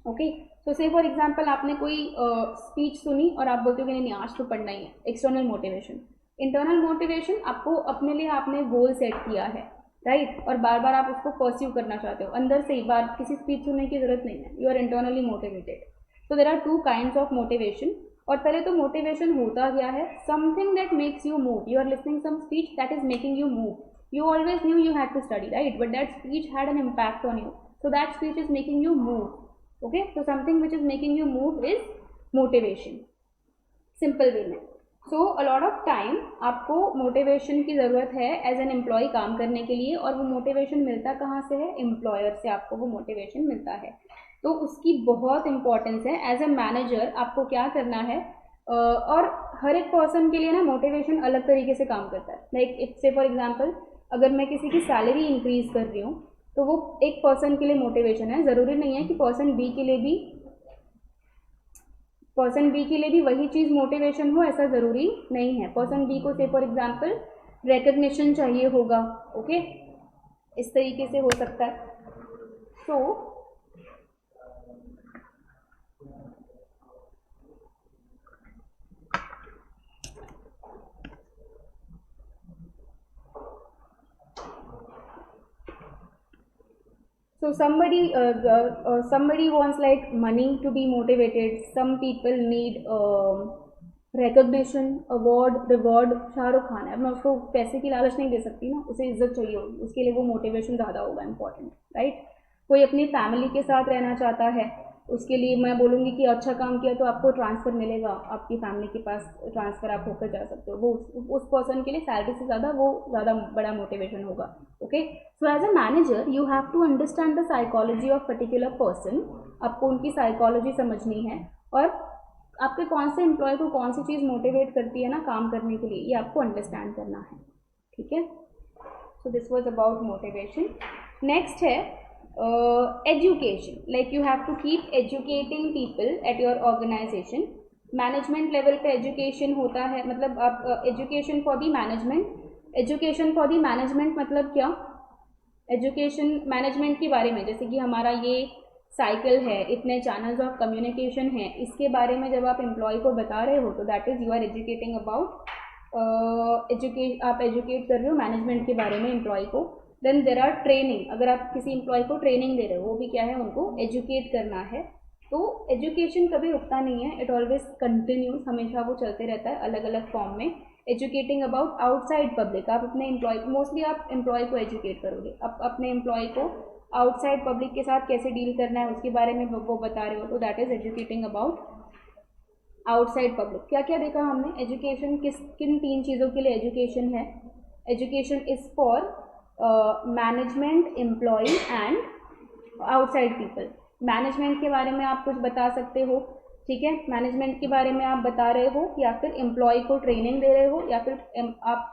Okay, तो से फॉर एग्जाम्पल आपने कोई स्पीच सुनी और आप बोलते हो कि नहीं आज तो पढ़ना ही है, एक्सटर्नल मोटिवेशन। इंटरनल मोटिवेशन, आपको अपने लिए आपने गोल सेट किया है, राइट, और बार बार आप उसको परस्यू करना चाहते हो अंदर से ही, बार किसी स्पीच सुनने की जरूरत नहीं है, you are internally motivated. So there are 2 kinds of motivation. और पहले तो मोटिवेशन होता क्या है, something that makes you move, you are listening some speech that is making you move, you always knew you had to study, right, but that speech had an impact on you, so that speech is making you move. Okay, so something which is making you move is motivation, simple way में। so a lot of time आपको motivation की ज़रूरत है as an employ काम करने के लिए, और वो मोटिवेशन मिलता कहाँ से है, एम्प्लॉयर से आपको वो मोटिवेशन मिलता है। तो उसकी बहुत इंपॉर्टेंस है। एज ए मैनेजर आपको क्या करना है, और हर एक पर्सन के लिए ना मोटिवेशन अलग तरीके से काम करता है। लाइक इफ से फॉर एग्जांपल, अगर मैं किसी की सैलरी इंक्रीज कर रही हूँ तो वो एक पर्सन के लिए मोटिवेशन है, ज़रूरी नहीं है कि पर्सन बी के लिए भी वही चीज़ मोटिवेशन हो, ऐसा ज़रूरी नहीं है। पर्सन बी को से फॉर एग्जांपल रिकग्निशन चाहिए होगा, ओके, इस तरीके से हो सकता है। सो So somebody wants like money to be motivated. Some people need recognition, award, reward. Shahrukh Khan है, अब मैं उसको पैसे की लालच नहीं दे सकती ना, उसे इज्जत चाहिए होगी, उसके लिए वो मोटिवेशन ज़्यादा होगा इम्पॉर्टेंट, राइट। कोई अपनी फैमिली के साथ रहना चाहता है, उसके लिए मैं बोलूँगी कि अच्छा काम किया तो आपको ट्रांसफ़र मिलेगा, आपकी फैमिली के पास ट्रांसफ़र आप होकर जा सकते हो, वो उस पर्सन के लिए सैलरी से ज़्यादा वो ज़्यादा बड़ा मोटिवेशन होगा। Okay, so as a manager you have to understand the psychology of particular person. आपको उनकी साइकोलॉजी समझनी है, और आपके कौन से एम्प्लॉय को कौन सी चीज़ मोटिवेट करती है ना काम करने के लिए, ये आपको अंडरस्टैंड करना है, ठीक है। So this was about motivation. Next है education, like you have to keep educating people at your organization. Management level पे एजुकेशन होता है, मतलब आप education for the management. Education for the management मतलब क्या, एजुकेशन मैनेजमेंट के बारे में, जैसे कि हमारा ये साइकिल है, इतने चैनल्स ऑफ कम्युनिकेशन है, इसके बारे में जब आप एम्प्लॉय को बता रहे हो तो that is you are educating about आप एजुकेट कर रहे हो मैनेजमेंट के बारे में एम्प्लॉय को। देन देर आर ट्रेनिंग, अगर आप किसी एम्प्लॉय को ट्रेनिंग दे रहे हो, वो भी क्या है, उनको एजुकेट करना है। तो एजुकेशन कभी रुकता नहीं है, इट ऑलवेज कंटिन्यूस, हमेशा वो चलते रहता है अलग अलग फॉर्म में। एजुकेटिंग अबाउट आउटसाइड पब्लिक, आप अपने एम्प्लॉय, मोस्टली आप एम्प्लॉय को एजुकेट करोगे, आप अपने एम्प्लॉय को आउटसाइड पब्लिक के साथ कैसे डील करना है उसके बारे में वो बता रहे हो, तो that is educating about outside public. क्या क्या देखा हमने, एजुकेशन किन 3 चीज़ों के लिए एजुकेशन है। Education is for management, employ and outside people. Management के बारे में आप कुछ बता सकते हो, ठीक है, मैनेजमेंट के बारे में आप बता रहे हो, या फिर एम्प्लॉय को ट्रेनिंग दे रहे हो, या फिर आप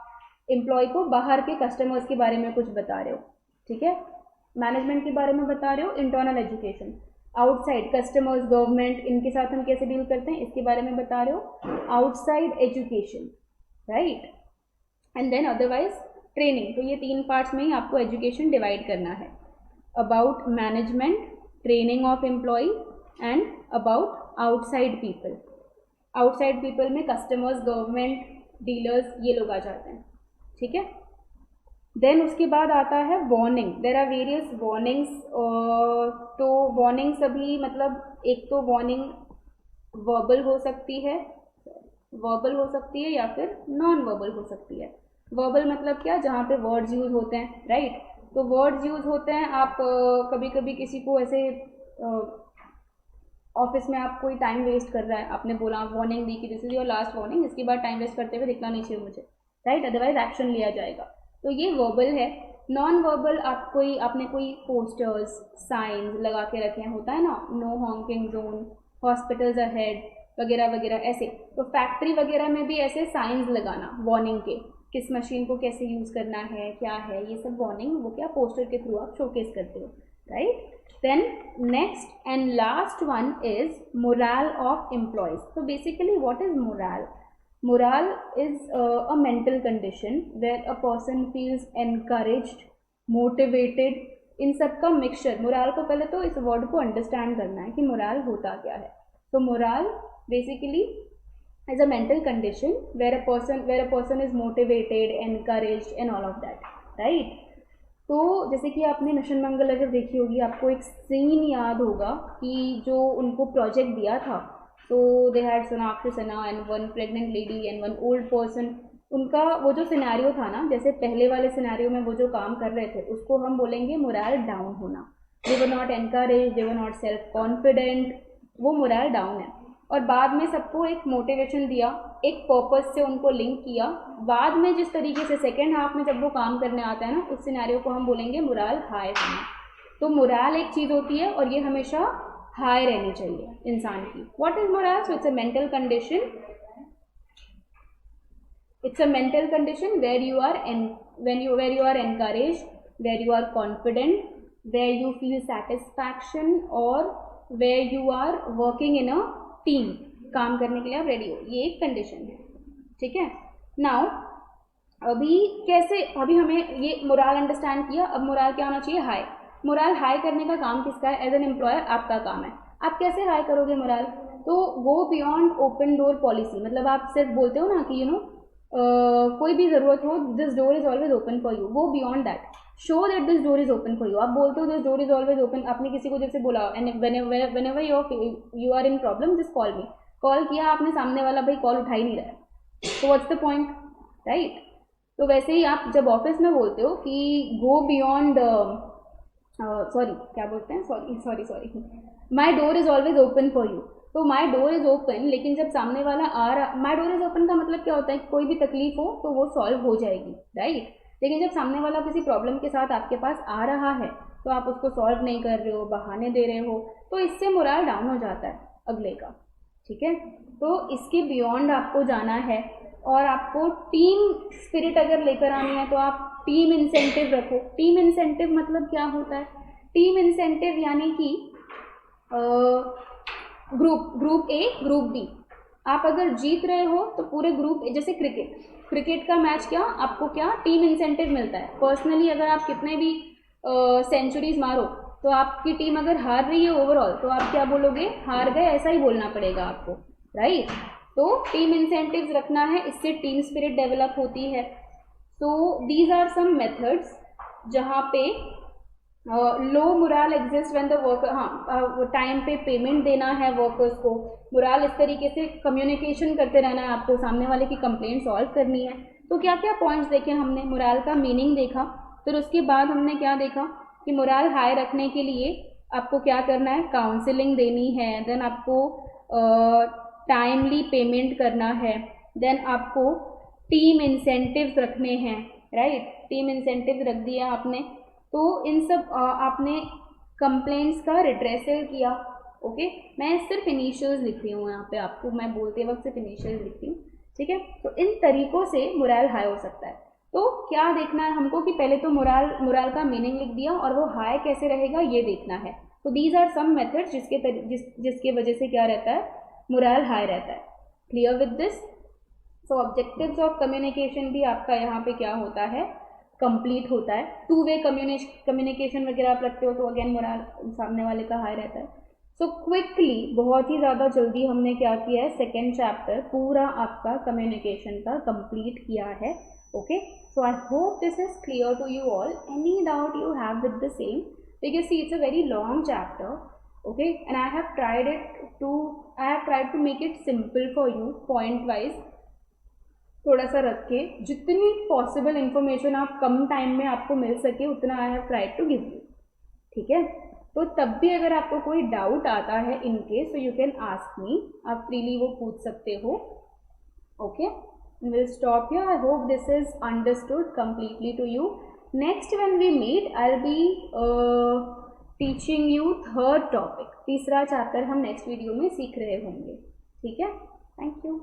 एम्प्लॉय को बाहर के कस्टमर्स के बारे में कुछ बता रहे हो, ठीक है। मैनेजमेंट के बारे में बता रहे हो, internal education, outside customers, government, इनके साथ हम कैसे डील करते हैं इसके बारे में बता रहे हो, outside education, right. And then otherwise training. तो ये 3 पार्ट्स में ही आपको एजुकेशन डिवाइड करना है, about management, training of employ and about outside people. Outside people में कस्टमर्स, गवर्नमेंट, डीलर्स, ये लोग आ जाते हैं, ठीक है। देन उसके बाद आता है warning, there are various warnings. तो वार्निंग्स अभी मतलब एक तो वार्निंग वर्बल हो सकती है, या फिर नॉन वर्बल हो सकती है। वर्बल मतलब क्या, जहाँ पे वर्ड्स यूज होते हैं, राइट। तो वर्ड्स यूज होते हैं, आप कभी कभी किसी को ऐसे ऑफिस में आप कोई टाइम वेस्ट कर रहा है, आपने बोला वार्निंग दी कि this is your last warning, इसके बाद टाइम वेस्ट करते हुए दिखना नहीं चाहिए मुझे, राइट, अदरवाइज एक्शन लिया जाएगा। तो ये वर्बल है। नॉन वर्बल आपने कोई पोस्टर्स, साइंस लगा के रखे हैं, होता है ना, no honking zone, hospitals ahead वगैरह वगैरह, ऐसे। तो फैक्ट्री वगैरह में भी ऐसे साइंस लगाना वार्निंग के, किस मशीन को कैसे यूज़ करना है, क्या है, ये सब वार्निंग वो क्या पोस्टर के थ्रू आप शोकेस करते हो, right. Then next and last one is moral of employees. तो basically what is moral? Morale is a mental condition where a person feels encouraged, motivated, इन सब का मिक्सचर। मोराल को पहले तो इस वर्ड को अंडरस्टैंड करना है कि मोराल होता क्या है। तो morale basically is a mental condition where a person is motivated, encouraged and all of that, right? तो जैसे कि आपने मिशन मंगल अगर देखी होगी, आपको एक सीन याद होगा कि जो उनको प्रोजेक्ट दिया था, तो they had Sonakshi Sinha and one pregnant lady and one old person. उनका वो जो सिनेरियो था ना, जैसे पहले वाले सिनेरियो में वो जो काम कर रहे थे, उसको हम बोलेंगे मोरल डाउन होना। They were not encourage, they were not self confident, वो मोरल डाउन है। और बाद में सबको एक मोटिवेशन दिया, एक पर्पस से उनको लिंक किया, बाद में जिस तरीके से सेकेंड हाफ में जब वो काम करने आता है ना, उस सिनेरियो को हम बोलेंगे मोरल हाई होना। तो मोरल एक चीज़ होती है और ये हमेशा हाई रहनी चाहिए इंसान की। What is moral? So it's a mental condition, it's a mental condition where you are encouraged, where you are confident, where you feel satisfaction और where you are working in a team, काम करने के लिए आप ready हो, ये एक condition है, ठीक है। नाउ अभी हमें ये मोरल अंडरस्टैंड किया, अब मोरल क्या होना चाहिए? हाई। मोरल हाई करने का काम किसका है? एज एन एम्प्लॉयर आपका काम है। आप कैसे हाई करोगे मोरल? तो go beyond open door policy, मतलब आप सिर्फ बोलते हो ना कि यू नो कोई भी ज़रूरत हो, this door is always open for you, go beyond that, show that this door is open for you. आप बोलते हो this door is always open, आपने किसी को जैसे बोला and whenever you are in problem just call me, call किया आपने, सामने वाला भाई कॉल उठा ही नहीं रहा है, तो व्हाट्स द पॉइंट, राइट। तो वैसे ही आप जब ऑफिस में बोलते हो कि गो बियॉन्ड क्या बोलते हैं, sorry my door is always open for you, तो माई डोर इज़ ओपन, लेकिन जब सामने वाला आ रहा, माई डोर इज़ ओपन का मतलब क्या होता है? कोई भी तकलीफ हो तो वो सॉल्व हो जाएगी, राइट। लेकिन जब सामने वाला किसी प्रॉब्लम के साथ आपके पास आ रहा है तो आप उसको सॉल्व नहीं कर रहे हो, बहाने दे रहे हो, तो इससे मोरल डाउन हो जाता है अगले का, ठीक है। तो इसके बियॉन्ड आपको जाना है और आपको टीम स्पिरिट अगर लेकर आनी है तो आप टीम इंसेंटिव रखो। टीम इंसेंटिव मतलब क्या होता है? टीम इंसेंटिव यानी कि ग्रुप ए ग्रुप बी, आप अगर जीत रहे हो तो पूरे ग्रुप, जैसे क्रिकेट का मैच, क्या आपको क्या टीम इंसेंटिव मिलता है। पर्सनली अगर आप कितने भी सेंचुरीज मारो तो आपकी टीम अगर हार रही है ओवरऑल, तो आप क्या बोलोगे? हार गए, ऐसा ही बोलना पड़ेगा आपको, राइट। तो टीम इंसेंटिव्स रखना है, इससे टीम स्पिरिट डेवलप होती है। So these are some methods जहाँ पे low moral exist when the worker, हाँ टाइम पे पेमेंट देना है वर्कर्स को, मोरल इस तरीके से कम्युनिकेशन करते रहना है, आपको सामने वाले की कंप्लेंट सॉल्व करनी है। तो क्या क्या पॉइंट्स देखे हमने, मोरल का मीनिंग देखा, फिर उसके बाद हमने क्या देखा कि मोरल हाई रखने के लिए आपको क्या करना है, काउंसलिंग देनी है, देन आपको टाइमली पेमेंट करना है, देन आपको टीम इंसेंटिव्स रखने हैं, राइट, टीम इंसेंटिव्स रख दिया आपने। तो इन सब आपने कंप्लेंट्स का रिड्रेसल किया। ओके, मैं सिर्फ इनिशियल्स लिख रही हूँ यहाँ पे, आपको मैं बोलते वक्त सिर्फ इनिशियल्स लिखती हूँ, ठीक है। तो इन तरीकों से मोरल हाई हो सकता है। तो क्या देखना है हमको कि पहले तो मोरल का मीनिंग लिख दिया और वो हाई कैसे रहेगा ये देखना है। तो दीज आर सम मेथड्स जिसके वजह से क्या रहता है, मोरल हाई रहता है। Clear with this? So objectives of communication भी आपका यहाँ पे क्या होता है, कंप्लीट होता है। टू वे कम्युनिकेशन वगैरह आप रखते हो तो अगेन मोरल सामने वाले का हाई रहता है। सो क्विकली, बहुत ही ज़्यादा जल्दी हमने क्या किया है, सेकेंड चैप्टर पूरा आपका कम्युनिकेशन का कंप्लीट किया है। Okay, so I hope this is clear to you all. Any doubt you have with the same, because see it's a very long chapter, okay, and I have tried to make it simple for you, point wise, थोड़ा सा रख के जितनी possible information आप कम time में आपको मिल सके उतना I have tried to give you, ठीक है। तो तब भी अगर आपको कोई डाउट आता है in case, so you can ask me, आप फ्रीली वो पूछ सकते हो। Okay, we'll stop here. I hope this is understood completely to you. Next when we meet, I'll be teaching you third topic, तीसरा chapter हम next video में सीख रहे होंगे, ठीक है। Thank you.